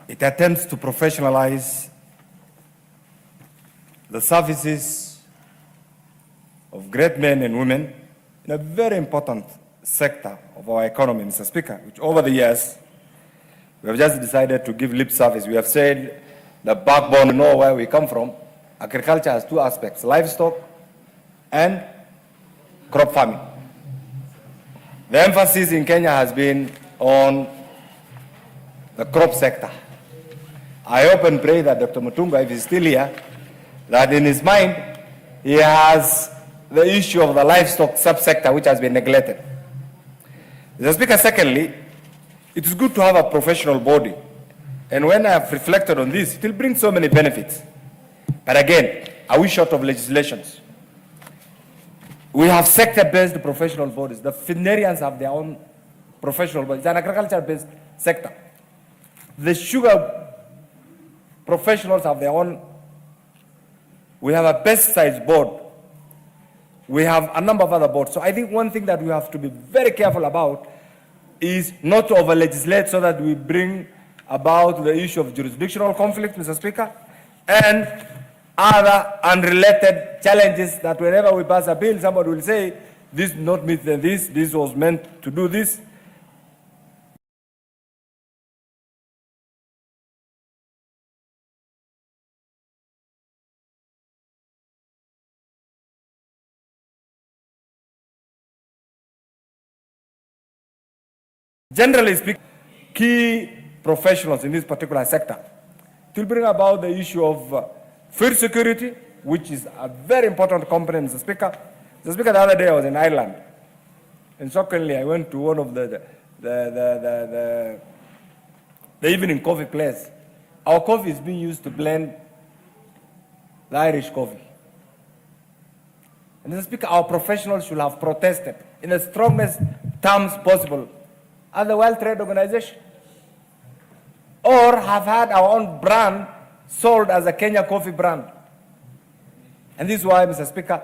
It attempts to professionalize the services of great men and women in a very important sector of our economy, Mr. Speaker, which over the years, we have just decided to give lip service. We have said the backbone, you know where we come from. Agriculture has two aspects, livestock and crop farming. The emphasis in Kenya has been on the crop sector. I hope and pray that Dr. Mutunga, if he's still here, that in his mind, he has the issue of the livestock subsector which has been neglected. Mr. Speaker, secondly, it is good to have a professional body. And when I have reflected on this, it will bring so many benefits. But again, are we short of legislations? We have sector-based professional bodies. The veterinarians have their own professional bodies. It's an agriculture-based sector. The sugar professionals have their own. We have a pesticides board We have a number of other boards. So I think one thing that we have to be very careful about is not to over-legislate so that we bring about the issue of jurisdictional conflict, Mr. Speaker, and other unrelated challenges that whenever we pass a bill, somebody will say, this did not meet this was meant to do this. Generally speaking, key professionals in this particular sector to bring about the issue of food security, which is a very important component, Mr. Speaker. Mr. Speaker, the other day I was in Ireland, and shockingly I went to one of the evening coffee place. Our coffee is being used to blend the Irish coffee. And Mr. Speaker, our professionals should have protested in the strongest terms possible at the World Trade Organization, or have had our own brand sold as a Kenya coffee brand. And this is why, Mr. Speaker,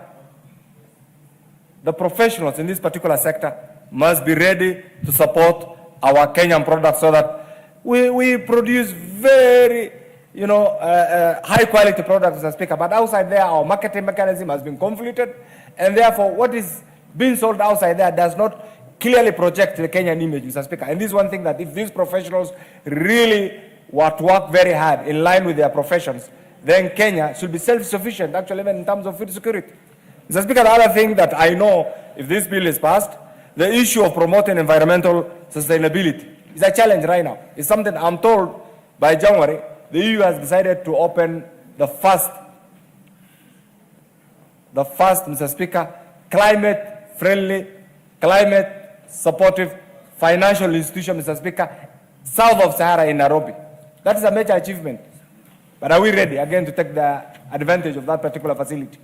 the professionals in this particular sector must be ready to support our Kenyan products so that we produce very, high quality products, Mr. Speaker. But outside there, our marketing mechanism has been conflicted, and therefore what is being sold outside there does not clearly project the Kenyan image, Mr. Speaker. And this is one thing that if these professionals really were to work very hard in line with their professions, then Kenya should be self-sufficient, actually, even in terms of food security. Mr. Speaker, the other thing that I know, if this bill is passed, the issue of promoting environmental sustainability is a challenge right now. It's something I'm told by January, the EU has decided to open the first, Mr. Speaker, climate-friendly, climate-supportive financial institution, Mr. Speaker, south of Sahara in Nairobi. That is a major achievement. But are we ready, again, to take the advantage of that particular facility?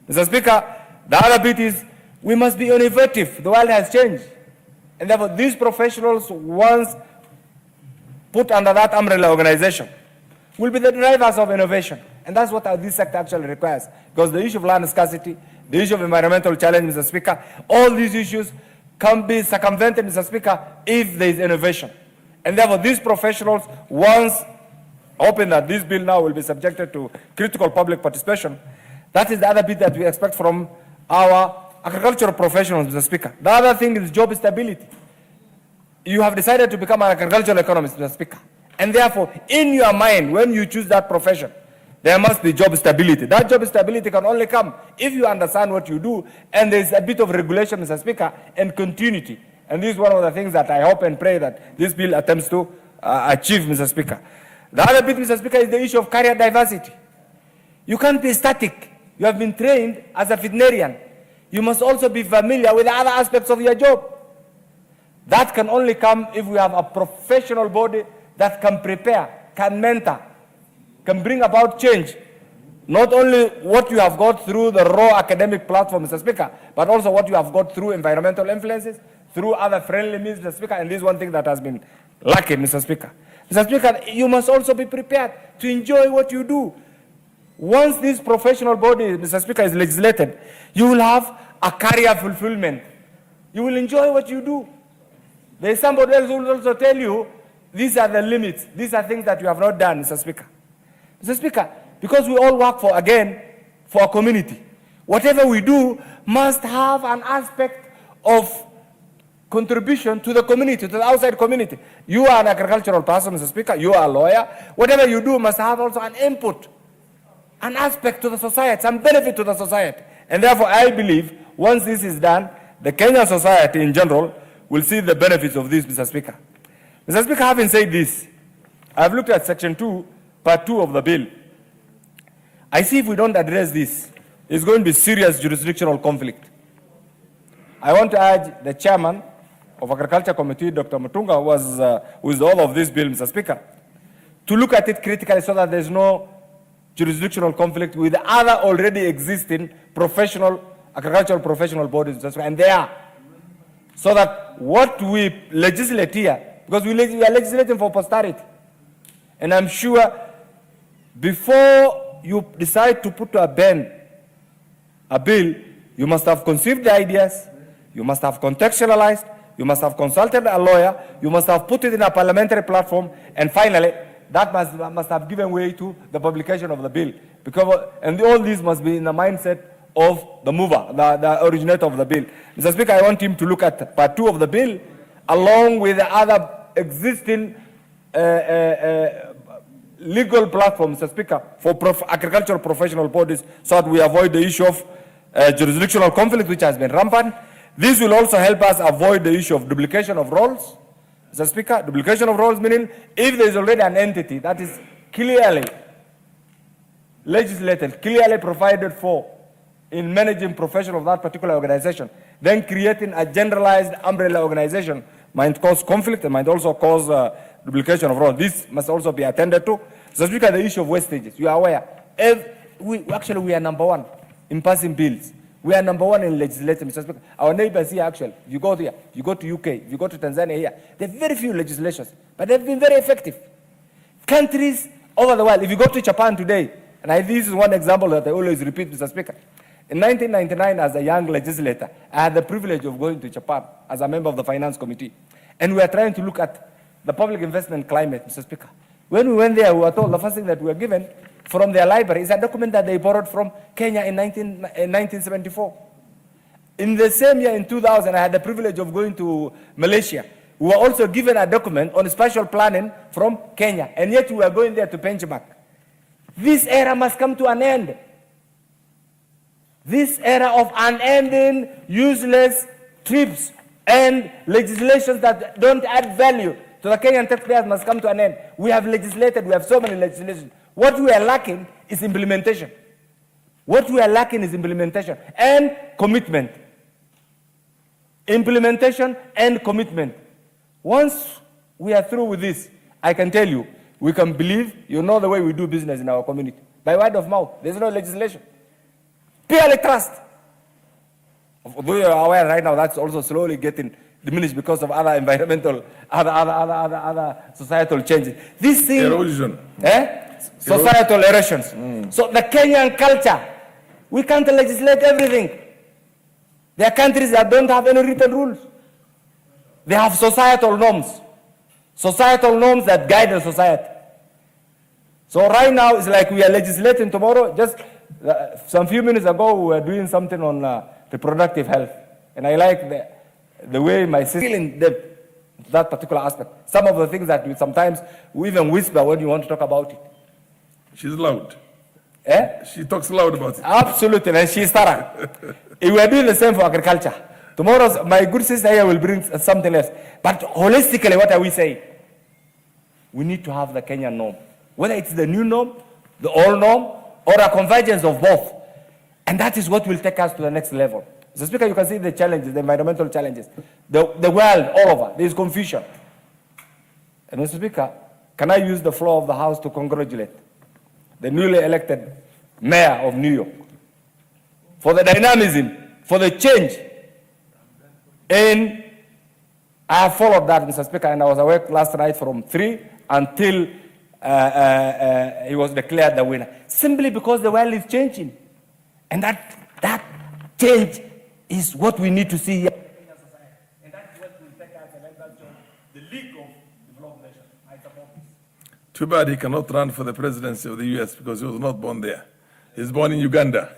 Mr. Speaker, the other bit is we must be innovative. The world has changed. And therefore, these professionals, once put under that umbrella organization, will be the drivers of innovation. And that's what this sector actually requires. Because the issue of land scarcity, the issue of environmental challenge, Mr. Speaker, all these issues can be circumvented, Mr. Speaker, if there is innovation. And therefore, these professionals, once hoping that this bill now will be subjected to critical public participation, that is the other bit that we expect from our agricultural professionals, Mr. Speaker. The other thing is job stability. You have decided to become an agricultural economist, Mr. Speaker. And therefore, in your mind, when you choose that profession, there must be job stability. That job stability can only come if you understand what you do, and there is a bit of regulation, Mr. Speaker, and continuity. And this is one of the things that I hope and pray that this bill attempts to achieve, Mr. Speaker. The other bit, Mr. Speaker, is the issue of career diversity. You can't be static. You have been trained as a veterinarian. You must also be familiar with the other aspects of your job. That can only come if we have a professional body that can prepare, can mentor, can bring about change. Not only what you have got through the raw academic platform, Mr. Speaker, but also what you have got through environmental influences, through other friendly means, Mr. Speaker, and this is one thing that has been lacking, Mr. Speaker. Mr. Speaker, you must also be prepared to enjoy what you do. Once this professional body, Mr. Speaker, is legislated, you will have a career fulfillment. You will enjoy what you do. There is somebody else who will also tell you, these are the limits. These are things that you have not done, Mr. Speaker. Mr. Speaker, because we all work for a community, whatever we do must have an aspect of contribution to the community, to the outside community. You are an agricultural person, Mr. Speaker. You are a lawyer. Whatever you do must have also an input, an aspect to the society, some benefit to the society. And therefore, I believe once this is done, the Kenyan society in general will see the benefits of this, Mr. Speaker. Mr. Speaker, having said this, I have looked at Section 2, Part 2 of the bill. I see if we don't address this, it's going to be serious jurisdictional conflict. I want to urge the chairman of Agriculture Committee, Dr. Mutunga, who is the author of this bill, Mr. Speaker, to look at it critically so that there's no jurisdictional conflict with other already existing agricultural professional bodies, Mr. Speaker, and they are. So that what we legislate here, because we are legislating for posterity, and I'm sure before you decide to put to a ban a bill, You must have conceived the ideas. You must have contextualized. You must have consulted a lawyer. You must have put it in a parliamentary platform. And finally, that must have given way to the publication of the bill. And all these must be in the mindset of the mover, the originator of the bill. Mr. Speaker, I want him to look at part 2 of the bill along with the other existing legal platform, Mr. Speaker, for agricultural professional bodies so that we avoid the issue of jurisdictional conflict, which has been rampant. This will also help us avoid the issue of duplication of roles. Mr. Speaker, duplication of roles meaning if there is already an entity that is clearly legislated, clearly provided for in managing profession of that particular organization, then creating a generalized umbrella organization might cause conflict and might also cause duplication of roles. This must also be attended to. So, Speaker, the issue of wastages, you are aware. We are number 1 in passing bills. We are number 1 in legislation, Mr. Speaker. Our neighbors here, actually, if you go there, if you go to UK, if you go to Tanzania here, there are very few legislations, but they've been very effective. Countries over the world, if you go to Japan today, and this is one example that I always repeat, Mr. Speaker. In 1999, as a young legislator, I had the privilege of going to Japan as a member of the Finance Committee. And we are trying to look at the public investment climate, Mr. Speaker. When we went there, we were told the first thing that we were given from their library is a document that they borrowed from Kenya in 1974. In the same year, in 2000, I had the privilege of going to Malaysia. We were also given a document on spatial planning from Kenya, and yet we were going there to benchmark. This era must come to an end. This era of unending, useless trips and legislations that don't add value to the Kenyan taxpayers must come to an end. We have legislated, we have so many legislations. What we are lacking is implementation. What we are lacking is implementation and commitment. Implementation and commitment. Once we are through with this, I can tell you, we can believe, you know the way we do business in our community. By word of mouth, there's no legislation. Purely trust. Although you are aware right now, that's also slowly getting diminished because of other environmental, other societal changes. This thing, erosion. Societal erosions. So the Kenyan culture, we can't legislate everything. There are countries that don't have any written rules. They have societal norms that guide the society. So right now, it's like we are legislating tomorrow. Just some few minutes ago, we were doing something on reproductive health. And I like the way my sister in that particular aspect. Some of the things that sometimes we even whisper when you want to talk about it. She's loud. She talks loud about it. Absolutely, and she's thorough. We are doing the same for agriculture. Tomorrow, my good sister here will bring something else. But holistically, what are we saying? We need to have the Kenyan norm. Whether it's the new norm, the old norm, or a convergence of both. And that is what will take us to the next level. Mr. Speaker, you can see the challenges, the environmental challenges. The world, all over, there is confusion. And Mr. Speaker, can I use the floor of the House to congratulate the newly elected mayor of New York for the dynamism, for the change. And I have followed that, Mr. Speaker, and I was awake last night from 3 until he was declared the winner. Simply because the world is changing. And that change is what we need to see here. And that's what will take us and help us join the League of Developed Nations. I support this. Too bad he cannot run for the presidency of the U.S. because he was not born there. He's born in Uganda.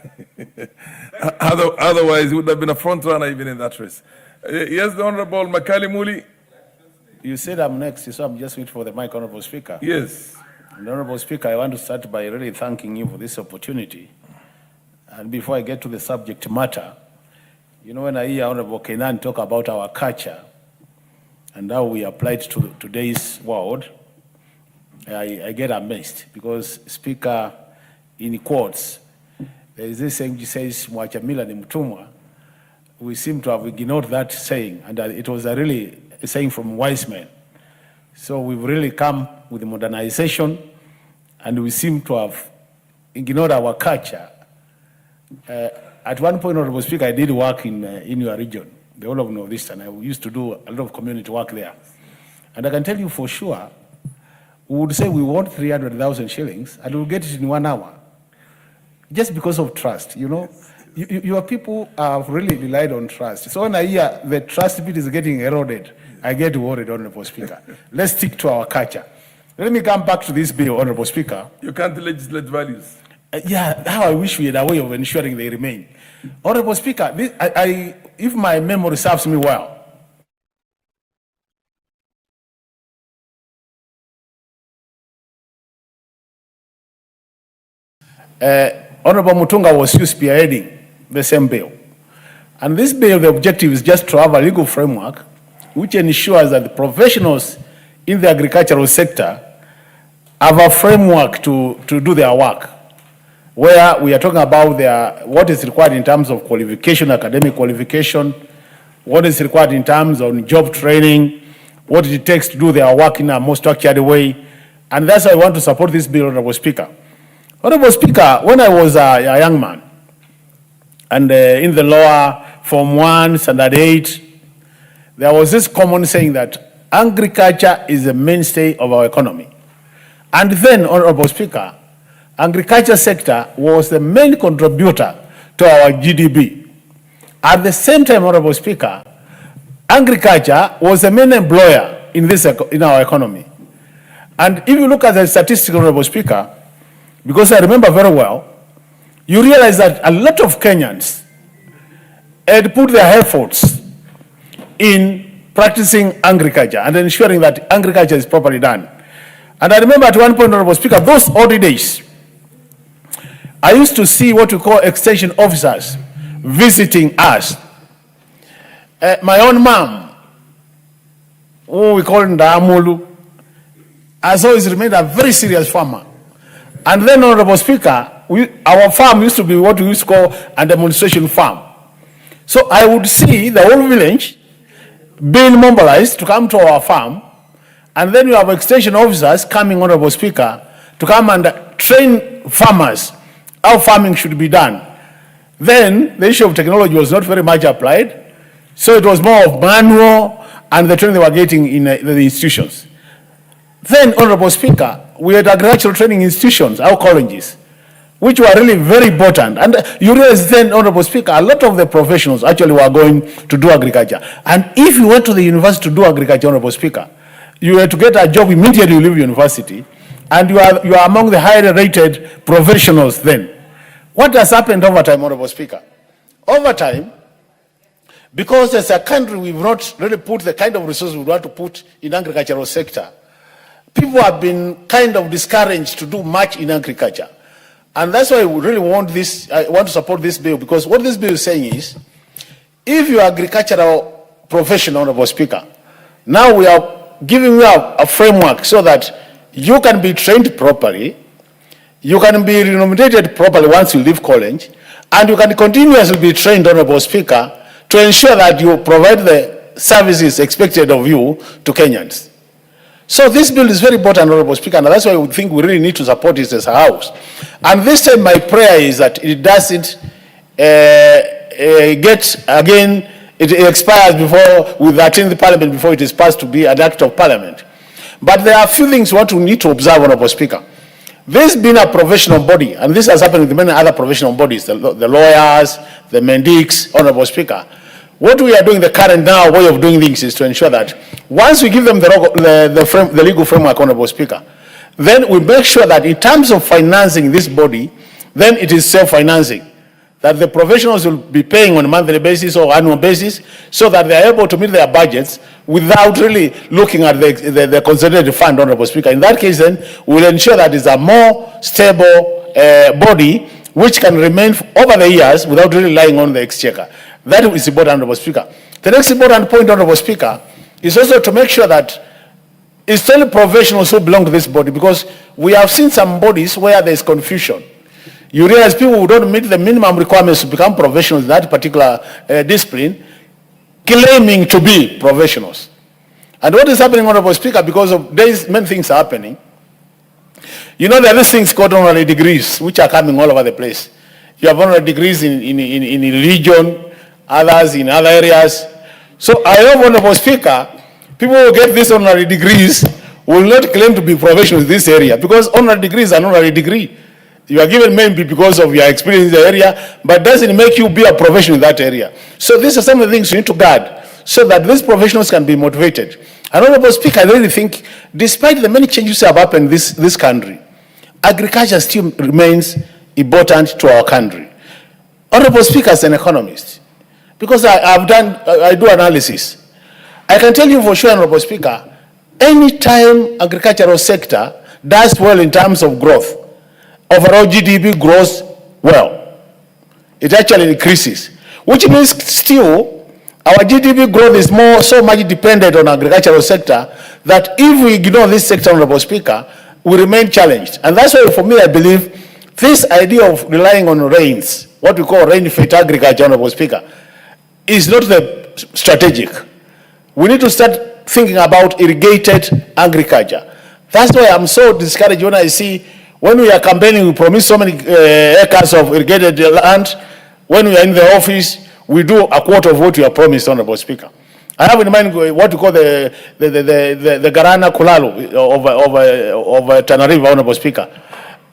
Otherwise, he would have been a front runner even in that race. Yes, the Honorable Makali Muli. You said I'm next, so I'm just waiting for the mic, Honorable Speaker. Yes. And Honorable Speaker, I want to start by really thanking you for this opportunity. And before I get to the subject matter, you know, when I hear Honorable Kenan talk about our culture and how we apply it to today's world, I get amazed because Speaker, in quotes, there is this saying, he says, "Mwacha mila ni mtumwa." We seem to have ignored that saying, and it was a really a saying from wise men. So we've really come with modernization, and we seem to have ignored our culture. At one point, Honorable Speaker, I did work in your region, the whole of Northeastern. I used to do a lot of community work there. And I can tell you for sure, we would say we want 300,000 shillings, and we'll get it in 1 hour. Just because of trust, you know. Your people have really relied on trust. So when I hear the trust bit is getting eroded, I get worried, Honorable Speaker. Let's stick to our culture. Let me come back to this bill, Honorable Speaker. You can't legislate values. Yeah, how I wish we had a way of ensuring they remain. Honorable Speaker, if my memory serves me well, Honorable Mutunga was still spearheading the same bill. And this bill, the objective is just to have a legal framework which ensures that the professionals in the agricultural sector have a framework to do their work, where we are talking about what is required in terms of qualification, academic qualification, what is required in terms of job training, what it takes to do their work in a more structured way. And that's why I want to support this bill, Honorable Speaker. Honorable Speaker, when I was a young man, and in the lower Form 1, Standard 8, there was this common saying that agriculture is the mainstay of our economy. And then, Honorable Speaker, agriculture sector was the main contributor to our GDP. At the same time, Honorable Speaker, agriculture was the main employer in our economy. And if you look at the statistics, Honorable Speaker, because I remember very well, you realize that a lot of Kenyans had put their efforts in practicing agriculture and ensuring that agriculture is properly done. And I remember at one point, Honorable Speaker, those early days, I used to see what we call extension officers visiting us. My own mom, who we call Ndaamulu, has always remained a very serious farmer. And then, Honorable Speaker, our farm used to be what we used to call a demonstration farm. So I would see the whole village being mobilized to come to our farm, and then we have extension officers coming, Honorable Speaker, to come and train farmers how farming should be done. Then the issue of technology was not very much applied, so it was more of manual and the training they were getting in the institutions. Then, Honorable Speaker, we had agricultural training institutions, our colleges, which were really very important. And you realize then, Honorable Speaker, a lot of the professionals actually were going to do agriculture. And if you went to the university to do agriculture, Honorable Speaker, you had to get a job immediately you leave university, and you are among the highly rated professionals then. What has happened over time, Honorable Speaker? Over time, because as a country we've not really put the kind of resources we want to put in agricultural sector, people have been kind of discouraged to do much in agriculture. And that's why we really want this, I want to support this bill, because what this bill is saying is, if you are agricultural professional, Honorable Speaker, now we are giving you a framework so that you can be trained properly, you can be remunerated properly once you leave college, and you can continuously be trained, Honorable Speaker, to ensure that you provide the services expected of you to Kenyans. So this bill is very important, Honorable Speaker, and that's why we think we really need to support it as a House. And this time my prayer is that it doesn't get, again, it expires before, with the 13th Parliament, before it is passed to be an Act of Parliament. But there are a few things what we need to observe, Honorable Speaker. This being a professional body, and this has happened with many other professional bodies, the lawyers, the mendics, Honorable Speaker. What we are doing, the current now way of doing things, is to ensure that once we give them the legal framework, Honorable Speaker, then we make sure that in terms of financing this body, then it is self-financing. That the professionals will be paying on a monthly basis or annual basis, so that they are able to meet their budgets without really looking at the consolidated fund, Honorable Speaker. In that case, then, we'll ensure that it's a more stable body which can remain over the years without really relying on the exchequer. That is important, Honorable Speaker. The next important point, Honorable Speaker, is also to make sure that it's only professionals who belong to this body, because we have seen some bodies where there is confusion. You realize people who don't meet the minimum requirements to become professionals in that particular discipline, claiming to be professionals. And what is happening, Honorable Speaker, because of these many things are happening, you know, there are these things called honorary degrees, which are coming all over the place. You have honorary degrees in religion, others in other areas. So I hope, Honorable Speaker, people who get these honorary degrees will not claim to be professionals in this area, because honorary degrees are an honorary degree. You are given maybe because of your experience in the area, but doesn't make you be a professional in that area. So these are some of the things you need to guard so that these professionals can be motivated. And Honorable Speaker, I really think, despite the many changes that have happened in this country, agriculture still remains important to our country. Honorable Speaker, as an economist, because I do analysis, I can tell you for sure, Honorable Speaker, any time agricultural sector does well in terms of growth, overall GDP grows well. It actually increases, which means still our GDP growth is so much dependent on agricultural sector that if we ignore this sector, Honorable Speaker, we remain challenged. And that's why, for me, I believe this idea of relying on rains, what we call rain-fed agriculture, Honorable Speaker, is not the strategic. We need to start thinking about irrigated agriculture. That's why I'm so discouraged when I see, when we are campaigning, we promise so many acres of irrigated land. When we are in the office, we do a quarter of what we are promised, Honorable Speaker. I have in mind what we call the Garana Kulalu of Tanariva, Honorable Speaker.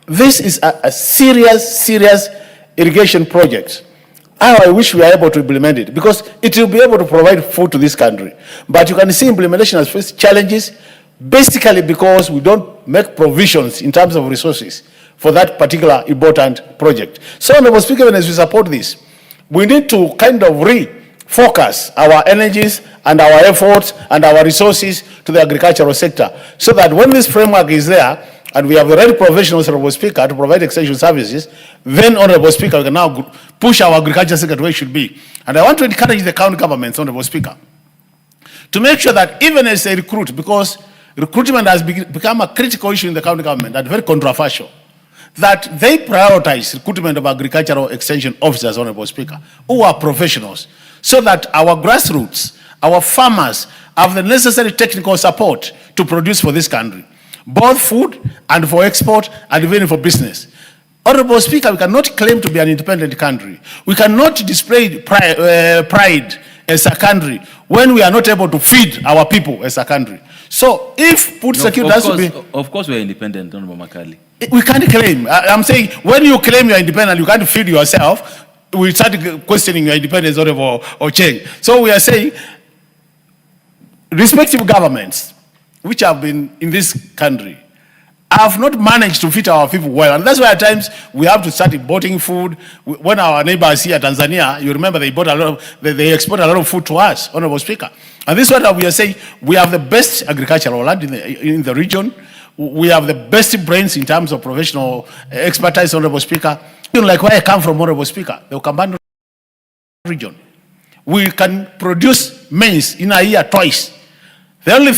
This is a serious irrigation project. I wish we were able to implement it because it will be able to provide food to this country. But you can see implementation has faced challenges, basically because we don't make provisions in terms of resources for that particular important project. So, Honorable Speaker, as we support this, we need to kind of refocus our energies and our efforts and our resources to the agricultural sector so that when this framework is there and we have the right professionals, Honorable Speaker, to provide extension services, then, Honorable Speaker, we can now push our agriculture sector to where it should be. And I want to encourage the county governments, Honorable Speaker, to make sure that even as they recruit, because recruitment has become a critical issue in the county government and very controversial, that they prioritize recruitment of agricultural extension officers, Honorable Speaker, who are professionals, so that our grassroots, our farmers have the necessary technical support to produce for this country, both food and for export and even for business. Honorable Speaker, we cannot claim to be an independent country. We cannot display pride as a country when we are not able to feed our people as a country. So if food security has to be... Of course we are independent, Honorable Makali. We can't claim. I'm saying when you claim you're independent, you can't feed yourself, we start questioning your independence or change. So we are saying respective governments which have been in this country have not managed to feed our people well. And that's why at times we have to start importing food. When our neighbors here, Tanzania, you remember they export a lot of food to us, Honorable Speaker. And this is what we are saying. We have the best agricultural land in the region. We have the best brains in terms of professional expertise, Honorable Speaker. Like where I come from, Honorable Speaker, the Ukambani region. We can produce maize in a year twice. The only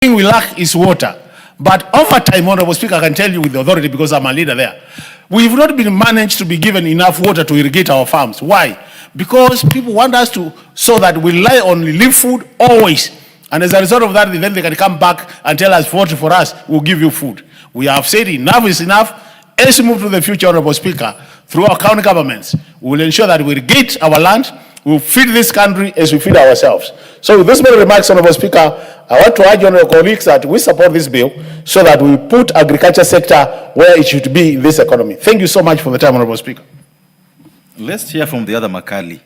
thing we lack is water. But over time, Honorable Speaker, I can tell you with the authority because I'm a leader there, we've not been managed to be given enough water to irrigate our farms. Why? Because people want us to, so that we rely on leaf food always. And as a result of that, then they can come back and tell us, vote for us, we'll give you food. We have said enough is enough. As we move to the future, Honorable Speaker, through our county governments, we will ensure that we irrigate our land, we will feed this country as we feed ourselves. So with this many remarks, Honorable Speaker, I want to urge your colleagues that we support this bill so that we put agriculture sector where it should be in this economy. Thank you so much for the time, Honorable Speaker. Let's hear from the other Makali.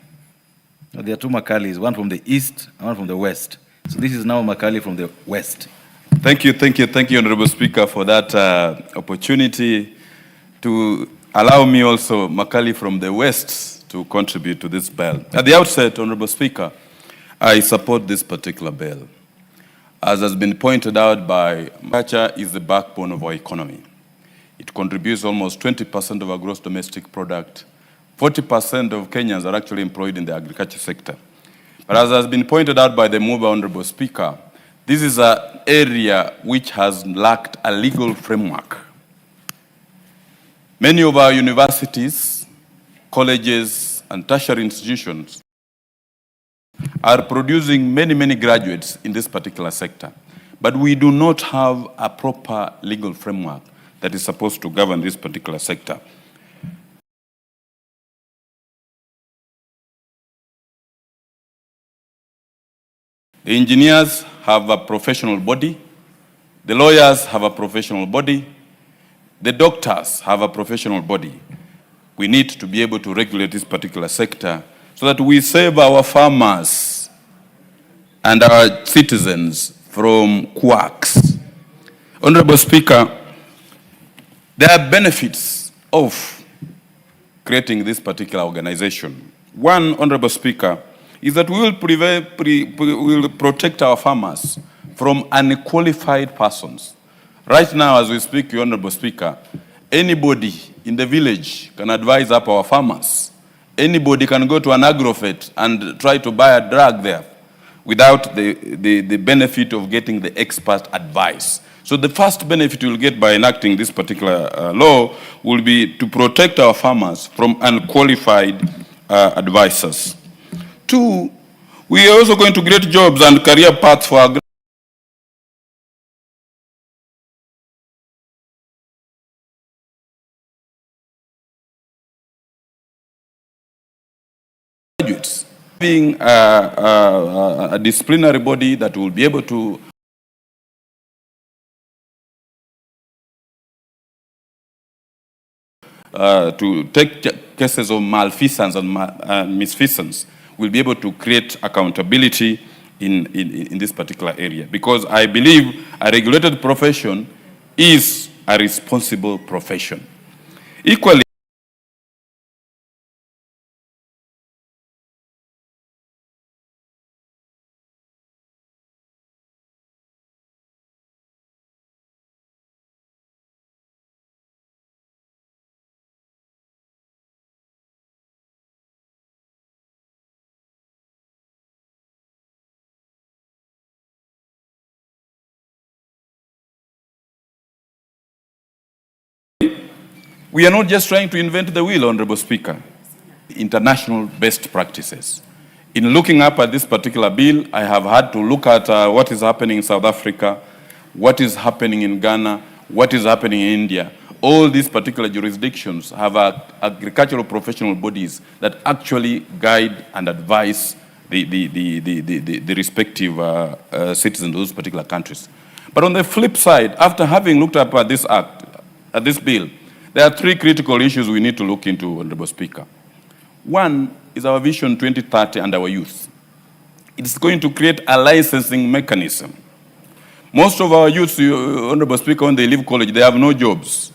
There are two Makalis, one from the east and one from the west. So this is now Makali from the west. Thank you, Honorable Speaker, for that opportunity to allow me also, Makali from the west, to contribute to this bill. At the outset, Honorable Speaker, I support this particular bill. As has been pointed out by agriculture is the backbone of our economy. It contributes almost 20% of our gross domestic product. 40% of Kenyans are actually employed in the agriculture sector. But as has been pointed out by the mover, Honorable Speaker, this is an area which has lacked a legal framework. Many of our universities, colleges, and tertiary institutions are producing many graduates in this particular sector. But we do not have a proper legal framework that is supposed to govern this particular sector. The engineers have a professional body. The lawyers have a professional body. The doctors have a professional body. We need to be able to regulate this particular sector so that we save our farmers and our citizens from quacks. Honorable Speaker, there are benefits of creating this particular organization. One, Honorable Speaker, is that we will protect our farmers from unqualified persons. Right now, as we speak, Honorable Speaker, anybody in the village can advise up our farmers. Anybody can go to an agrovet and try to buy a drug there without the benefit of getting the expert advice. So the first benefit we'll get by enacting this particular law will be to protect our farmers from unqualified advisors. Two, we are also going to create jobs and career paths for our graduates. Being a disciplinary body that will be able to take cases of malfeasance and misfeasance, will be able to create accountability in this particular area. Because I believe a regulated profession is a responsible profession. Equally, we are not just trying to invent the wheel, Honorable Speaker. International best practices. In looking up at this particular bill, I have had to look at what is happening in South Africa, what is happening in Ghana, what is happening in India. All these particular jurisdictions have agricultural professional bodies that actually guide and advise the respective citizens of those particular countries. But on the flip side, after having looked up at this act, at this bill, there are three critical issues we need to look into, Honorable Speaker. One is our Vision 2030 and our youth. It's going to create a licensing mechanism. Most of our youth, Honorable Speaker, when they leave college, they have no jobs.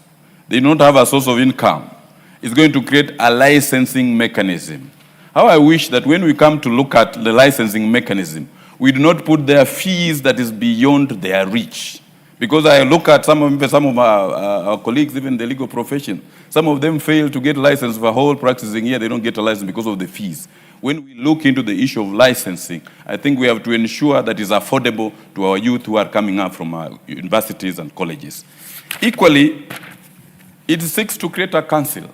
They don't have a source of income. It's going to create a licensing mechanism. How I wish that when we come to look at the licensing mechanism, we do not put their fees that is beyond their reach. Because I look at some of our colleagues, even in the legal profession, some of them fail to get license for a whole practicing year. They don't get a license because of the fees. When we look into the issue of licensing, I think we have to ensure that it's affordable to our youth who are coming up from our universities and colleges. Equally, it seeks to create a council.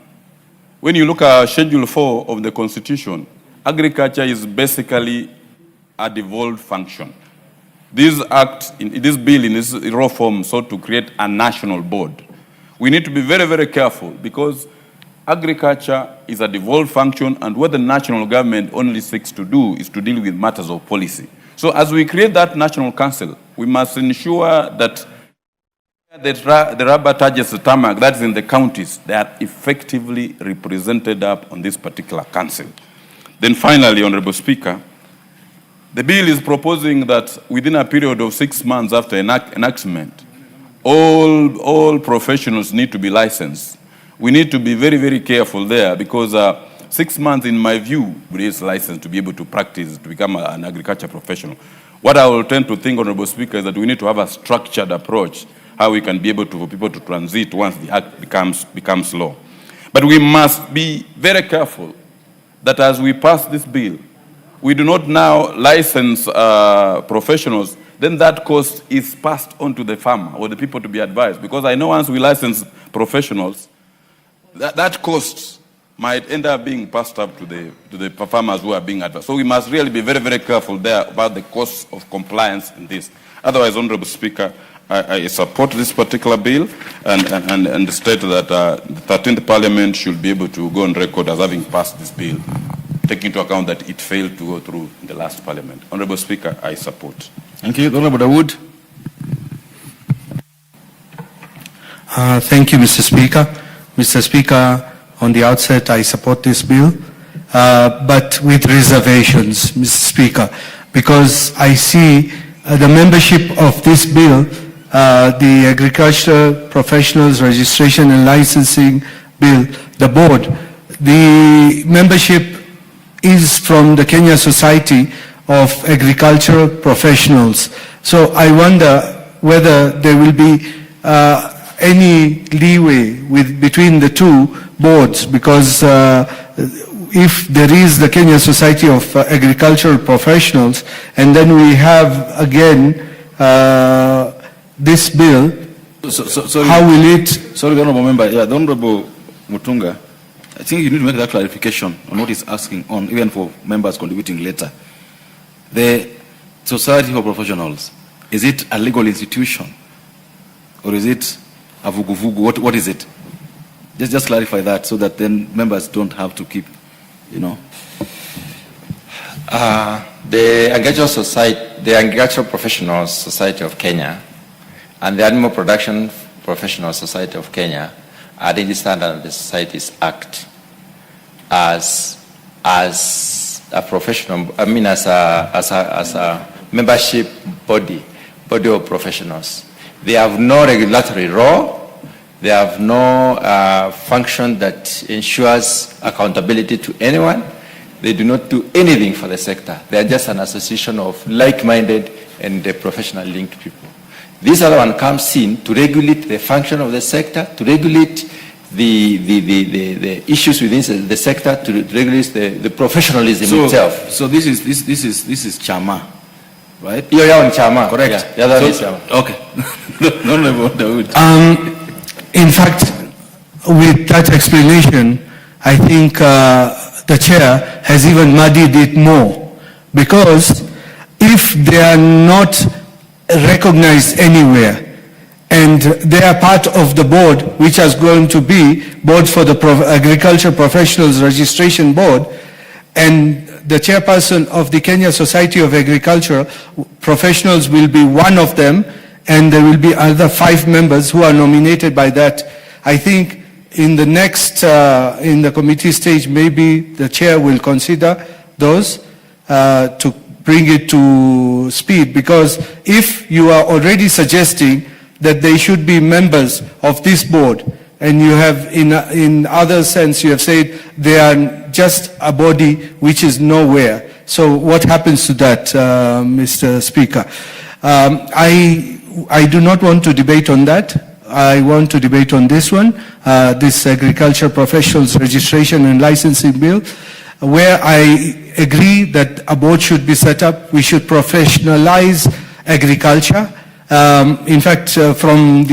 When you look at Schedule 4 of the Constitution, agriculture is basically a devolved function. This bill in its raw form sought to create a national board. We need to be very, very careful because agriculture is a devolved function, and what the national government only seeks to do is to deal with matters of policy. So as we create that national council, we must ensure that the rubber touches the tarmac, that is in the counties, they are effectively represented up on this particular council. Then finally, Honorable Speaker, the bill is proposing that within a period of 6 months after enactment, all professionals need to be licensed. We need to be very, very careful there because 6 months, in my view, is licensed to be able to practice, to become an agriculture professional. What I will tend to think, Honorable Speaker, is that we need to have a structured approach, how we can be able to, for people to transit once the act becomes law. But we must be very careful that as we pass this bill, we do not now license professionals, then that cost is passed on to the farmer or the people to be advised. Because I know once we license professionals, that cost might end up being passed up to the farmers who are being advised. So we must really be very, very careful there about the cost of compliance in this. Otherwise, Honorable Speaker, I support this particular bill and state that the 13th Parliament should be able to go on record as having passed this bill, taking into account that it failed to go through in the last Parliament. Honorable Speaker, I support. Thank you. Honorable Dawood. Thank you, Mr. Speaker. Mr. Speaker, on the outset, I support this bill, but with reservations, Mr. Speaker, because I see the membership of this bill, the Agriculture Professionals Registration and Licensing Bill, the board, the membership is from the Kenya Society of Agricultural Professionals. So I wonder whether there will be any leeway between the two boards, because if there is the Kenya Society of Agricultural Professionals, and then we have again this bill, sorry, how will it? Sorry, the Honourable Member. Yeah, the Honourable Mutunga, I think you need to make that clarification on what he's asking on, even for members contributing later. The Society for Professionals, is it a legal institution or is it a vugu-vugu? What is it? Just clarify that so that then members don't have to keep, you know. The Agricultural Professionals Society of Kenya and the Animal Production Professional Society of Kenya are registered under the Societies Act as a professional, I mean as a membership body of professionals. They have no regulatory role. They have no function that ensures accountability to anyone. They do not do anything for the sector. They are just an association of like-minded and professional linked people. This other one comes in to regulate the function of the sector, to regulate the issues within the sector, to regulate the professionalism itself. So this is Chama, right? Yeah, Chama. Correct. Yeah, that is Chama. Okay. No, Dawood. In fact, with that explanation, I think the chair has even muddied it more, because if they are not recognized anywhere and they are part of the board, which is going to be board for the Agriculture Professionals Registration Board, and the chairperson of the Kenya Society of Agricultural Professionals will be one of them, and there will be other 5 members who are nominated by that. I think in the next, in the committee stage, maybe the chair will consider those to bring it to speed, because if you are already suggesting that they should be members of this board, and you have in other sense you have said they are just a body which is nowhere. So what happens to that, Mr. Speaker? I do not want to debate on that. I want to debate on this one, this Agriculture Professionals Registration and Licensing Bill, where I agree that a board should be set up. We should professionalize agriculture. In fact, from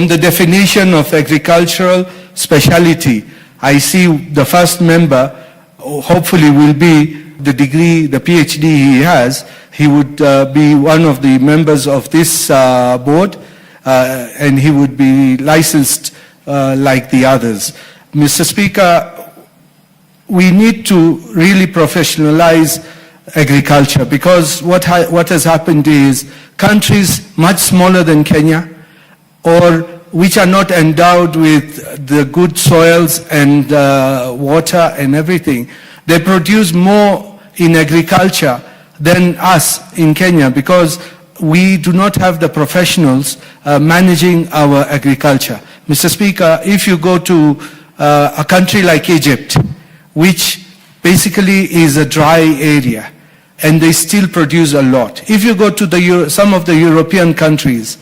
the definition of agricultural specialty, I see the first member hopefully will be the degree, the PhD he has. He would be one of the members of this board, and he would be licensed like the others. Mr. Speaker, we need to really professionalize agriculture, because what has happened is countries much smaller than Kenya, or which are not endowed with the good soils and water and everything, they produce more in agriculture than us in Kenya, because we do not have the professionals managing our agriculture. Mr. Speaker, if you go to a country like Egypt, which basically is a dry area, and they still produce a lot. If you go to some of the European countries,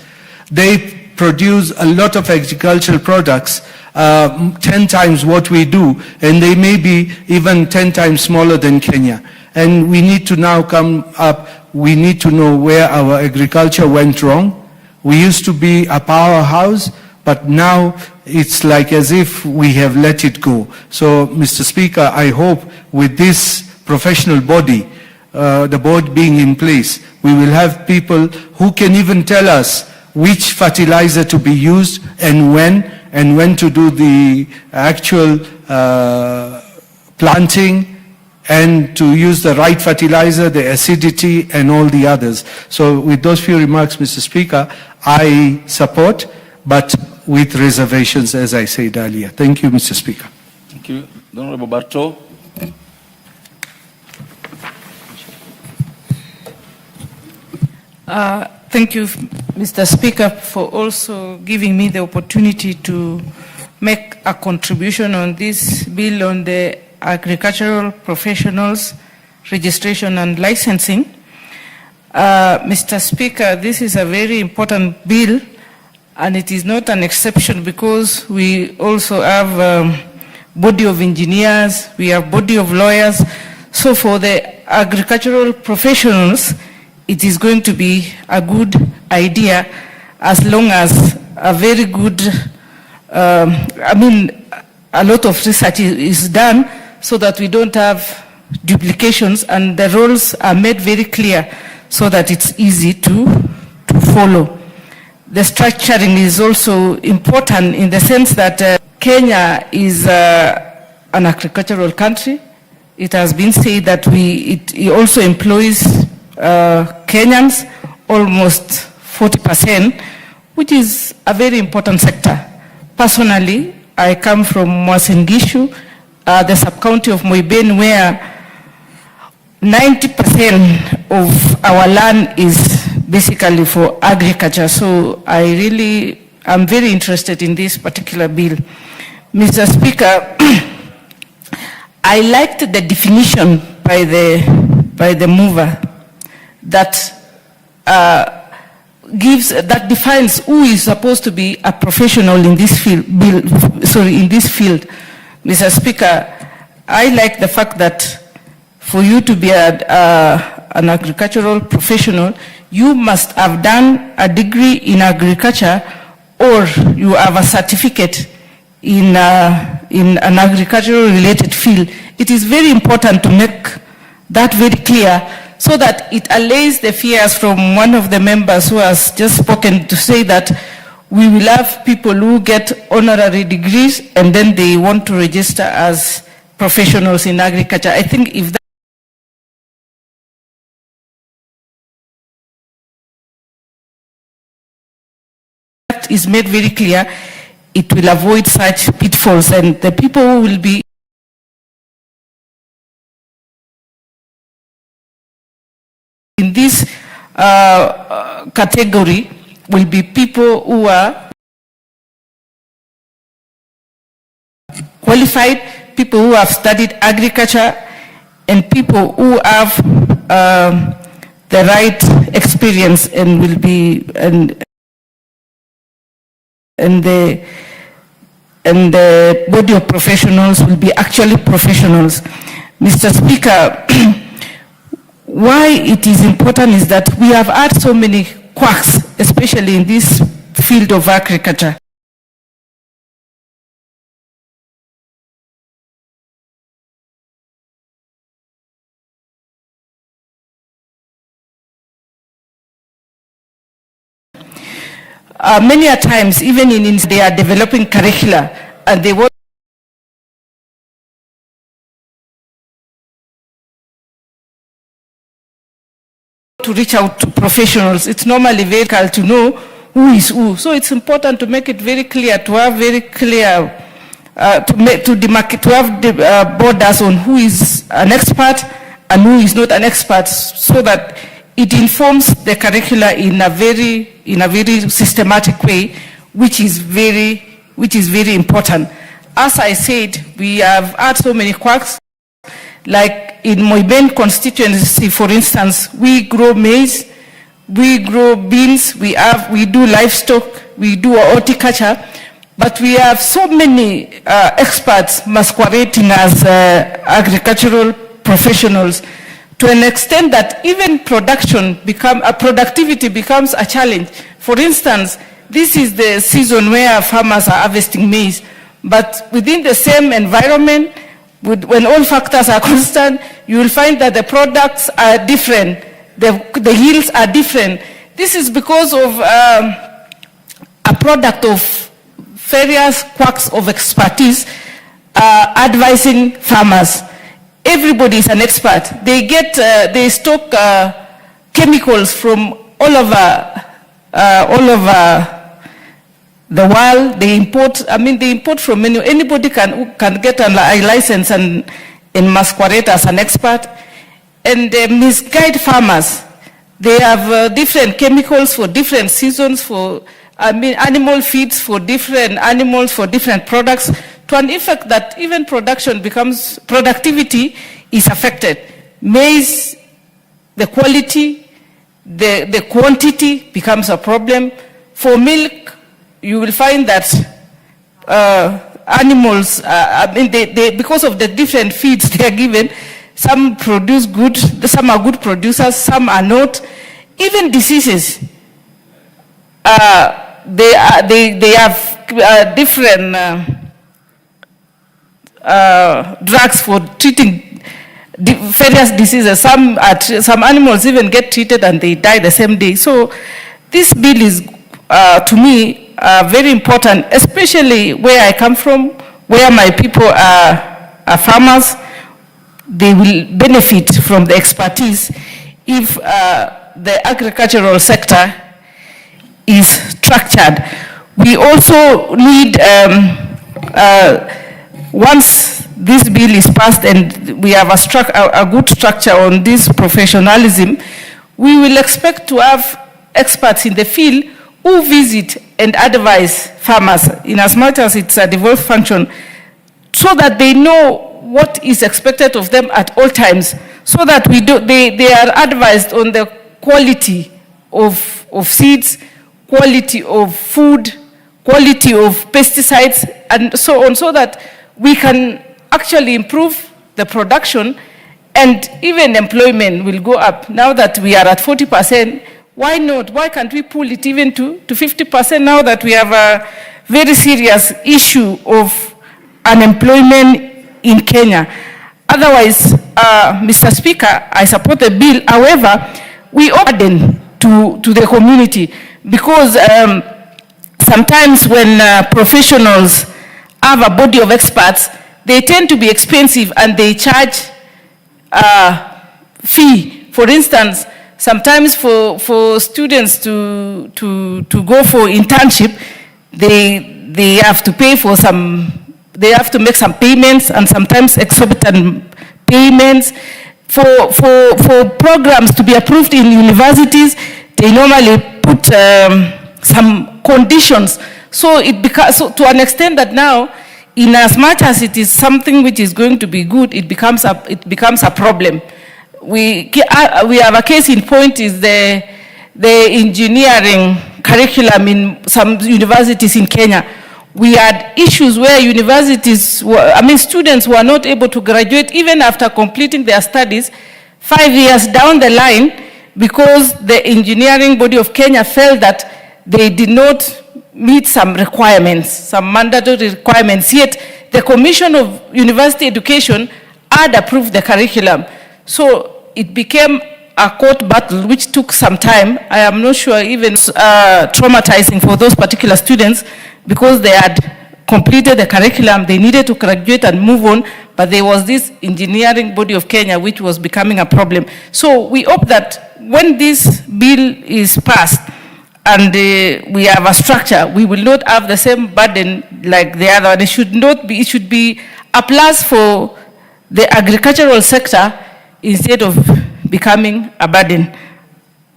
they produce a lot of agricultural products, 10 times what we do, and they may be even 10 times smaller than Kenya. And we need to now come up, we need to know where our agriculture went wrong. We used to be a powerhouse, but now it's like as if we have let it go. So, Mr. Speaker, I hope with this professional body, the board being in place, we will have people who can even tell us which fertilizer to be used and when to do the actual planting and to use the right fertilizer, the acidity, and all the others. So with those few remarks, Mr. Speaker, I support, but with reservations, as I said earlier. Thank you, Mr. Speaker. Thank you. The Honorable Barto. Thank you, Mr. Speaker, for also giving me the opportunity to make a contribution on this bill on the agricultural professionals registration and licensing. Mr. Speaker, this is a very important bill, and it is not an exception because we also have body of engineers, we have body of lawyers. So for the agricultural professionals, it is going to be a good idea as long as a very good, a lot of research is done so that we don't have duplications and the rules are made very clear so that it's easy to follow. The structuring is also important in the sense that Kenya is an agricultural country. It has been said that it also employs Kenyans, almost 40%, which is a very important sector. Personally, I come from Uasin-Gishu, the sub-county of Moiben, where 90% of our land is basically for agriculture. So I'm very interested in this particular bill. Mr. Speaker, I liked the definition by the mover that defines who is supposed to be a professional in this field. Mr. Speaker, I like the fact that for you to be an agricultural professional, you must have done a degree in agriculture or you have a certificate in an agricultural related field. It is very important to make that very clear so that it allays the fears from one of the members who has just spoken to say that we will have people who get honorary degrees and then they want to register as professionals in agriculture. I think if that is made very clear, it will avoid such pitfalls, and the people who will be in this category will be people who are qualified, people who have studied agriculture, and people who have the right experience and will be and the body of professionals will be actually professionals. Mr. Speaker, why it is important is that we have had so many quacks, especially in this field of agriculture. Many a times, even in they are developing curricula and they want to reach out to professionals. It's normally very difficult to know who is who. So it's important to make it very clear, to have very clear, to have borders on who is an expert and who is not an expert, so that it informs the curricula in a very systematic way, which is very important. As I said, we have had so many quacks. Like in Moiben constituency, for instance, we grow maize, we grow beans, we do livestock, we do horticulture, but we have so many experts masquerading as agricultural professionals, to an extent that even productivity becomes a challenge. For instance, this is the season where farmers are harvesting maize, but within the same environment, when all factors are constant, you will find that the products are different, the yields are different. This is because of a product of various quacks of expertise advising farmers. everybody is an expert. They get, they stock chemicals from all over the world. They import, they import from anybody can get a license and masquerade as an expert. And they misguide farmers. They have different chemicals for different seasons, for animal feeds for different animals, for different products, to an effect that even productivity is affected. Maize, the quality, the quantity becomes a problem. For milk, you will find that animals, because of the different feeds they are given, some produce good, some are good producers, some are not. Even diseases, they have different drugs for treating various diseases. Some animals even get treated and they die the same day. So this bill is, to me, very important, especially where I come from, where my people are farmers. They will benefit from the expertise if the agricultural sector is structured. We also need, once this bill is passed and we have a good structure on this professionalism, we will expect to have experts in the field who visit and advise farmers in as much as it's a devolved function, so that they know what is expected of them at all times, so that they are advised on the quality of seeds, quality of food, quality of pesticides, and so on, so that we can actually improve the production, and even employment will go up. Now that we are at 40%, why not? Why can't we pull it even to 50% now that we have a very serious issue of unemployment in Kenya? Otherwise, Mr. Speaker, I support the bill. However, we open to the community, because sometimes when professionals have a body of experts, they tend to be expensive and they charge fee. For instance, sometimes for students to go for internship, they have to pay for they have to make some payments, and sometimes exorbitant payments. For programs to be approved in universities, they normally put some conditions. So to an extent that now, in as much as it is something which is going to be good, it becomes a problem. We have a case in point is the engineering curriculum in some universities in Kenya. We had issues where universities students were not able to graduate even after completing their studies 5 years down the line, because the engineering body of Kenya felt that they did not meet some requirements, some mandatory requirements, yet the Commission of University Education had approved the curriculum. So it became a court battle which took some time. I am not sure even traumatizing for those particular students, because they had completed the curriculum, they needed to graduate and move on, but there was this engineering body of Kenya which was becoming a problem. So we hope that when this bill is passed and we have a structure, we will not have the same burden like the other. It should be a plus for the agricultural sector instead of becoming a burden.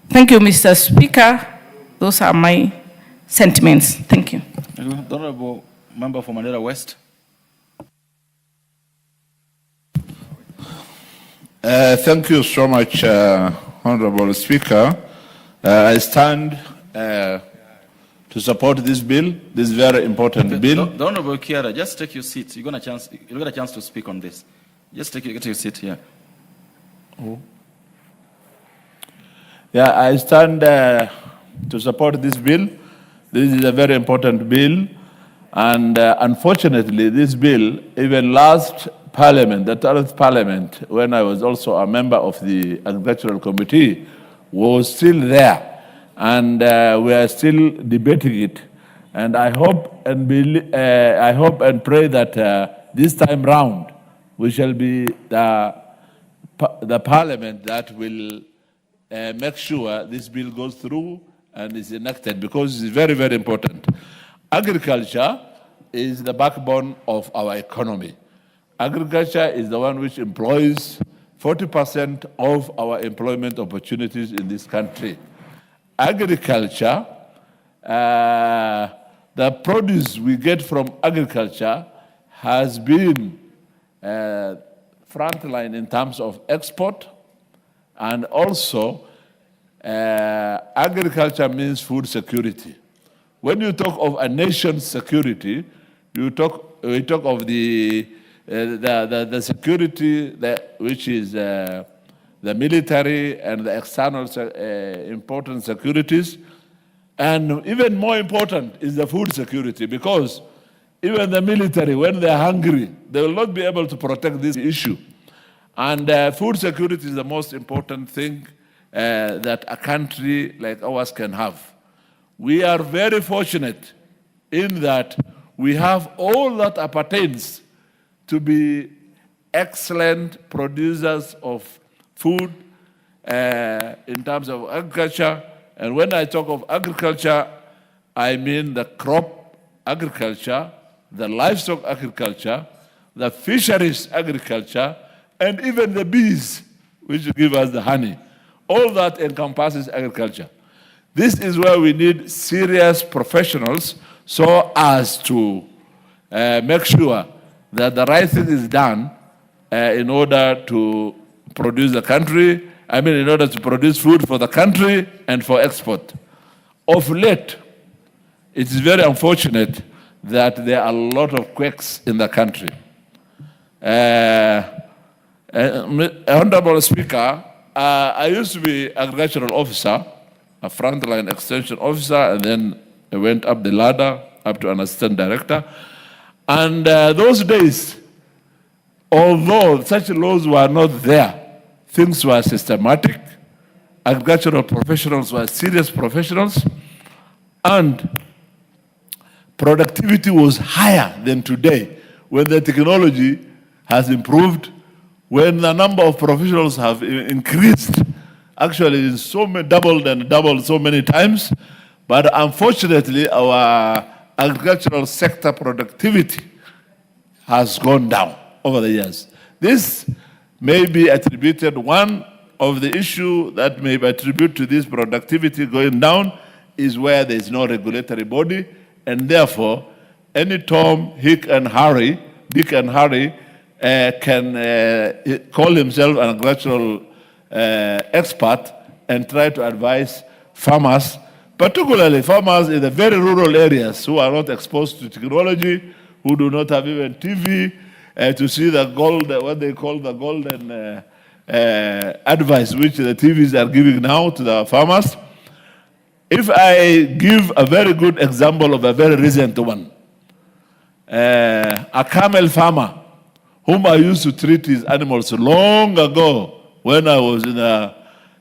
Thank you, Mr. Speaker. Those are my sentiments. Thank you. The Honorable Member for Mandera West. Thank you so much, Honorable Speaker. I stand to support this bill, this very important bill. The Honorable Kiara, just take your seat. You'll get a chance to speak on this. Just get your seat here. Oh. Yeah, I stand to support this bill. This is a very important bill, and unfortunately, this bill, even last Parliament, the 12th Parliament, when I was also a member of the Agricultural Committee, was still there, and we are still debating it. And I hope and pray that this time round we shall be the parliament that will make sure this bill goes through and is enacted, because it's very, very important. Agriculture is the backbone of our economy. Agriculture is the one which employs 40% of our employment opportunities in this country. Agriculture, the produce we get from agriculture has been frontline in terms of export, and also agriculture means food security. When you talk of a nation's security, we talk of the security which is the military and the external important securities. And even more important is the food security, because even the military, when they're hungry, they will not be able to protect this issue. And food security is the most important thing that a country like ours can have. We are very fortunate in that we have all that appertains to be excellent producers of food in terms of agriculture. And when I talk of agriculture, I mean the crop agriculture, the livestock agriculture, the fisheries agriculture, and even the bees, which give us the honey. All that encompasses agriculture. This is where we need serious professionals so as to make sure that the right thing is done in order to produce the country, in order to produce food for the country and for export. Of late, it is very unfortunate that there are a lot of quakes in the country. Honorable Speaker, I used to be agricultural officer, a frontline extension officer, and then I went up the ladder, up to an assistant director. And those days, although such laws were not there, things were systematic, agricultural professionals were serious professionals, and productivity was higher than today when the technology has improved, when the number of professionals have increased. Actually, it's doubled and doubled so many times, but unfortunately, our agricultural sector productivity has gone down over the years. This may be attributed, one of the issue that may be attributed to this productivity going down is where there is no regulatory body, and therefore, any Tom, Dick, and Harry can call himself an agricultural expert and try to advise farmers, particularly farmers in the very rural areas who are not exposed to technology, who do not have even TV, to see the gold, what they call the golden advice which the TVs are giving now to the farmers. If I give a very good example of a very recent one, a camel farmer whom I used to treat his animals long ago when I was in a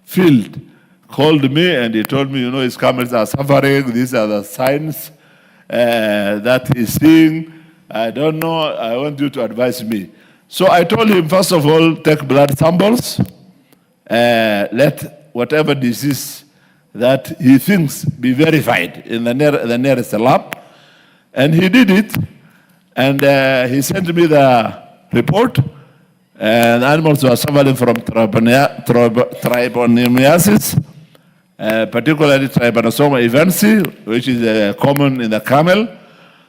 field, called me and he told me, his camels are suffering, these are the signs that he's seeing. I don't know, I want you to advise me. So I told him, first of all, take blood samples, let whatever disease that he thinks be verified in the nearest lab. And he did it, and he sent me the report, and animals were suffering from trichomoniasis, particularly Trypanosoma evansi, which is common in the camel.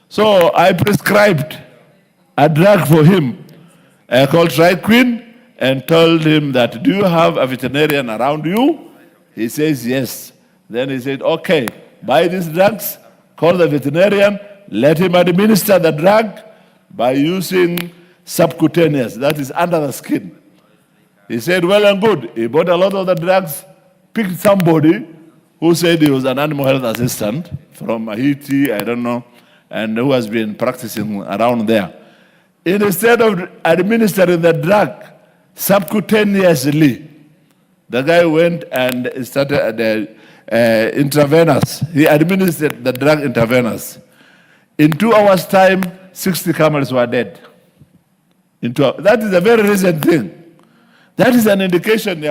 So I prescribed a drug for him called Triquin and told him that, do you have a veterinarian around you? He says, yes. Then he said, okay, buy these drugs, call the veterinarian, let him administer the drug by using subcutaneous, that is under the skin. He said, well and good. He bought a lot of the drugs, picked somebody who said he was an animal health assistant from Haiti, I don't know, and who has been practicing around there. Instead of administering the drug subcutaneously, the guy went and started the intravenous. He administered the drug intravenous. In 2 hours' time, 60 camels were dead. That is a very recent thing. That is an indication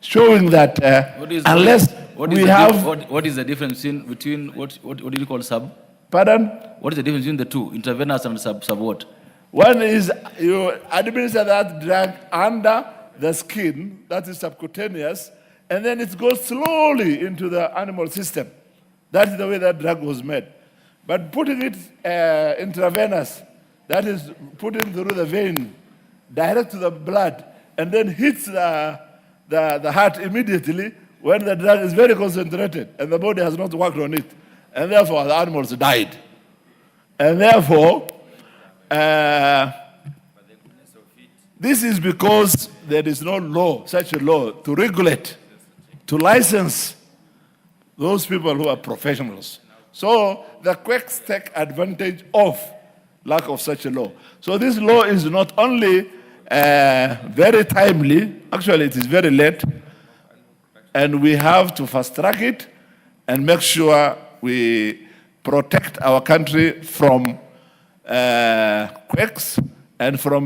showing that unless we have... What is the difference between what do you call sub? Pardon? What is the difference between the two, intravenous and sub what? One is you administer that drug under the skin, that is subcutaneous, and then it goes slowly into the animal system. That is the way that drug was made. But putting it intravenous, that is putting through the vein, direct to the blood, and then hits the heart immediately when the drug is very concentrated and the body has not worked on it. And therefore, the animals died. And therefore, this is because there is no law, such a law, to regulate, to license those people who are professionals. So the quacks take advantage of lack of such a law. So this law is not only very timely, actually it is very late, and we have to fast track it and make sure we protect our country from quacks and from